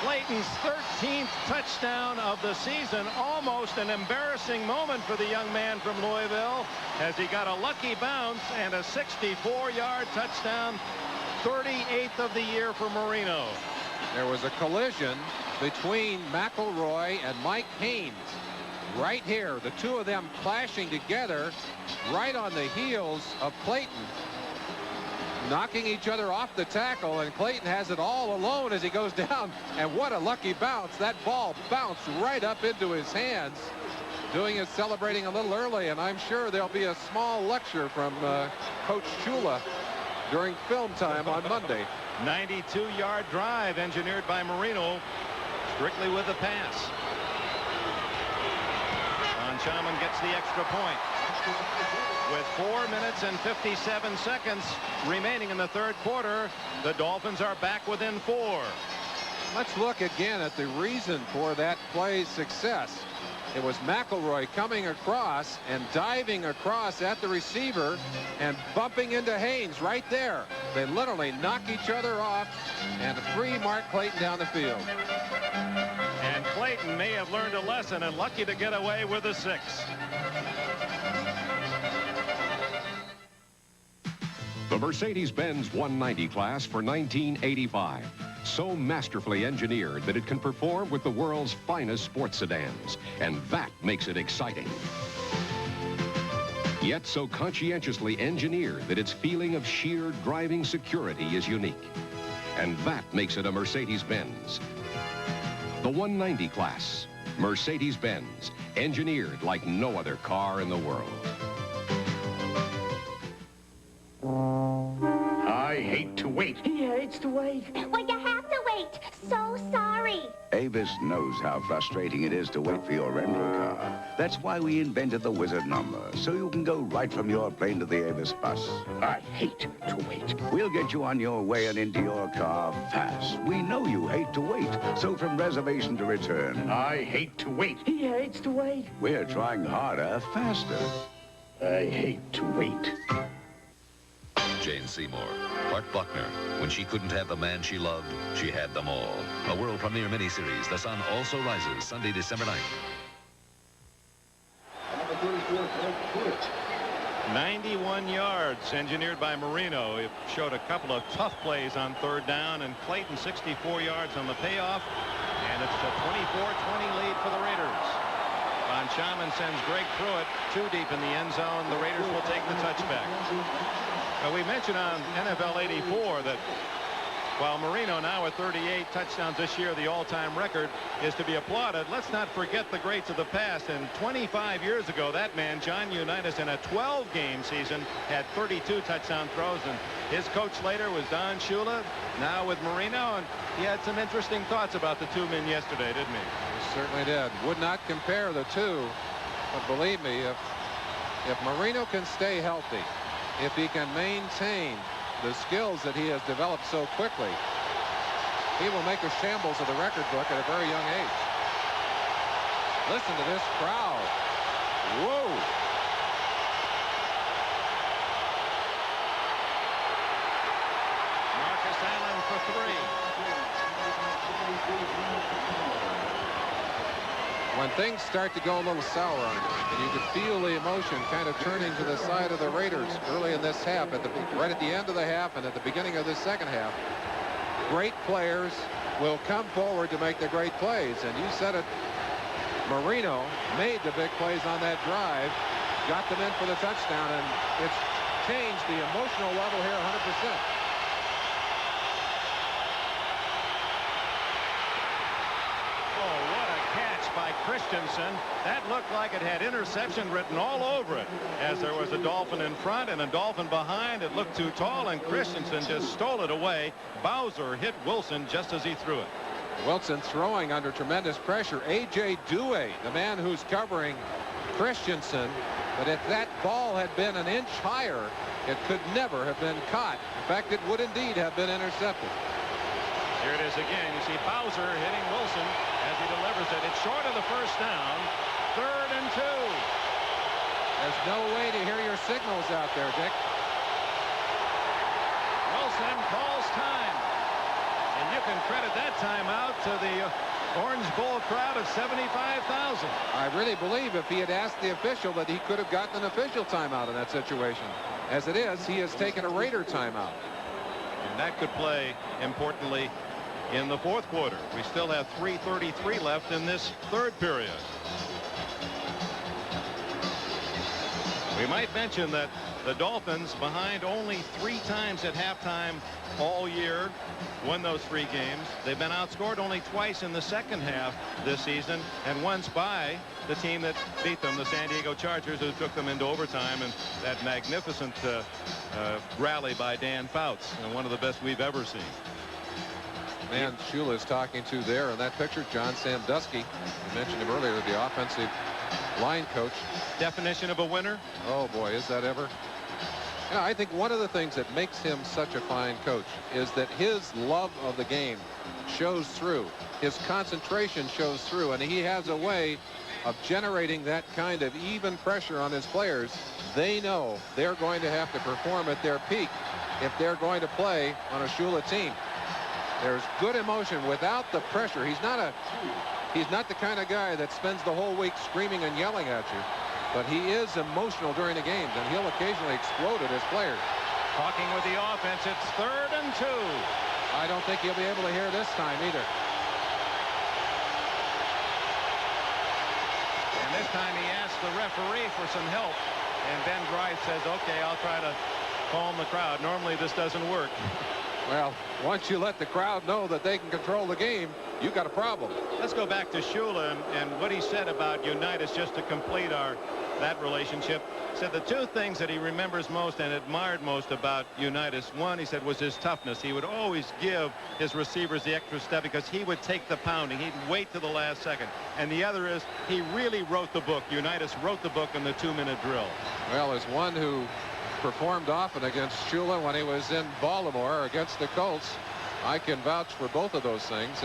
Clayton's 13th touchdown of the season. Almost an embarrassing moment for the young man from Louisville as he got a lucky bounce and a 64-yard touchdown. 38th of the year for Marino. There was a collision between McElroy and Mike Haynes right here. The two of them clashing together right on the heels of Clayton, knocking each other off the tackle, and Clayton has it all alone as he goes down. And what a lucky bounce. That ball bounced right up into his hands. Doing his celebrating a little early, and I'm sure there'll be a small lecture from Coach Shula during film time on Monday. 92-yard drive engineered by Marino, strictly with the pass. Chaman gets the extra point. With 4 minutes and 57 seconds remaining in the 3rd quarter, the Dolphins are back within 4. Let's look again at the reason for that play's success. It was McElroy coming across and diving across at the receiver and bumping into Haynes right there. They literally knock each other off and free Mark Clayton down the field. And Clayton may have learned a lesson and lucky to get away with a 6. The Mercedes-Benz 190 class for 1985. So masterfully engineered that it can perform with the world's finest sports sedans. And that makes it exciting. Yet so conscientiously engineered that its feeling of sheer driving security is unique. And that makes it a Mercedes-Benz. The 190 class, Mercedes-Benz, engineered like no other car in the world. I hate to wait. He hates to wait. Well, you have to wait. So sorry. Avis knows how frustrating it is to wait for your rental car. That's why we invented the Wizard number, so you can go right from your plane to the Avis bus. I hate to wait. We'll get you on your way and into your car fast. We know you hate to wait, so from reservation to return, I hate to wait. He hates to wait. we're trying harder, faster. I hate to wait. Jane Seymour, Art Buckner. When she couldn't have the man she loved, she had them all. A world premiere miniseries. The Sun Also Rises, Sunday, December 9th. 91 yards engineered by Marino. It showed a couple of tough plays on 3rd down, and Clayton 64 yards on the payoff, and it's a 24-20 lead for the Raiders. Von Chaman sends Greg Pruitt too deep in the end zone. The Raiders will take the touchback. We mentioned on NFL 84 that while Marino, now at 38 touchdowns this year, the all-time record, is to be applauded, let's not forget the greats of the past. And 25 years ago, that man, John Unitas, in a 12-game season, had 32 touchdown throws. And his coach later was Don Shula, now with Marino. And he had some interesting thoughts about the two men yesterday, didn't he? He certainly did. Would not compare the two. But believe me, if Marino can stay healthy, if he can maintain the skills that he has developed so quickly, he will make a shambles of the record book at a very young age. Listen to this crowd. Whoa. Marcus Allen for 3. When things start to go a little sour on you, and you could feel the emotion kind of turning to the side of the Raiders early in this half, right at the end of the half and at the beginning of the second half, great players will come forward to make the great plays. And you said it, Marino made the big plays on that drive, got them in for the touchdown, and it's changed the emotional level here 100%. By Christensen. That looked like it had interception written all over it, as there was a Dolphin in front and a Dolphin behind. It looked too tall, and Christensen just stole it away. Bowser hit Wilson just as he threw it. Wilson throwing under tremendous pressure. A.J. Dewey, the man who's covering Christensen, but if that ball had been an inch higher, it could never have been caught. In fact, it would indeed have been intercepted. Here it is again. You see Bowser hitting Wilson as he delivers it. It's short of the first down. 3rd and 2. There's no way to hear your signals out there, Dick. Wilson calls time. And you can credit that timeout to the Orange Bowl crowd of 75,000. I really believe if he had asked the official that he could have gotten an official timeout in that situation. As it is, he has taken a Raider timeout. And that could play importantly in the 4th quarter. We still have 3:33 left in this 3rd period. We might mention that the Dolphins, behind only 3 times at halftime all year, won those 3 games. They've been outscored only twice in the second half this season, and once by the team that beat them, the San Diego Chargers, who took them into overtime, and that magnificent rally by Dan Fouts, and one of the best we've ever seen. Man, Shula is talking to there in that picture, John Sandusky. You mentioned him earlier, the offensive line coach. Definition of a winner? Oh boy, is that ever. Yeah, I think one of the things that makes him such a fine coach is that his love of the game shows through. His concentration shows through, and he has a way of generating that kind of even pressure on his players. They know they're going to have to perform at their peak if they're going to play on a Shula team. There's good emotion without the pressure. He's not the kind of guy that spends the whole week screaming and yelling at you, but he is emotional during the games, and he'll occasionally explode at his players. Talking with the offense, it's 3rd and 2. I don't think he'll be able to hear this time either. And this time he asks the referee for some help, and Ben Grice says, okay, I'll try to calm the crowd. Normally this doesn't work. Well, once you let the crowd know that they can control the game, you got a problem. Let's go back to Shula and what he said about Unitas, just to complete that relationship. Said the 2 things that he remembers most and admired most about Unitas. One, he said, was his toughness. He would always give his receivers the extra step because he would take the pounding. He'd wait to the last second. And the other is he really wrote the book. Unitas wrote the book in the 2-minute drill. Well, as one who performed often against Shula when he was in Baltimore against the Colts, I can vouch for both of those things.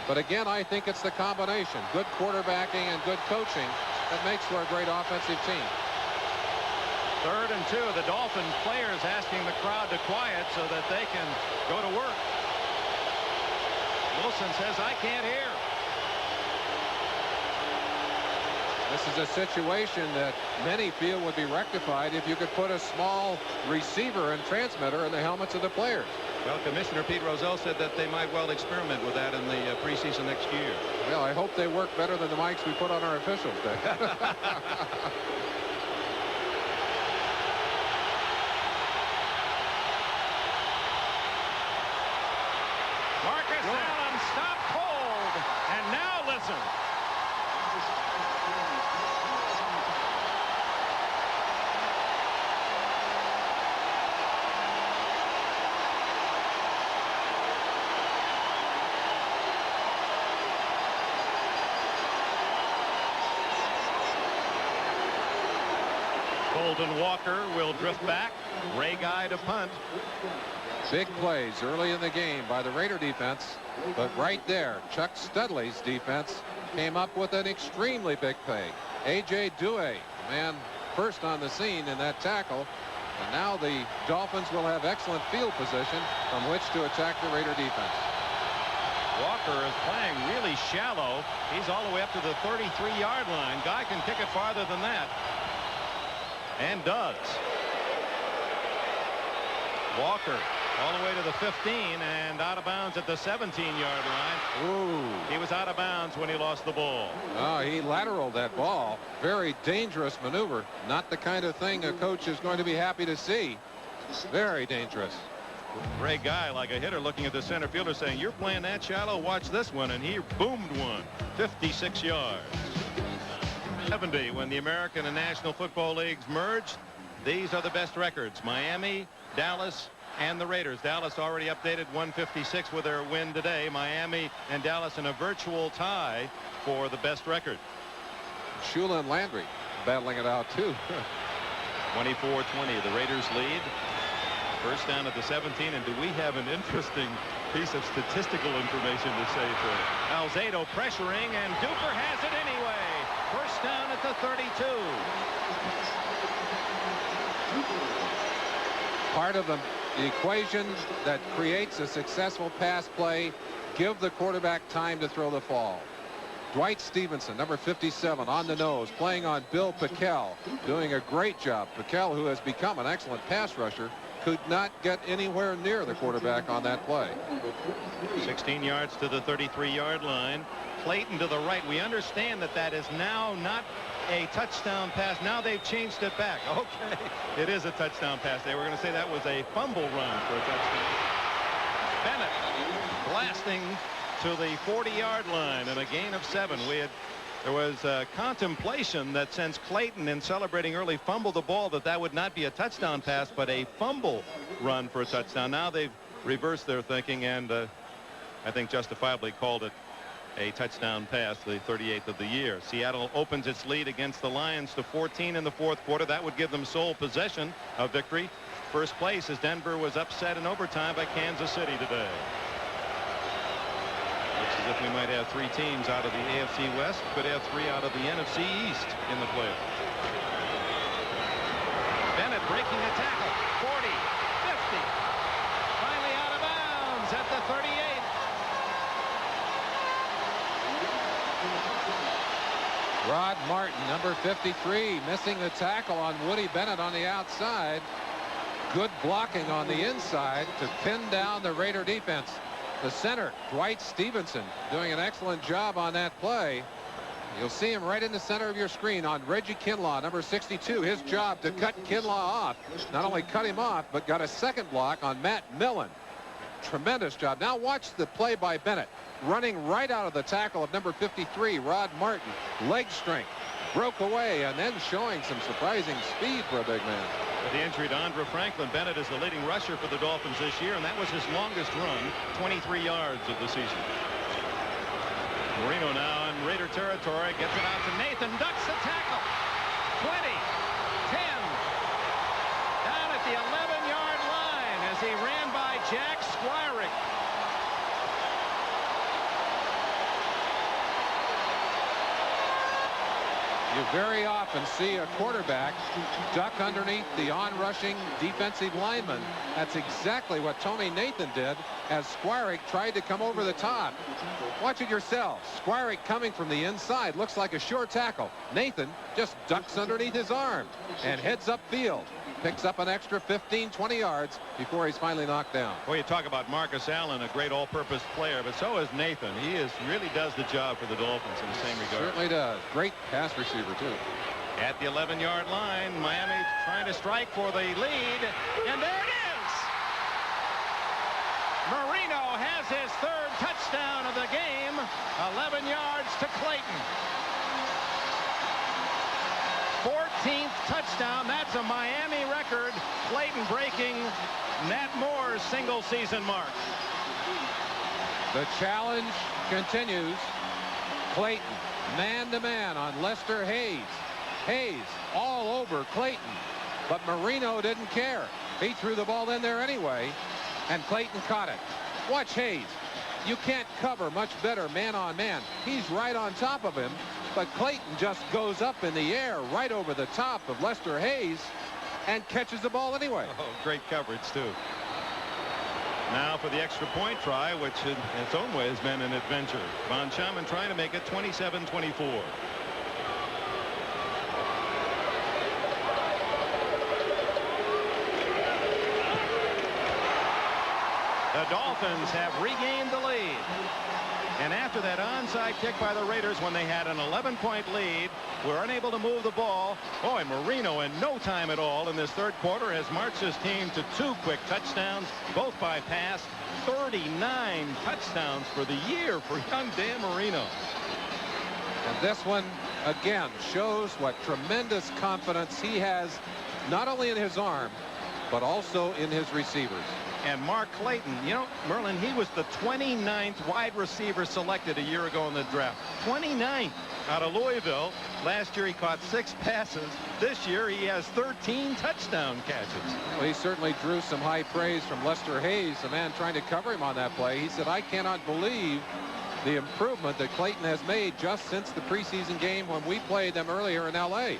But again, I think it's the combination. Good quarterbacking and good coaching that makes for a great offensive team. 3rd and 2. The Dolphin players asking the crowd to quiet so that they can go to work. Wilson says, I can't hear. This is a situation that many feel would be rectified if you could put a small receiver and transmitter in the helmets of the players. Well, Commissioner Pete Rozelle said that they might well experiment with that in the preseason next year. Well, I hope they work better than the mics we put on our officials, Dick. doesn't. Golden Walker will drift back. Ray Guy to punt. Big plays early in the game by the Raider defense, but right there, Chuck Studley's defense came up with an extremely big play. A.J. Dewey, man first on the scene in that tackle, and now the Dolphins will have excellent field position from which to attack the Raider defense. Walker is playing really shallow. He's all the way up to the 33-yard line. Guy can kick it farther than that. And does. Walker all the way to the 15 and out of bounds at the 17-yard line. Ooh. He was out of bounds when he lost the ball. Oh, he lateraled that ball. Very dangerous maneuver. Not the kind of thing a coach is going to be happy to see. Very dangerous. Ray Guy, like a hitter, looking at the center fielder saying, you're playing that shallow, watch this one, and he boomed one. 56 yards. 70 when the American and National Football Leagues merged. These are the best records. Miami, Dallas, and the Raiders. Dallas already updated 156 with their win today. Miami and Dallas in a virtual tie for the best record. Shula and Landry battling it out too. 24-20 the Raiders lead. First down at the 17, and do we have an interesting piece of statistical information to say for Alzado pressuring, and Duper has it anyway. First down at the 32. Part of the equation that creates a successful pass play, give the quarterback time to throw the fall. Dwight Stevenson, number 57, on the nose, playing on Bill Pickell, doing a great job. Pickell, who has become an excellent pass rusher, could not get anywhere near the quarterback on that play. 16 yards to the 33-yard line. Clayton to the right. We understand that that is now not a touchdown pass. Now they've changed it back. Okay, it is a touchdown pass. They were going to say that was a fumble run for a touchdown. Bennett blasting to the 40-yard line and a gain of 7. There was contemplation that since Clayton, in celebrating early, fumbled the ball, that would not be a touchdown pass but a fumble run for a touchdown. Now they've reversed their thinking and I think justifiably called it a touchdown pass, the 38th of the year. Seattle opens its lead against the Lions to 14 in the fourth quarter. That would give them sole possession of victory. First place as Denver was upset in overtime by Kansas City today. Looks as if we might have 3 teams out of the AFC West, could have 3 out of the NFC East in the playoffs. Bennett breaking a tackle. 40, 50. Finally out of bounds at the 38. Rod Martin, number 53, missing the tackle on Woody Bennett on the outside. Good blocking on the inside to pin down the Raider defense. The center, Dwight Stevenson, doing an excellent job on that play. You'll see him right in the center of your screen on Reggie Kinlaw, number 62. His job to cut Kinlaw off. Not only cut him off, but got a second block on Matt Millen. Tremendous job. Now watch the play by Bennett. Running right out of the tackle of number 53, Rod Martin. Leg strength. Broke away and then showing some surprising speed for a big man. With the injury to Andre Franklin, Bennett is the leading rusher for the Dolphins this year, and that was his longest run, 23 yards of the season. Marino now in Raider territory, gets it out to Nathan, ducks the tackle. 20, 10, down at the 11-yard line as he ran by Jack Squirick. You very often see a quarterback duck underneath the on-rushing defensive lineman. That's exactly what Tony Nathan did as Squirick tried to come over the top. Watch it yourself. Squirick coming from the inside. Looks like a sure tackle. Nathan just ducks underneath his arm and heads upfield. Picks up an extra 15, 20 yards before he's finally knocked down. Well, you talk about Marcus Allen, a great all-purpose player, but so is Nathan. He really does the job for the Dolphins in the same regard. Certainly does. Great pass receiver, too. At the 11-yard line, Miami trying to strike for the lead, and there it is! Marino has his third touchdown of the game. 11 yards to Clayton. 14th touchdown. That's a Miami record. Clayton breaking Nat Moore's single season mark. The challenge continues. Clayton man-to-man on Lester Hayes. Hayes all over Clayton, but Marino didn't care. He threw the ball in there anyway, and Clayton caught it. Watch Hayes. You can't cover much better man-on-man. He's right on top of him, but Clayton just goes up in the air right over the top of Lester Hayes and catches the ball anyway. Oh, great coverage, too. Now for the extra point try, which in its own way has been an adventure. Von Schaman trying to make it 27-24. The Dolphins have regained the lead. And after that onside kick by the Raiders when they had an 11-point lead, were unable to move the ball. Boy, Marino in no time at all in this third quarter has marched his team to 2 quick touchdowns, both by pass. 39 touchdowns for the year for young Dan Marino. And this one, again, shows what tremendous confidence he has, not only in his arm, but also in his receivers. And Mark Clayton, you know, Merlin, he was the 29th wide receiver selected a year ago in the draft. 29th out of Louisville. Last year he caught 6 passes. This year he has 13 touchdown catches. Well, he certainly drew some high praise from Lester Hayes, the man trying to cover him on that play. He said, I cannot believe the improvement that Clayton has made just since the preseason game when we played them earlier in L.A.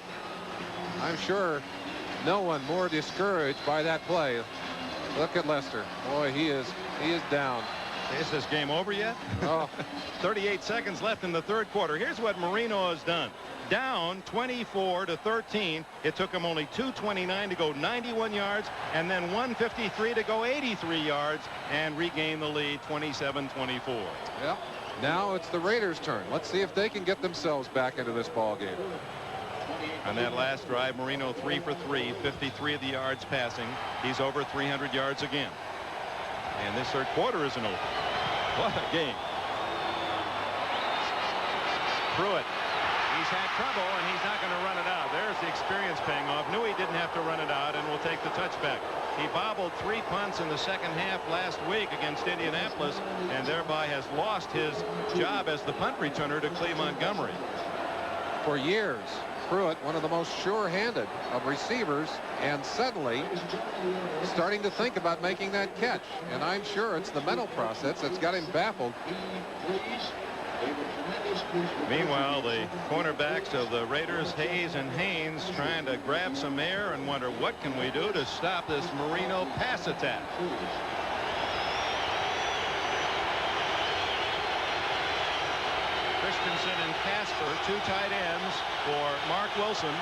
I'm sure no one more discouraged by that play. Look at Lester. Boy, he is down. Is this game over yet? Oh. 38 seconds left in the third quarter. Here's what Marino has done. Down 24-13. It took him only 2:29 to go 91 yards and then 1:53 to go 83 yards and regain the lead 27-24. Yep. Now it's the Raiders' turn. Let's see if they can get themselves back into this ball game. On that last drive, Marino 3 for 3, 53 of the yards passing. He's over 300 yards again. And this third quarter isn't over. What a game. Pruitt. He's had trouble, and he's not going to run it out. There's the experience paying off. Knew he didn't have to run it out, and will take the touchback. He bobbled 3 punts in the second half last week against Indianapolis, and thereby has lost his job as the punt returner to Cleve Montgomery. For years, Pruitt, one of the most sure-handed of receivers, and suddenly starting to think about making that catch. And I'm sure it's the mental process that's got him baffled. Meanwhile, the cornerbacks of the Raiders, Hayes and Haynes, trying to grab some air and wonder what can we do to stop this Marino pass attack. Christensen and Casper, 2 tight ends for Mark Wilson.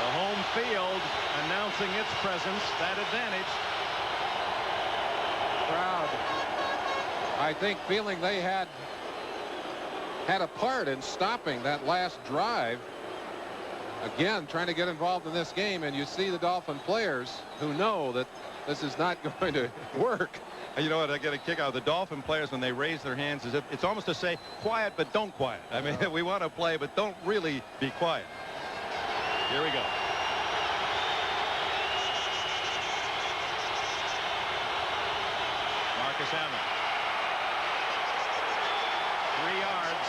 The home field announcing its presence, that advantage. Crowd, I think, feeling they had a part in stopping that last drive. Again, trying to get involved in this game, and you see the Dolphin players who know that this is not going to work. You know what, I get a kick out of the Dolphin players when they raise their hands, as if it's almost to say quiet but don't quiet. I mean, we want to play but don't really be quiet. Here we go. Marcus Allen. 3 yards.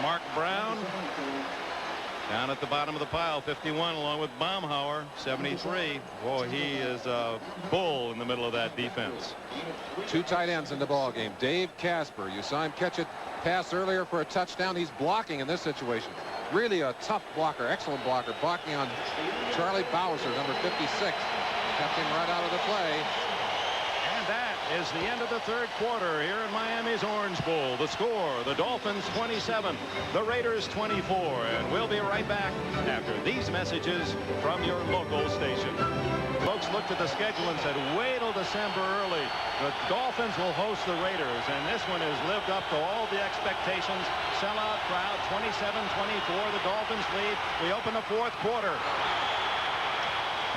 Mark Brown down at the bottom of the pile, 51, along with Baumhauer, 73. Boy, he is a bull in the middle of that defense. 2 tight ends in the ball game. Dave Casper, you saw him catch a pass earlier for a touchdown. He's blocking in this situation. Really a tough blocker, excellent blocker, blocking on Charlie Bowser, number 56. Kept him right out of the play. And that is the end of the third quarter here in Miami's Orange Bowl. The score, the Dolphins 27, the Raiders 24. And we'll be right back after these messages from your local station. Folks looked at the schedule and said, wait till December early. The Dolphins will host the Raiders, and this one has lived up to all the expectations. Sellout crowd, 27-24. The Dolphins lead. We open the fourth quarter.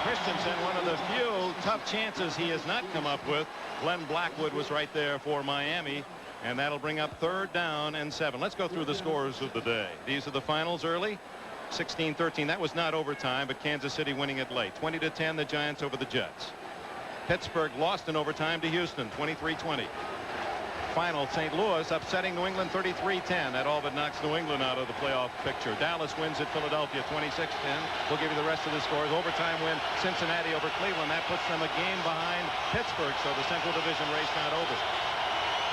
Christensen, one of the few tough chances he has not come up with. Glenn Blackwood was right there for Miami, and that'll bring up 3rd down and 7. Let's go through the scores of the day. These are the finals early. 16-13. That was not overtime, but Kansas City winning it late. 20-10, the Giants over the Jets. Pittsburgh lost in overtime to Houston, 23-20. Final, St. Louis upsetting New England 33-10. That all but knocks New England out of the playoff picture. Dallas wins at Philadelphia 26-10. We'll give you the rest of the scores. Overtime win Cincinnati over Cleveland. That puts them a game behind Pittsburgh, so the Central Division race not over.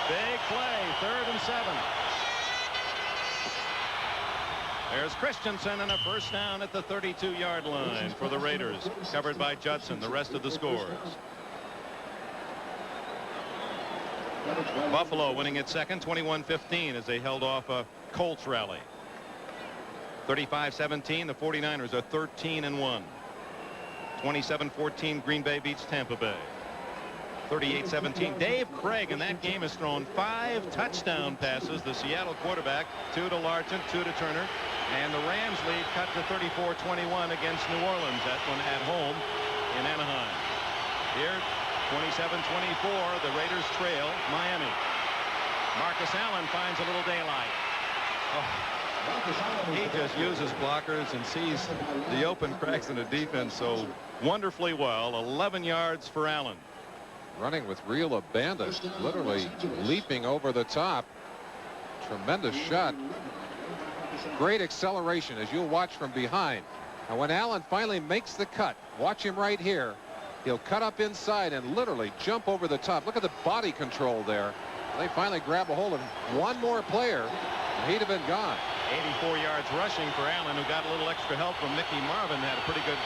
Big play, 3rd and 7. There's Christensen and a first down at the 32-yard line for the Raiders. Covered by Judson. The rest of the scores. Buffalo winning at second, 21-15, as they held off a Colts rally. 35-17, the 49ers are 13-1. 27-14, Green Bay beats Tampa Bay. 38-17. Dave Craig in that game has thrown 5 touchdown passes. The Seattle quarterback, 2 to Largent, 2 to Turner. And the Rams lead cut to 34-21 against New Orleans. That one at home in Anaheim. Here, 27-24, the Raiders trail Miami. Marcus Allen finds a little daylight. Oh, he just uses blockers and sees the open cracks in the defense so wonderfully well. 11 yards for Allen. Running with real abandon, literally leaping over the top. Tremendous shot. Great acceleration, as you'll watch from behind. And when Allen finally makes the cut, watch him right here. He'll cut up inside and literally jump over the top. Look at the body control there. They finally grab a hold of one more player, and he'd have been gone. 84 yards rushing for Allen, who got a little extra help from Mickey Marvin. Had a pretty good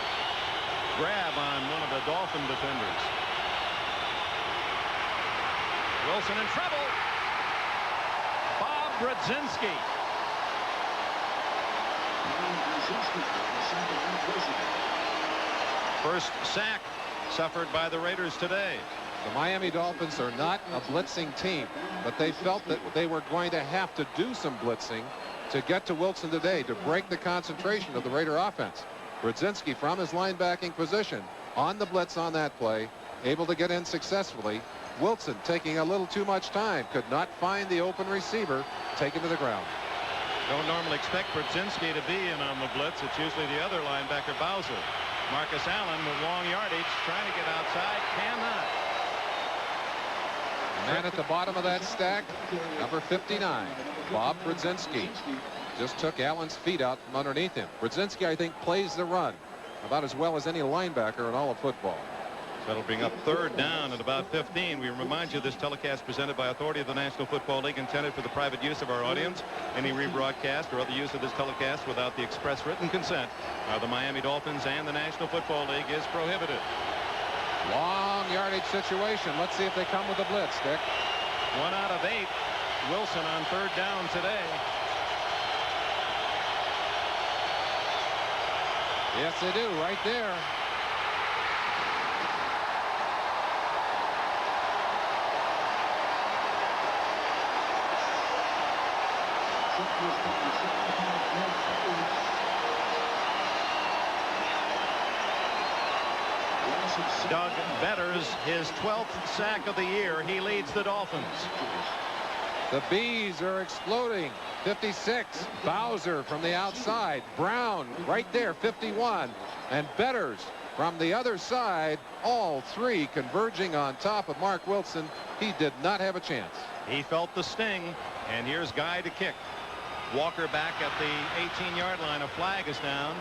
grab on one of the Dolphin defenders. Wilson in trouble. Bob Brzezinski. First sack suffered by the Raiders today. The Miami Dolphins are not a blitzing team, but they felt that they were going to have to do some blitzing to get to Wilson today to break the concentration of the Raider offense. Brzezinski from his linebacking position on the blitz on that play, able to get in successfully. Wilson taking a little too much time, could not find the open receiver, taken to the ground. Don't normally expect Brzezinski to be in on the blitz. It's usually the other linebacker, Bowser. Marcus Allen with long yardage, trying to get outside, cannot. Man at the bottom of that stack, number 59, Bob Brzezinski. Just took Allen's feet out from underneath him. Brzezinski, I think, plays the run about as well as any linebacker in all of football. That'll bring up 3rd down at about 15. We remind you this telecast presented by authority of the National Football League, intended for the private use of our audience. Any rebroadcast or other use of this telecast without the express written consent of the Miami Dolphins and the National Football League is prohibited. Long yardage situation. Let's see if they come with a blitz, Dick. 1 out of 8. Wilson on 3rd down today. Yes, they do, right there. Doug Betters, his 12th sack of the year. He leads the Dolphins. The bees are exploding. 56. Bowser from the outside. Brown right there, 51. And Betters from the other side. All 3 converging on top of Mark Wilson. He did not have a chance. He felt the sting. And here's Guy to kick. Walker back at the 18-yard line. A flag is down.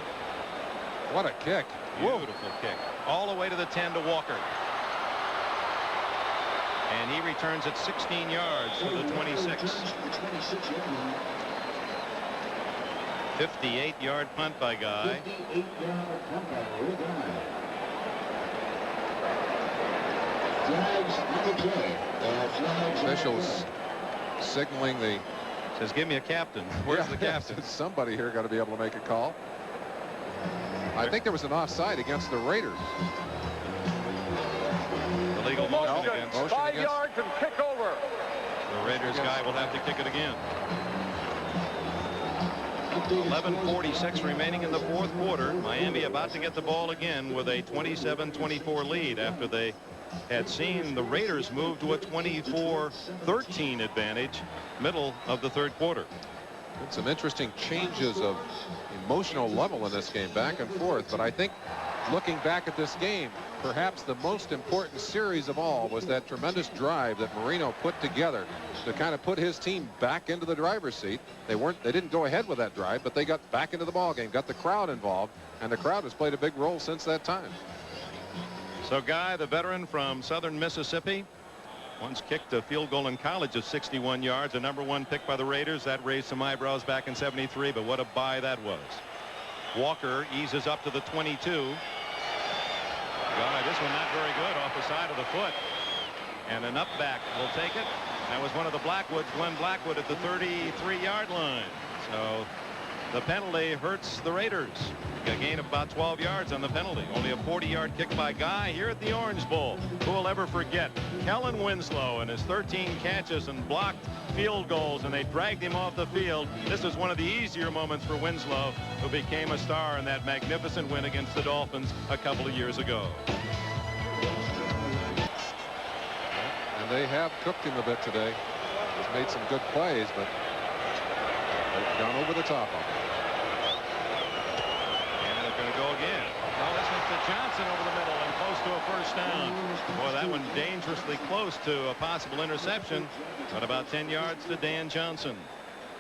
What a kick. Beautiful kick. All the way to the 10 to Walker. And he returns at 16 yards for the 26. 58-yard punt by Guy. Officials signaling the... Says, give me a captain. Where's the captain? Somebody here got to be able to make a call. I think there was an offside against the Raiders. Illegal motion against. 5 yards and kick over. The Raiders guy will have to kick it again. 11:46 remaining in the fourth quarter. Miami about to get the ball again with a 27-24 lead after they had seen the Raiders move to a 24-13 advantage middle of the third quarter. Some interesting changes of emotional level in this game, back and forth. But I think looking back at this game, perhaps the most important series of all was that tremendous drive that Marino put together to kind of put his team back into the driver's seat. They didn't go ahead with that drive, but they got back into the ball game, got the crowd involved, and the crowd has played a big role since that time. So Guy, the veteran from southern Mississippi, once kicked a field goal in college of 61 yards, a #1 pick by the Raiders. That raised some eyebrows back in '73, but what a buy that was. Walker eases up to the 22. God, this one not very good, off the side of the foot. And an up back will take it. That was one of the Blackwoods, Glenn Blackwood, at the 33-yard line. So the penalty hurts the Raiders. A gain of about 12 yards on the penalty. Only a 40-yard kick by Guy here at the Orange Bowl. Who will ever forget Kellen Winslow and his 13 catches and blocked field goals, and they dragged him off the field. This is one of the easier moments for Winslow, who became a star in that magnificent win against the Dolphins a couple of years ago. And they have cooked him a bit today. He's made some good plays, but they've gone over the top of him. And they're going to go again. Oh, this one's to Johnson over the middle and close to a first down. Boy, that one dangerously close to a possible interception, but about 10 yards to Dan Johnson.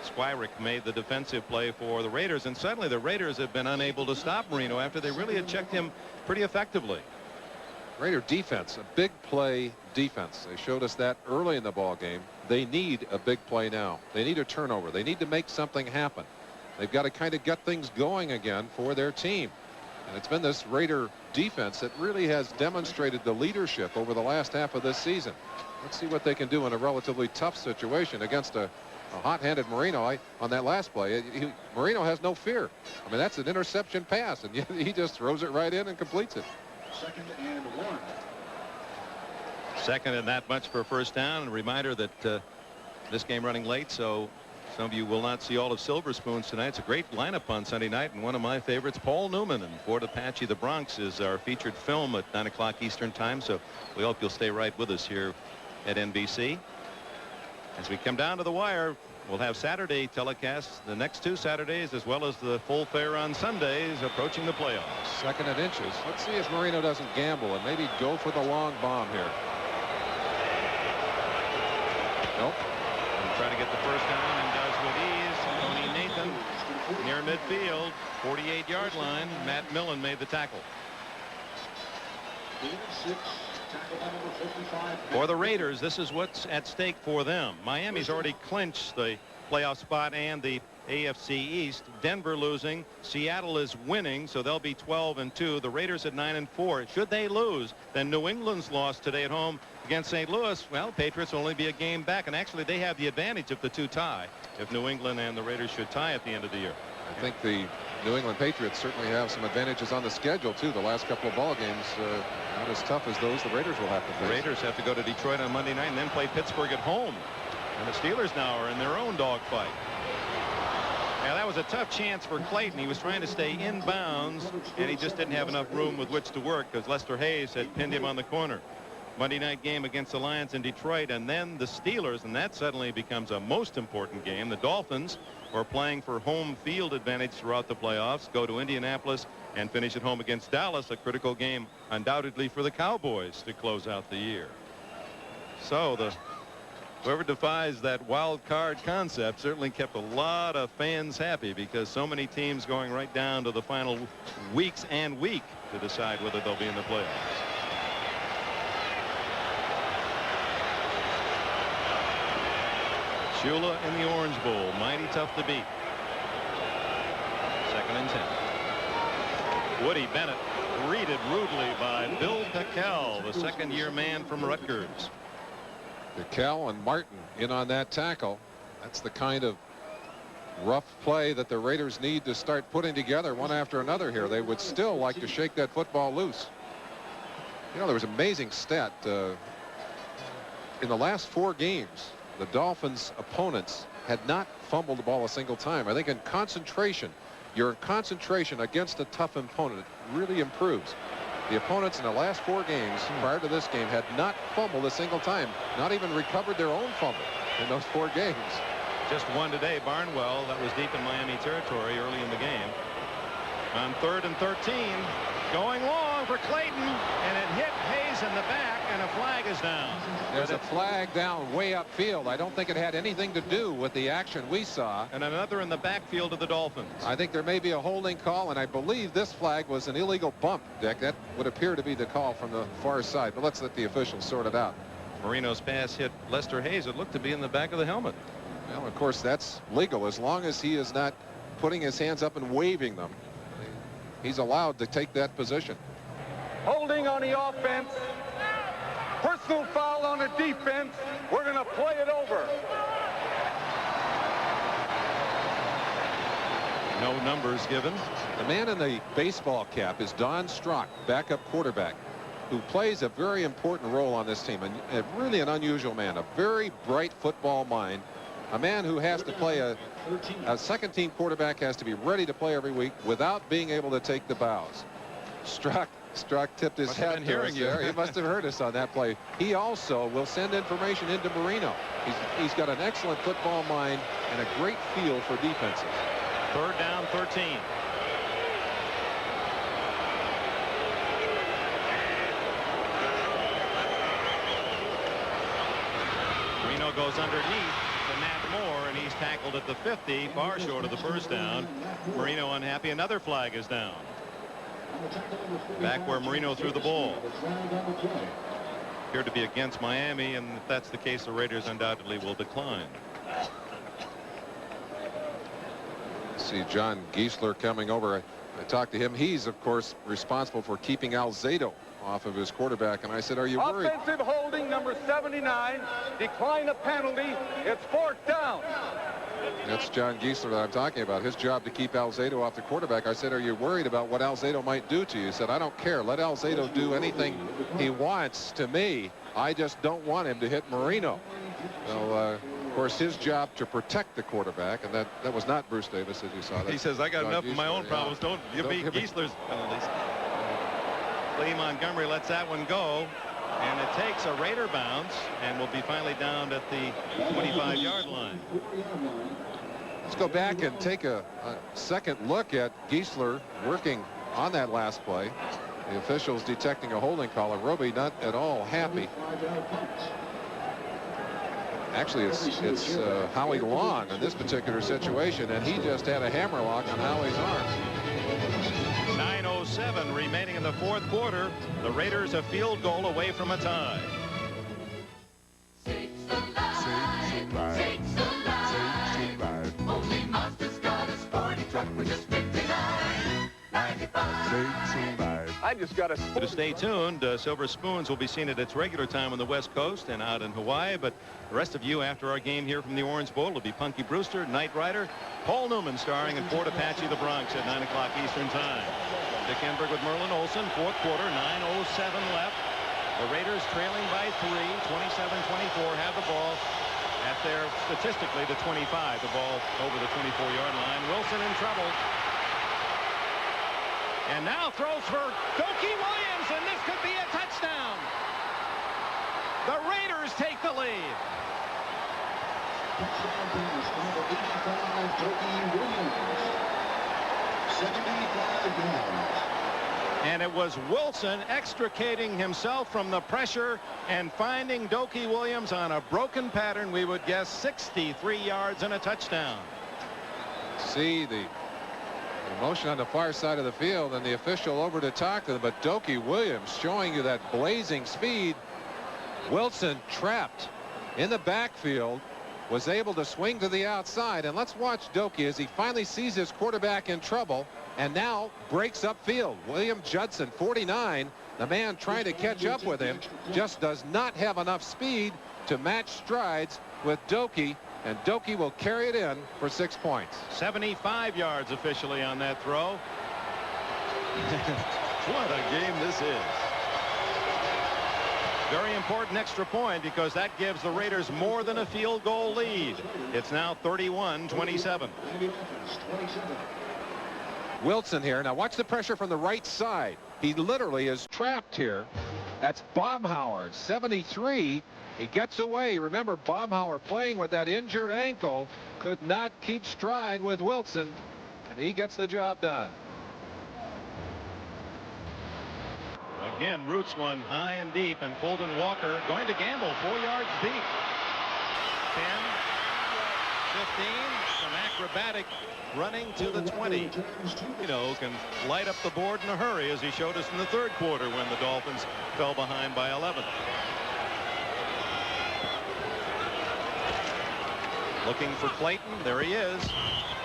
Squirick made the defensive play for the Raiders, and suddenly the Raiders have been unable to stop Marino after they really had checked him pretty effectively. Raider defense, a big play defense. They showed us that early in the ball game. They need a big play now. They need a turnover. They need to make something happen. They've got to kind of get things going again for their team. And it's been this Raider defense that really has demonstrated the leadership over the last half of this season. Let's see what they can do in a relatively tough situation against a hot-handed Marino. On that last play, Marino has no fear. I mean, that's an interception pass, and he just throws it right in and completes it. 2nd and 1. Second and that much for first down. And a reminder that this game running late, so some of you will not see all of Silver Spoons tonight. It's a great lineup on Sunday night, and one of my favorites, Paul Newman and Fort Apache the Bronx, is our featured film at 9 o'clock Eastern time. So we hope you'll stay right with us here at NBC. As we come down to the wire, we'll have Saturday telecasts the next 2 Saturdays, as well as the full fare on Sundays approaching the playoffs. 2nd and inches. Let's see if Marino doesn't gamble and maybe go for the long bomb here. Nope. And try to get the first down, and does with ease. Tony Nathan near midfield, 48-yard line. Matt Millen made the tackle. For the Raiders, this is what's at stake for them. Miami's already clinched the playoff spot and the AFC East. Denver losing. Seattle is winning, so they'll be 12-2. The Raiders at 9-4. Should they lose, then New England's loss today at home against St. Louis, well, Patriots will only be a game back, and actually they have the advantage if the two tie, if New England and the Raiders should tie at the end of the year. I think the New England Patriots certainly have some advantages on the schedule too. The last couple of ball games not as tough as those the Raiders will have to face. The Raiders have to go to Detroit on Monday night and then play Pittsburgh at home, and the Steelers now are in their own dogfight. Now that was a tough chance for Clayton. He was trying to stay in bounds, and he just didn't have enough room with which to work because Lester Hayes had pinned him on the corner. Monday night game against the Lions in Detroit, and then the Steelers, and that suddenly becomes a most important game. The Dolphins are playing for home field advantage throughout the playoffs, go to Indianapolis and finish at home against Dallas, a critical game undoubtedly for the Cowboys to close out the year. So whoever defies that wild card concept certainly kept a lot of fans happy, because so many teams going right down to the final weeks and week to decide whether they'll be in the playoffs. Shula in the Orange Bowl, mighty tough to beat. 2nd and 10. Woody Bennett greeted rudely by Bill Peckel, the second-year man from Rutgers. Peckel and Martin in on that tackle. That's the kind of rough play that the Raiders need to start putting together one after another here. They would still like to shake that football loose. You know, there was an amazing stat in the last 4 games. The Dolphins' opponents had not fumbled the ball a single time. I think in concentration, your concentration against a tough opponent really improves. The opponents in the last 4 games prior to this game had not fumbled a single time, not even recovered their own fumble in those 4 games. Just one today. Barnwell, that was deep in Miami territory early in the game. On 3rd and 13, going long for Clayton, and it hit Hayes in the back, and a flag is down. There's a flag down way upfield. I don't think it had anything to do with the action we saw. And another in the backfield of the Dolphins. I think there may be a holding call, and I believe this flag was an illegal bump, Dick. That would appear to be the call from the far side, but let's let the officials sort it out. Marino's pass hit Lester Hayes. It looked to be in the back of the helmet. Well, of course, that's legal as long as he is not putting his hands up and waving them. He's allowed to take that position. Holding on the offense. Personal foul on the defense. We're going to play it over. No numbers given. The man in the baseball cap is Don Strock, backup quarterback, who plays a very important role on this team. And really an unusual man, a very bright football mind. A man who has to play a second-team quarterback has to be ready to play every week without being able to take the bows. Strock tipped his head to us there. He must have heard us on that play. He also will send information into Marino. He's got an excellent football mind and a great feel for defenses. 3rd down, 13. Marino goes underneath to Matt Moore, and he's tackled at the 50, far short of the first down. Marino unhappy. Another flag is down. Back where Marino threw the ball. Appeared to be against Miami, and if that's the case, the Raiders undoubtedly will decline. See John Giesler coming over. I talked to him. He's, of course, responsible for keeping Alzado off of his quarterback, and I said, are you worried? Offensive holding, number 79. Decline the penalty. It's 4th down. That's John Giesler that I'm talking about. His job to keep Alzado off the quarterback. I said, are you worried about what Alzado might do to you? He said, I don't care. Let Alzado do anything he wants to me. I just don't want him to hit Marino. So, of course, his job to protect the quarterback, and that was not Bruce Davis, as you saw. He says, I got enough of my own problems. Don't give me Giesler's penalties. Lee Montgomery lets that one go, and it takes a Raider bounce and will be finally down at the 25-yard line. Let's go back and take a second look at Giesler working on that last play. The officials detecting a holding call. Roby not at all happy. Actually, it's Howie Long in this particular situation, and he just had a hammerlock on Howie's arm. 9:07 remaining in the 4th quarter. The Raiders a field goal away from a tie. Only Monster's got a sporty truck with a split design. 95. I just got a To stay tuned. Silver Spoons will be seen at its regular time on the West Coast and out in Hawaii, but the rest of you after our game here from the Orange Bowl will be Punky Brewster, Knight Rider, Paul Newman starring in Fort Apache, the Bronx at 9 o'clock Eastern time. Dick Enberg with Merlin Olsen. 4th quarter, 9:07 left. The Raiders trailing by 3, 27-24, have the ball at their statistically the 25. The ball over the 24-yard line. Wilson in trouble. And now throws for Doki Williams, and this could be a touchdown. The Raiders take the lead. And it was Wilson extricating himself from the pressure and finding Doki Williams on a broken pattern. We would guess 63 yards and a touchdown. See the motion on the far side of the field, and the official over to talk to them, but Doki Williams showing you that blazing speed. Wilson trapped in the backfield, was able to swing to the outside, and let's watch Doki as he finally sees his quarterback in trouble and now breaks upfield. William Judson, 49, the man trying to catch up with him, just does not have enough speed to match strides with Doki, and Doki will carry it in for 6 points. 75 yards officially on that throw. What a game this is. Very important extra point because that gives the Raiders more than a field goal lead. It's now 31-27. Wilson here. Now watch the pressure from the right side. He literally is trapped here. That's Baumhauer, 73. He gets away. Remember, Baumhauer playing with that injured ankle could not keep stride with Wilson, and he gets the job done. Again, Roots one high and deep, and Fulton Walker going to gamble 4 yards deep. 10, 15, some acrobatic running to the 20. Can light up the board in a hurry, as he showed us in the third quarter when the Dolphins fell behind by 11. Looking for Clayton. There he is.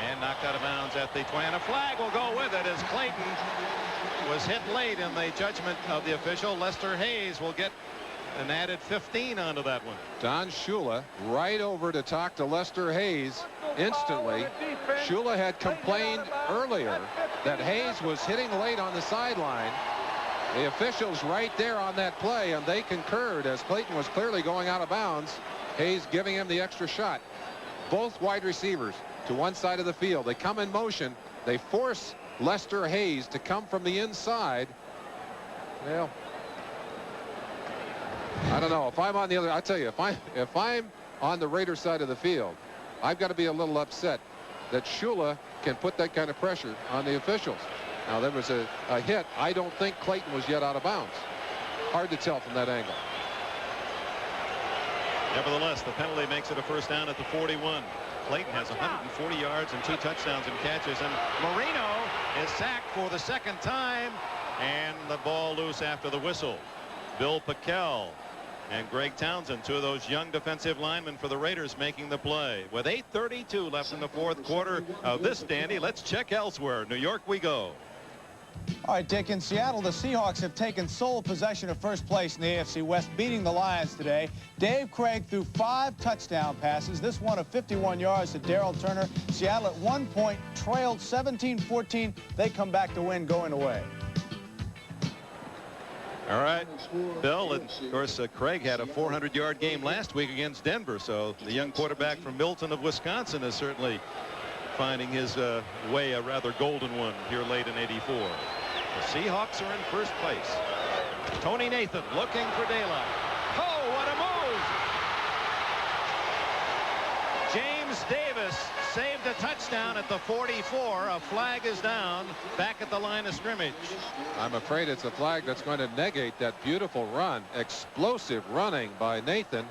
And knocked out of bounds at the 20. And a flag will go with it as Clayton was hit late in the judgment of the official. Lester Hayes will get an added 15 onto that one. Don Shula right over to talk to Lester Hayes instantly. Shula had complained earlier that Hayes was hitting late on the sideline. The officials right there on that play, and they concurred as Clayton was clearly going out of bounds. Hayes giving him the extra shot. Both wide receivers to one side of the field. They come in motion. They force Lester Hayes to come from the inside. Well, I don't know if I'm on the other. I tell you, if I'm on the Raider side of the field, I've got to be a little upset that Shula can put that kind of pressure on the officials. Now, there was a hit. I don't think Clayton was yet out of bounds. Hard to tell from that angle. Nevertheless, the penalty makes it a first down at the 41. Clayton has 140 yards and 2 touchdowns and catches, and Marino is sacked for the second time, and the ball loose after the whistle. Bill Pickel and Greg Townsend, 2 of those young defensive linemen for the Raiders, making the play. With 8:32 left in the fourth quarter of this, Danny, let's check elsewhere. New York we go. All right, Dick, in Seattle, the Seahawks have taken sole possession of first place in the AFC West, beating the Lions today. Dave Craig threw 5 touchdown passes. This one of 51 yards to Darrell Turner. Seattle at one point trailed 17-14. They come back to win going away. All right, Bill, and of course, Craig had a 400-yard game last week against Denver, so the young quarterback from Milton of Wisconsin is certainly finding his way, a rather golden one here late in '84. The Seahawks are in first place. Tony Nathan looking for daylight. Oh, what a move! James Davis saved a touchdown at the 44. A flag is down back at the line of scrimmage. I'm afraid it's a flag that's going to negate that beautiful run. Explosive running by Nathan.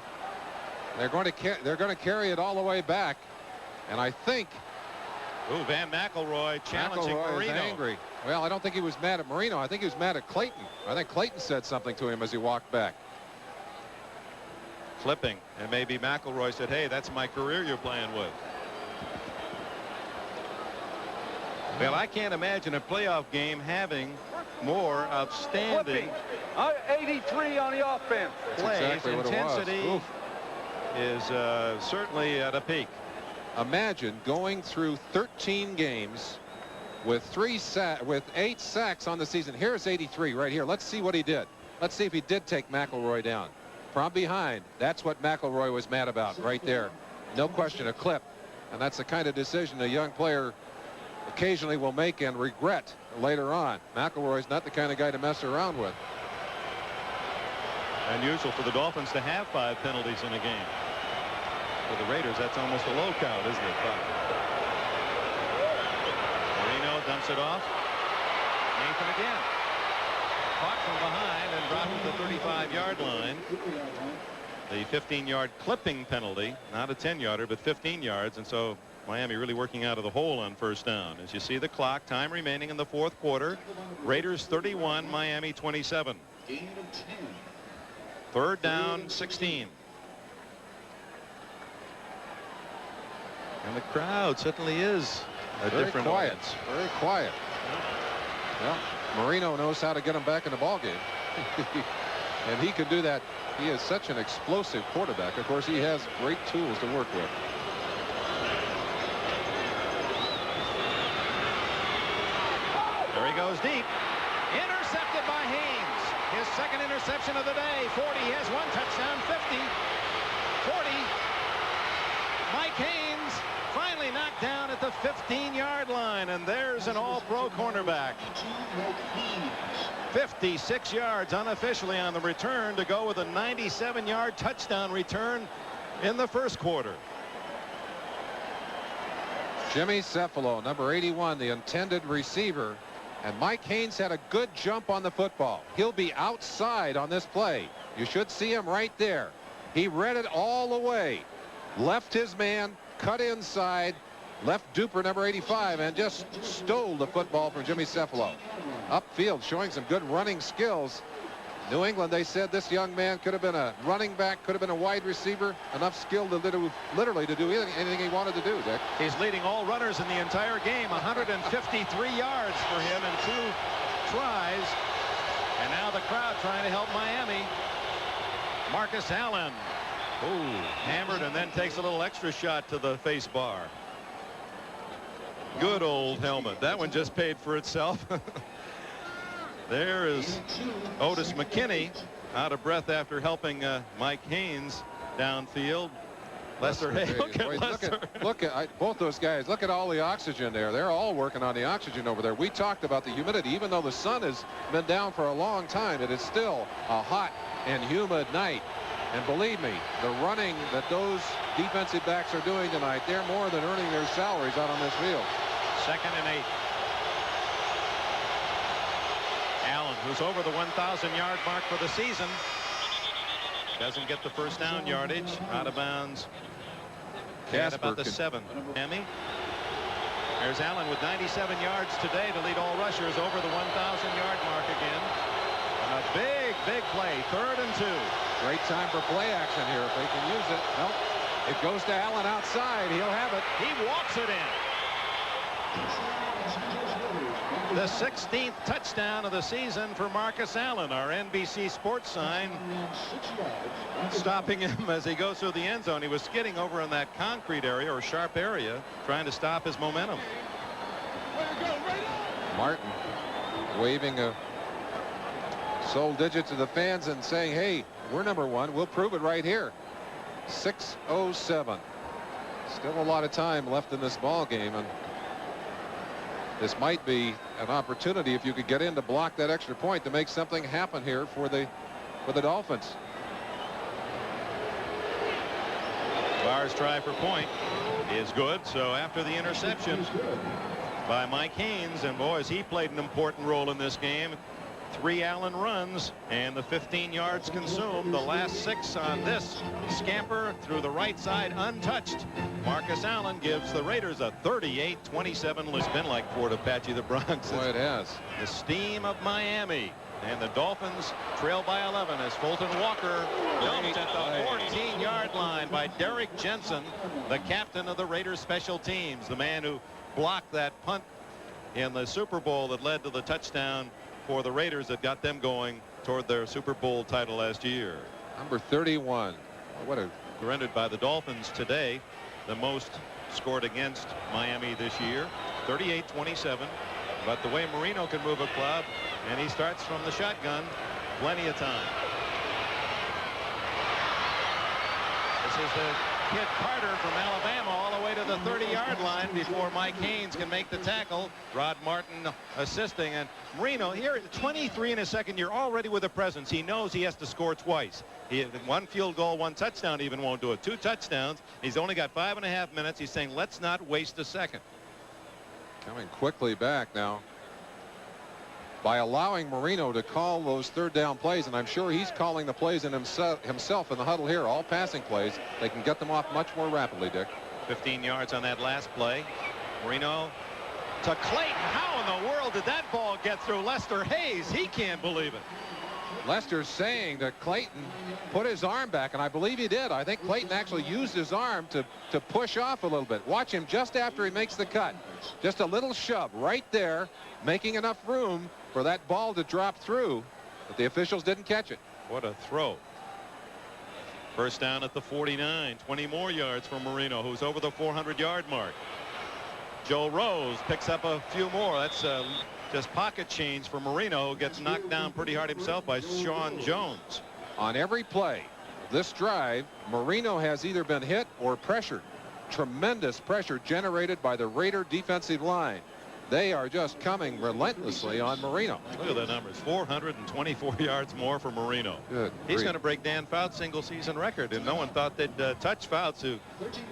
They're going to carry it all the way back, and I think. Ooh, Van McElroy challenging Marino. Is angry. Well, I don't think he was mad at Marino. I think he was mad at Clayton. I think Clayton said something to him as he walked back. Flipping, and maybe McElroy said, hey, that's my career you're playing with. Well, I can't imagine a playoff game having more outstanding 83 on the offense. Plays. Exactly Intensity is certainly at a peak. Imagine going through 13 games with 8 sacks on the season. Here's 83 right here. Let's see what he did. Let's see if he did take McElroy down from behind. That's what McElroy was mad about right there. No question, a clip. And that's the kind of decision a young player occasionally will make and regret later on. McElroy's not the kind of guy to mess around with. Unusual for the Dolphins to have 5 penalties in a game. For the Raiders, that's almost a low count, isn't it? 5. Marino dumps it off. Nathan again. Caught from behind and dropped at the 35-yard line. The 15-yard clipping penalty, not a 10-yarder, but 15 yards. And so Miami really working out of the hole on first down. As you see the clock, time remaining in the fourth quarter. Raiders 31, Miami 27. 3rd down, 16. And the crowd certainly is a different audience. Very quiet. Well, Marino knows how to get him back in the ball game. And he can do that. He is such an explosive quarterback. Of course, he has great tools to work with. There he goes deep. Intercepted by Haynes. His second interception reception of the day. 40, he has one touchdown. 50, 40. Mike Haynes finally knocked down at the 15-yard line, and there's an all-pro cornerback. 56 yards unofficially on the return to go with a 97-yard touchdown return in the first quarter. Jimmy Cephalo, number 81, the intended receiver. And Mike Haynes had a good jump on the football. He'll be outside on this play. You should see him right there. He read it all the way. Left his man, cut inside, left Duper, number 85, and just stole the football from Jimmy Cephalo. Upfield, showing some good running skills. New England, they said this young man could have been a running back, could have been a wide receiver, enough skill to literally to do anything he wanted to do, Dick. He's leading all runners in the entire game. 153 yards for him in 2 tries. And now the crowd trying to help Miami. Marcus Allen. Ooh, hammered and then takes a little extra shot to the face bar. Good old helmet. That one just paid for itself. There is Otis McKinney, out of breath after helping Mike Haynes downfield. Lester Hayes. Look at both those guys. Look at all the oxygen there. They're all working on the oxygen over there. We talked about the humidity. Even though the sun has been down for a long time, it is still a hot and humid night. And believe me, the running that those defensive backs are doing tonight, they're more than earning their salaries out on this field. 2nd and 8. Allen, who's over the 1,000-yard mark for the season, doesn't get the first down yardage. Out of bounds at about the 7. Miami. There's Allen with 97 yards today to lead all rushers over the 1,000-yard mark again. And a big play. 3rd and 2. Great time for play action here if they can use it. Nope. It goes to Allen outside. He'll have it. He walks it in. The 16th touchdown of the season for Marcus Allen. Our NBC Sports sign stopping him as he goes through the end zone. He was skidding over in that concrete area or sharp area trying to stop his momentum. Martin waving a sole digit to the fans and saying, hey, we're number 1. We'll prove it right here. 6:07. Still a lot of time left in this ball game, and this might be an opportunity if you could get in to block that extra point to make something happen here for the Dolphins. Barr's try for point is good. So after the interception by Mike Haynes, and boys, he played an important role in this game. 3 Allen runs and the 15 yards consumed. The last 6 on this scamper through the right side untouched. Marcus Allen gives the Raiders a 38-27. It's been like Fort Apache, the Bronx. Boy, it has. The steam of Miami. And the Dolphins trail by 11 as Fulton Walker dumped at the 14-yard line by Derek Jensen, the captain of the Raiders special teams, the man who blocked that punt in the Super Bowl that led to the touchdown for the Raiders that got them going toward their Super Bowl title last year. Number 31. What a surrendered by the Dolphins today, the most scored against Miami this year, 38-27. But the way Marino can move a club, and he starts from the shotgun, plenty of time. This is the kid Carter from Alabama all the way to the 30-yard line before Mike Haynes can make the tackle. Rod Martin assisting, and Marino here at 23 in his second year already with a presence. He knows he has to score twice. He had 1 field goal, 1 touchdown even won't do it. 2 touchdowns. He's only got 5.5 minutes. He's saying let's not waste a second. Coming quickly back now by allowing Marino to call those 3rd down plays, and I'm sure he's calling the plays in himself in the huddle here, all passing plays. They can get them off much more rapidly, Dick. 15 yards on that last play. Marino to Clayton. How in the world did that ball get through Lester Hayes? He can't believe it. Lester's saying that Clayton put his arm back, and I believe he did. I think Clayton actually used his arm to push off a little bit. Watch him just after he makes the cut. Just a little shove right there, making enough room for that ball to drop through, but the officials didn't catch it. What a throw. First down at the 49. 20 more yards for Marino, who's over the 400-yard mark. Joe Rose picks up a few more. That's just pocket change for Marino, who gets knocked down pretty hard himself by Sean Jones. On every play of this drive, Marino has either been hit or pressured. Tremendous pressure generated by the Raider defensive line. They are just coming relentlessly on Marino. Look at the numbers. 424 yards more for Marino. Good. He's going to break Dan Fouts' single season record, and no one thought they'd touch Fouts, who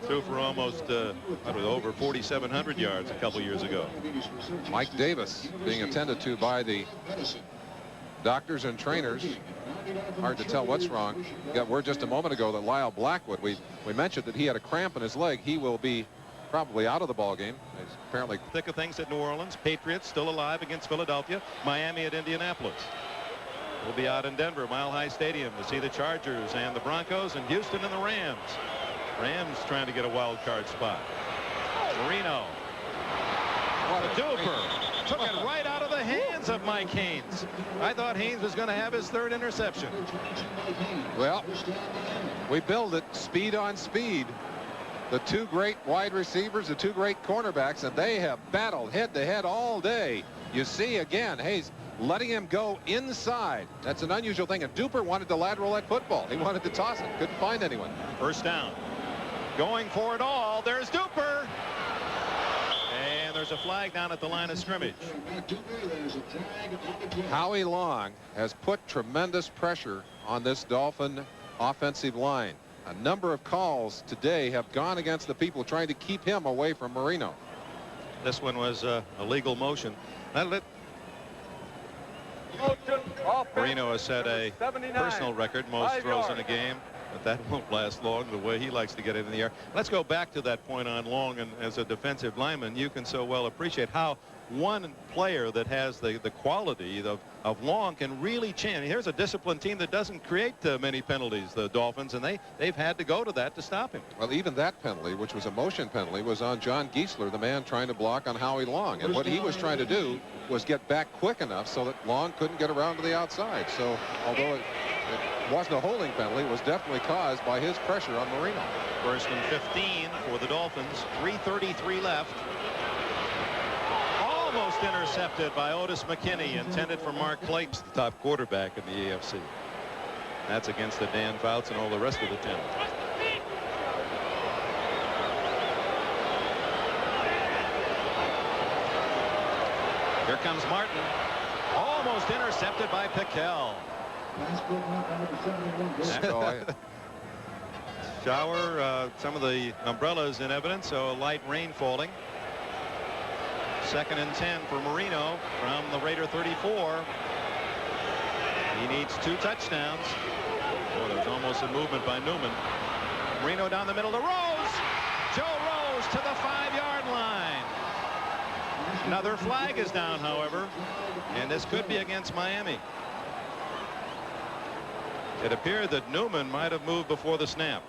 threw for almost over 4,700 yards a couple years ago. Mike Davis being attended to by the doctors and trainers. Hard to tell what's wrong. Got word just a moment ago that Lyle Blackwood, we mentioned that he had a cramp in his leg. He will be probably out of the ball game. He's apparently thick of things at New Orleans. Patriots still alive against Philadelphia. Miami at Indianapolis. We'll be out in Denver, Mile High Stadium, to see the Chargers and the Broncos, and Houston and the Rams. Rams trying to get a wild card spot. Marino. What a duper. Took it right out of the hands of Mike Haynes. I thought Haynes was going to have his third interception. Well, we build it speed on speed. The two great wide receivers, the two great cornerbacks, and they have battled head-to-head all day. You see again, Hayes letting him go inside. That's an unusual thing. And Duper wanted to lateral that football. He wanted to toss it. Couldn't find anyone. First down. Going for it all. There's Duper. And there's a flag down at the line of scrimmage. Howie Long has put tremendous pressure on this Dolphin offensive line. A number of calls today have gone against the people trying to keep him away from Marino. This one was a legal motion. Marino has set a personal record, most throws in a game, but that won't last long the way he likes to get it in the air. Let's go back to that point on Long, and as a defensive lineman, you can so well appreciate how one player that has the quality of Long can really change. Here's a disciplined team that doesn't create many penalties, the Dolphins, and they've had to go to that to stop him. Well, even that penalty, which was a motion penalty, was on John Giesler, the man trying to block on Howie Long. And what he was trying to do was get back quick enough so that Long couldn't get around to the outside. So although it wasn't a holding penalty, it was definitely caused by his pressure on Marino. First and 15 for the Dolphins. 3:33 left. Almost intercepted by Otis McKinney, intended for Mark Clayton, the top quarterback in the AFC. That's against the Dan Fouts and all the rest of the 10. Here comes Martin. Almost intercepted by Piquel. Shower, some of the umbrellas in evidence, so a light rain falling. Second and 10 for Marino from the Raider 34. He needs 2 touchdowns. Oh, there's almost a movement by Newman. Marino down the middle to Rose. Joe Rose to the 5-yard line. Another flag is down, however, and this could be against Miami. It appeared that Newman might have moved before the snap.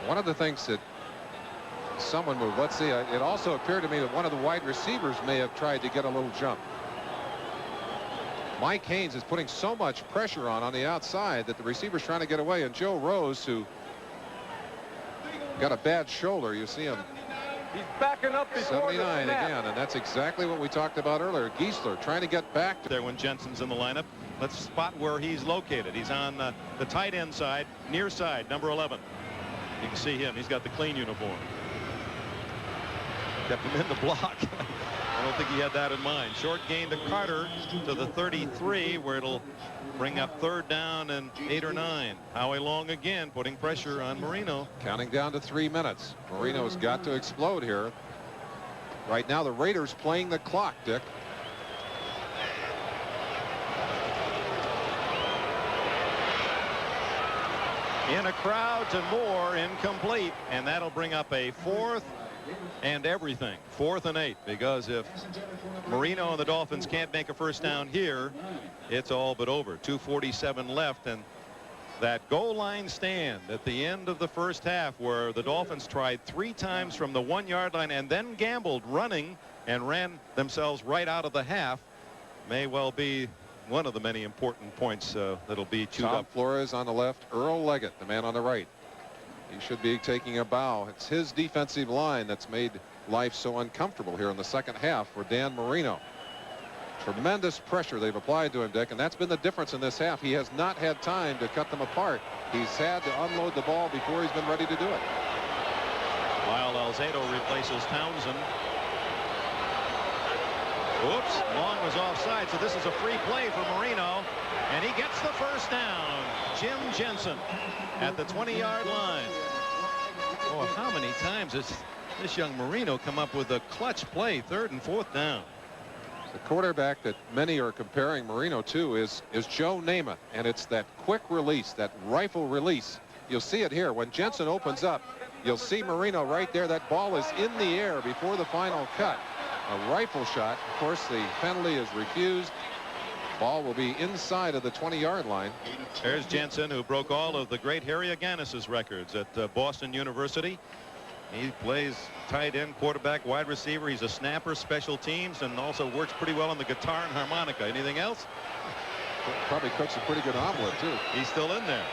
One of the things that someone moved. Let's see. It also appeared to me that one of the wide receivers may have tried to get a little jump. Mike Haynes is putting so much pressure on the outside that the receiver's trying to get away. And Joe Rose, who got a bad shoulder, you see him. He's backing up before 79 again, and that's exactly what we talked about earlier. Giesler trying to get back there when Jensen's in the lineup. Let's spot where he's located. He's on the tight end side, near side, number 11. You can see him. He's got the clean uniform. Kept him in the block. I don't think he had that in mind. Short gain to Carter to the 33, where it'll bring up 3rd down and 8 or 9. Howie Long again putting pressure on Marino. Counting down to 3 minutes. Marino's got to explode here. Right now the Raiders playing the clock, Dick. In a crowd to Moore, incomplete, and that'll bring up a 4th and everything. 4th and 8, because if Marino and the Dolphins can't make a first down here, it's all but over. 2:47 left, and that goal line stand at the end of the first half, where the Dolphins tried 3 times from the 1-yard line and then gambled running and ran themselves right out of the half, may well be one of the many important points that'll be chewed Tom up. Flores on the left, Earl Leggett, the man on the right. He should be taking a bow. It's his defensive line that's made life so uncomfortable here in the second half for Dan Marino. Tremendous pressure they've applied to him, Dick, and that's been the difference in this half. He has not had time to cut them apart. He's had to unload the ball before he's been ready to do it. While Alzado replaces Townsend. Oops, Long was offside, so this is a free play for Marino, and he gets the first down. Jim Jensen at the 20-yard line. Oh, how many times has this young Marino come up with a clutch play, 3rd and 4th down? The quarterback that many are comparing Marino to is Joe Namath, and it's that quick release, that rifle release. You'll see it here. When Jensen opens up, you'll see Marino right there. That ball is in the air before the final cut. A rifle shot. Of course, the penalty is refused. Ball will be inside of the 20-yard line. There's Jensen, who broke all of the great Harry Aganis' records at Boston University. He plays tight end, quarterback, wide receiver. He's a snapper, special teams, and also works pretty well on the guitar and harmonica. Anything else? Probably cooks a pretty good omelet, too. He's still in there.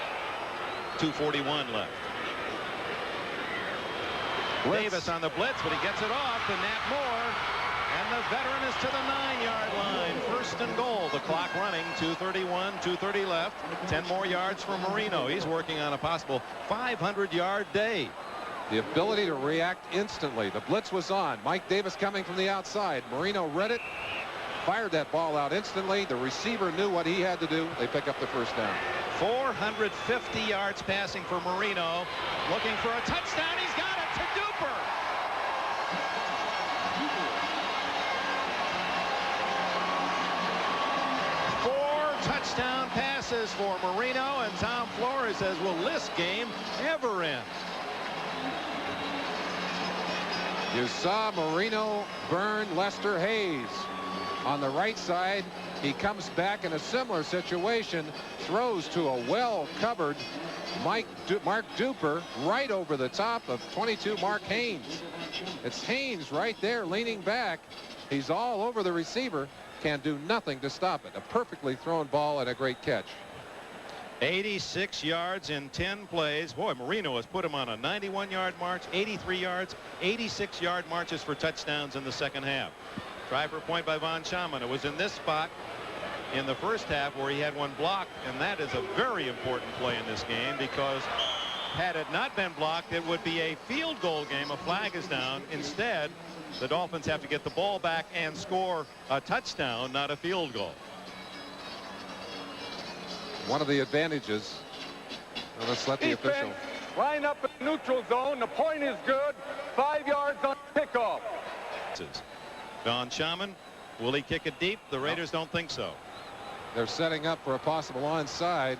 2:41 left. Blitz. Davis on the blitz, but he gets it off to Nat Moore. And the veteran is to the 9-yard line. 1st and goal. The clock running. 2:31, 2:30 left. 10 more yards for Marino. He's working on a possible 500-yard day. The ability to react instantly. The blitz was on. Mike Davis coming from the outside. Marino read it, fired that ball out instantly. The receiver knew what he had to do. They pick up the first down. 450 yards passing for Marino. Looking for a touchdown. He's got it to Duper. Touchdown passes for Marino, and Tom Flores says, will this game ever end? You saw Marino burn Lester Hayes on the right side. He comes back in a similar situation, throws to a well-covered Mark Duper right over the top of 22 Mark Haynes. It's Haynes right there leaning back. He's all over the receiver. Can do nothing to stop it. A perfectly thrown ball and a great catch. 86 yards in 10 plays. Boy, Marino has put him on a 91-yard march, 83 yards, 86-yard marches for touchdowns in the second half. Try for a point by Von Schamann. It was in this spot in the first half where he had one blocked, and that is a very important play in this game, because had it not been blocked, it would be a field goal game. A flag is down. Instead, the Dolphins have to get the ball back and score a touchdown, not a field goal. One of the advantages. Well, let's let the official. Line up in the neutral zone. The point is good. 5 yards on kickoff. Von Schamann, will he kick it deep? The Raiders don't think so. They're setting up for a possible onside.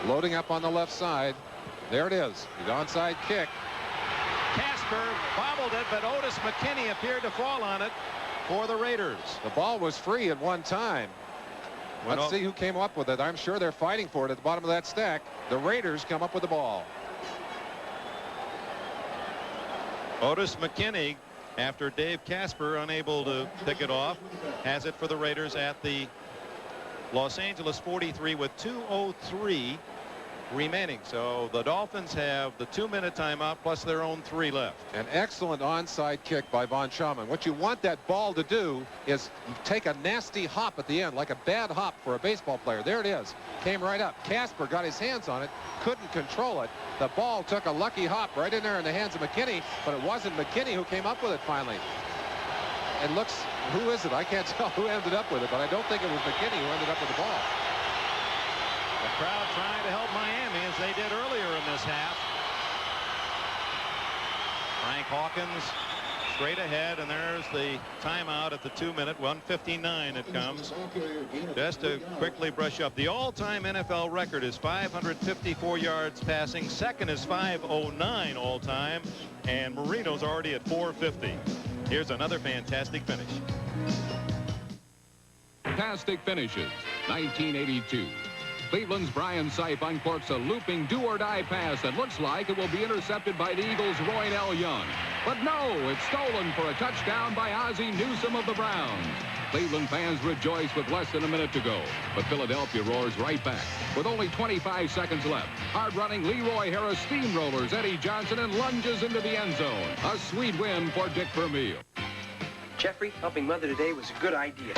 Loading up on the left side. There it is. The onside kick. Casper bobbled it, but Otis McKinney appeared to fall on it for the Raiders. The ball was free at one time. Let's see who came up with it. I'm sure they're fighting for it at the bottom of that stack. The Raiders come up with the ball. Otis McKinney, after Dave Casper unable to pick it off, has it for the Raiders at the Los Angeles 43 with 2:03 remaining. So the Dolphins have the 2-minute timeout plus their own 3 left. An excellent onside kick by Von Schamann. What you want that ball to do is take a nasty hop at the end, like a bad hop for a baseball player. There it is. Came right up. Casper got his hands on it, couldn't control it. The ball took a lucky hop right in there in the hands of McKinney, but it wasn't McKinney who came up with it finally. It looks, who is it? I can't tell who ended up with it, but I don't think it was McKinney who ended up with the ball. The crowd trying to help Miami as they did earlier in this half. Frank Hawkins straight ahead, and there's the timeout at the 2-minute. 1:59 it comes. Just to quickly brush up, the all-time NFL record is 554 yards passing. Second is 509 all-time, and Marino's already at 450. Here's another fantastic finish. Fantastic finishes. 1982. Cleveland's Brian Sipe uncorks a looping do-or-die pass that looks like it will be intercepted by the Eagles' Roy L. Young. But no, it's stolen for a touchdown by Ozzie Newsome of the Browns. Cleveland fans rejoice with less than a minute to go. But Philadelphia roars right back. With only 25 seconds left, hard-running Leroy Harris steamrollers Eddie Johnson and lunges into the end zone. A sweet win for Dick Vermeil. Jeffrey, helping Mother today was a good idea.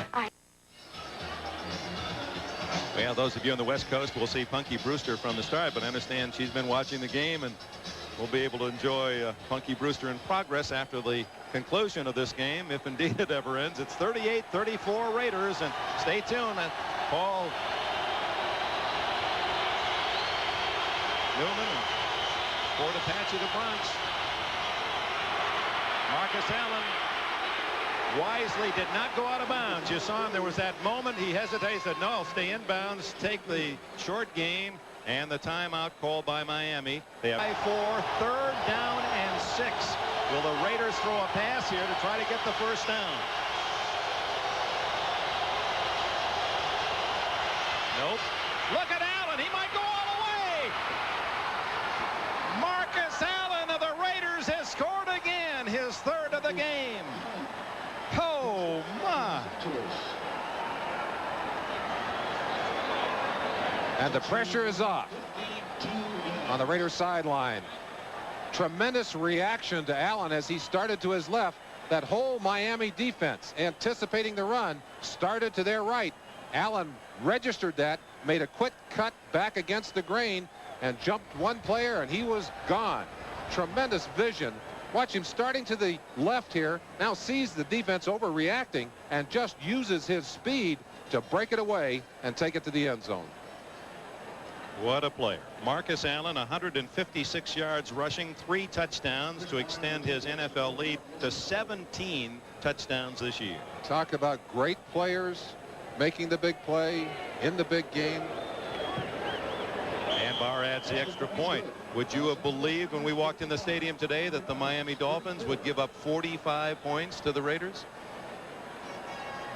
Well, those of you on the West Coast will see Punky Brewster from the start, but I understand she's been watching the game, and we'll be able to enjoy Punky Brewster in progress after the conclusion of this game, if indeed it ever ends. It's 38-34 Raiders, and stay tuned. Paul Newman and Fort Apache, the Bronx. Marcus Allen wisely did not go out of bounds. You saw him. There was that moment he hesitated, said, no, I'll stay in bounds, take the short game, and the timeout called by Miami. They have 4, 3rd down and 6. Will the Raiders throw a pass here to try to get the first down? Nope. Look at Allen. He might go all the way. Marcus Allen of the Raiders has scored again, his 3rd of the game. Oh, my. And the pressure is off on the Raiders sideline. Tremendous reaction to Allen as he started to his left. That whole Miami defense, anticipating the run, started to their right. Allen registered that, made a quick cut back against the grain, and jumped one player, and he was gone. Tremendous vision. Watch him starting to the left here. Now sees the defense overreacting and just uses his speed to break it away and take it to the end zone. What a player. Marcus Allen, 156 yards rushing, 3 touchdowns to extend his NFL lead to 17 touchdowns this year. Talk about great players making the big play in the big game. And Barr adds the extra point. Would you have believed when we walked in the stadium today that the Miami Dolphins would give up 45 points to the Raiders?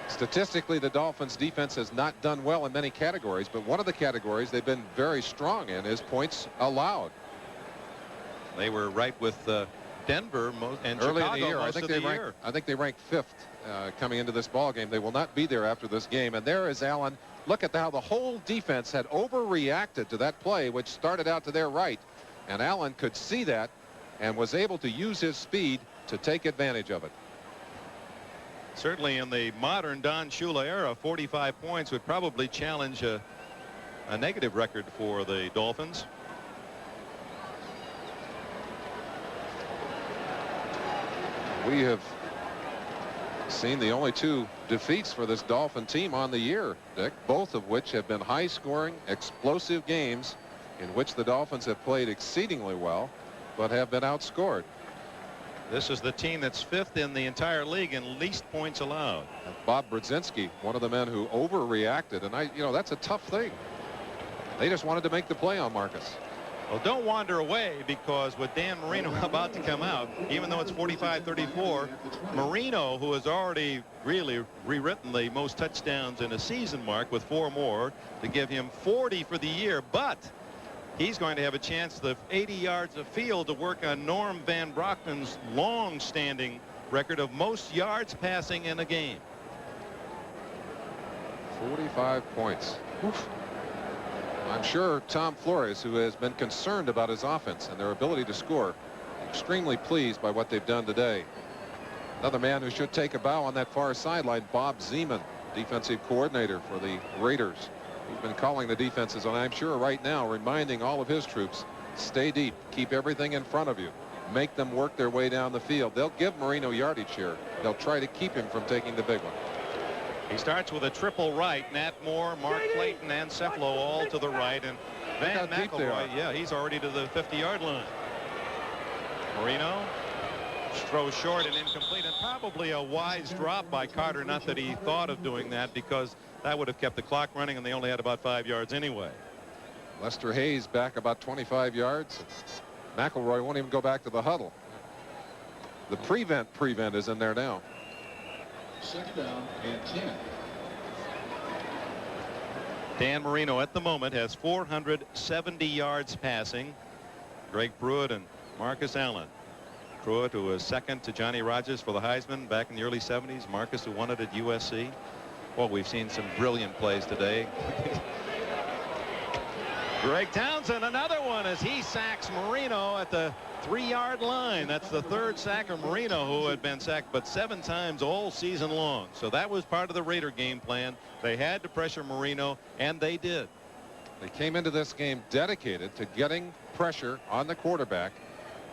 Statistically, the Dolphins defense has not done well in many categories, but one of the categories they've been very strong in is points allowed. They were right with Denver and early Chicago in the year. most of the year. I think they ranked 5th coming into this ball game. They will not be there after this game. And there is Allen. Look at how the whole defense had overreacted to that play, which started out to their right. And Allen could see that and was able to use his speed to take advantage of it. Certainly in the modern Don Shula era, 45 points would probably challenge a negative record for the Dolphins. We have seen the only 2 defeats for this Dolphin team on the year, Dick, both of which have been high-scoring, explosive games in which the Dolphins have played exceedingly well, but have been outscored. This is the team that's 5th in the entire league in least points allowed. And Bob Brzezinski, one of the men who overreacted, and that's a tough thing. They just wanted to make the play on Marcus. Well, don't wander away, because with Dan Marino about to come out, even though it's 45-34, Marino, who has already really rewritten the most touchdowns in a season mark with 4 more to give him 40 for the year, but he's going to have a chance of 80 yards of field to work on Norm Van Brockman's long-standing record of most yards passing in a game. 45 points. Oof. I'm sure Tom Flores, who has been concerned about his offense and their ability to score, extremely pleased by what they've done today. Another man who should take a bow on that far sideline, Bob Zeman, defensive coordinator for the Raiders. He's been calling the defenses, and I'm sure right now reminding all of his troops, stay deep, keep everything in front of you, make them work their way down the field. They'll give Marino yardage here. They'll try to keep him from taking the big one. He starts with a triple right. Nat Moore, Mark Clayton, and Cefalo all to the right, and Van McElroy, yeah, he's already to the 50-yard line. Marino throws short and incomplete, and probably a wise drop by Carter. Not that he thought of doing that, because that would have kept the clock running, and they only had about 5 yards anyway. Lester Hayes back about 25 yards. McElroy won't even go back to the huddle. The prevent is in there now. 2nd down and 10. Dan Marino at the moment has 470 yards passing. Greg Pruitt and Marcus Allen Pruitt, who was second to Johnny Rodgers for the Heisman back in the early 70s. Marcus, who won it at USC. Well, we've seen some brilliant plays today. Greg Townsend, another one as he sacks Marino at the 3-yard line. That's the third sack of Marino, who had been sacked but 7 times all season long. So that was part of the Raider game plan. They had to pressure Marino, and they did. They came into this game dedicated to getting pressure on the quarterback.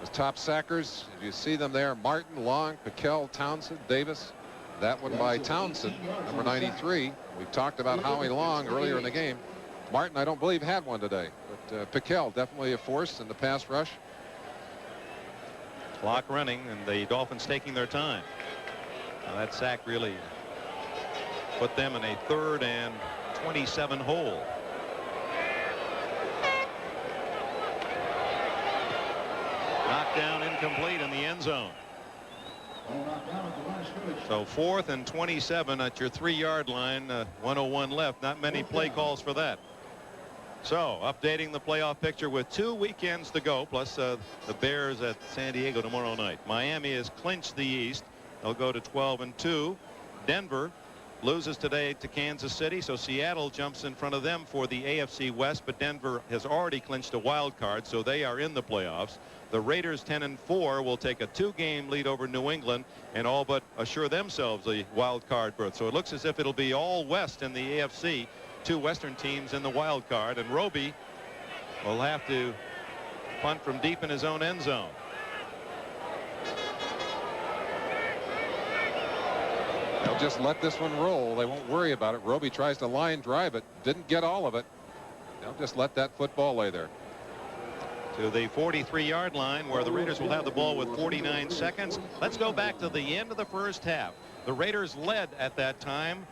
The top sackers, you see them there: Martin, Long, Piquel, Townsend, Davis. That one by Townsend, number 93. We talked about Howie Long earlier in the game. Martin, I don't believe, had one today, but Piquel definitely a force in the pass rush. Clock running, and the Dolphins taking their time. Now that sack really put them in a 3rd and 27 hole. Knocked down, incomplete in the end zone. So 4th and 27 at your 3-yard line. 101 left. Not many play calls for that. So updating the playoff picture with 2 weekends to go, plus the Bears at San Diego tomorrow night. Miami has clinched the East. They'll go to 12-2. Denver loses today to Kansas City, so Seattle jumps in front of them for the AFC West, but Denver has already clinched a wild card, so they are in the playoffs. The Raiders, 10-4, will take a 2-game lead over New England and all but assure themselves a wild card berth. So it looks as if it'll be all West in the AFC. 2 Western teams in the wild card, and Roby will have to punt from deep in his own end zone. They'll just let this one roll. They won't worry about it. Roby tries to line drive it. Didn't get all of it. They'll just let that football lay there. To the 43-yard line, where the Raiders will have the ball with 49 seconds. Let's go back to the end of the first half. The Raiders led at that time,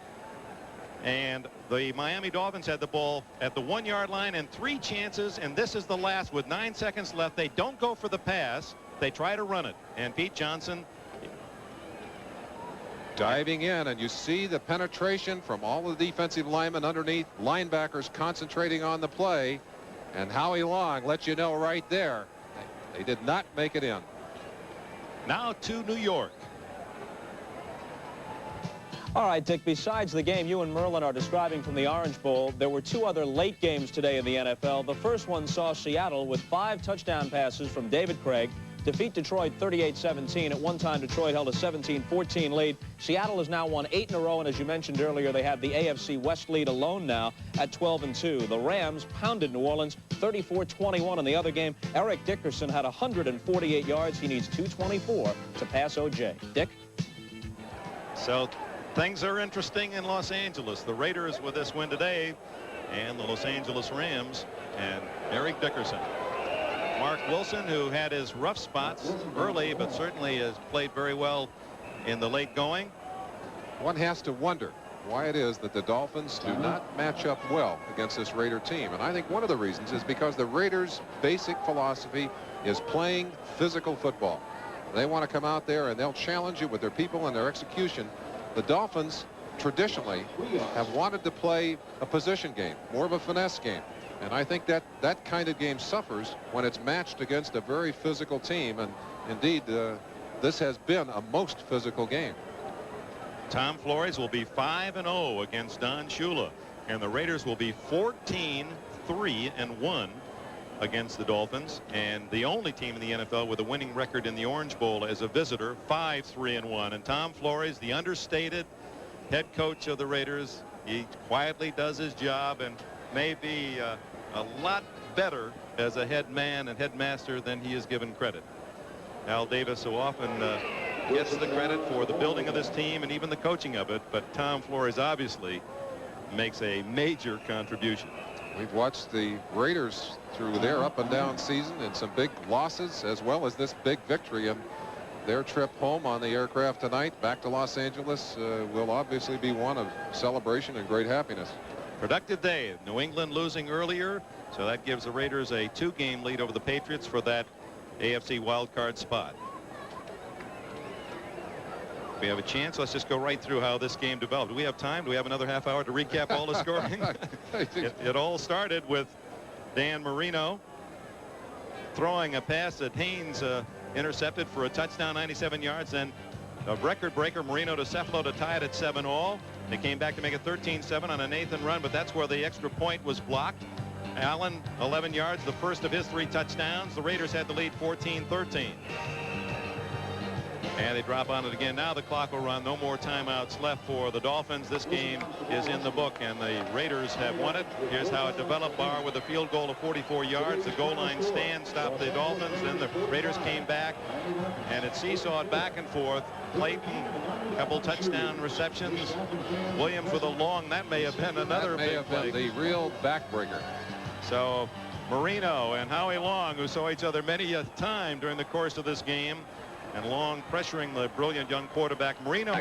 and the Miami Dolphins had the ball at the 1-yard line and 3 chances, and this is the last with 9 seconds left. They don't go for the pass. They try to run it, and Pete Johnson diving in, and you see the penetration from all the defensive linemen underneath, linebackers concentrating on the play, and Howie Long lets you know right there they did not make it in. Now to New York. All right, Dick, besides the game you and Merlin are describing from the Orange Bowl, there were 2 other late games today in the NFL. The first one saw Seattle, with 5 touchdown passes from David Craig, defeat Detroit 38-17. At one time, Detroit held a 17-14 lead. Seattle has now won 8 in a row, and as you mentioned earlier, they have the AFC West lead alone now at 12-2. The Rams pounded New Orleans 34-21 in the other game. Eric Dickerson had 148 yards. He needs 224 to pass O.J. Dick? So things are interesting in Los Angeles. The Raiders with this win today, and the Los Angeles Rams and Eric Dickerson. Mark Wilson, who had his rough spots early, but certainly has played very well in the late going. One has to wonder why it is that the Dolphins do not match up well against this Raider team. And I think one of the reasons is because the Raiders' basic philosophy is playing physical football. They want to come out there and they'll challenge you with their people and their execution. The Dolphins traditionally have wanted to play a position game, more of a finesse game. And I think that that kind of game suffers when it's matched against a very physical team. And indeed, this has been a most physical game. Tom Flores will be 5-0 against Don Shula, and the Raiders will be 14-3-1 against the Dolphins, and the only team in the NFL with a winning record in the Orange Bowl as a visitor, 5-3-1. And Tom Flores, the understated head coach of the Raiders, he quietly does his job and may be a lot better as a head man and headmaster than he is given credit. Al Davis so often gets the credit for the building of this team and even the coaching of it, but Tom Flores obviously makes a major contribution. We've watched the Raiders through their up and down season and some big losses, as well as this big victory, and their trip home on the aircraft tonight back to Los Angeles will obviously be one of celebration and great happiness. Productive day. New England losing earlier, so that gives the Raiders a 2-game lead over the Patriots for that AFC wildcard spot. We have a chance. Let's just go right through how this game developed. Do we have time? Do we have another half hour to recap all the scoring? It all started with Dan Marino throwing a pass that Haynes intercepted for a touchdown, 97 yards. Then the record breaker, Marino to Cefalo, to tie it at 7-all. They came back to make it 13-7 on a Nathan run, but that's where the extra point was blocked. Allen, 11 yards, the first of his 3 touchdowns. The Raiders had the lead 14-13. And they drop on it again. Now the clock will run. No more timeouts left for the Dolphins. This game is in the book, and the Raiders have won it. Here's how it developed. Barr with a field goal of 44 yards. The goal line stand stopped the Dolphins. Then the Raiders came back, and it seesawed back and forth. Clayton, a couple touchdown receptions. Williams with a long. That may have been another big play. The real backbreaker. So Marino and Howie Long, who saw each other many a time during the course of this game, and Long pressuring the brilliant young quarterback. Marino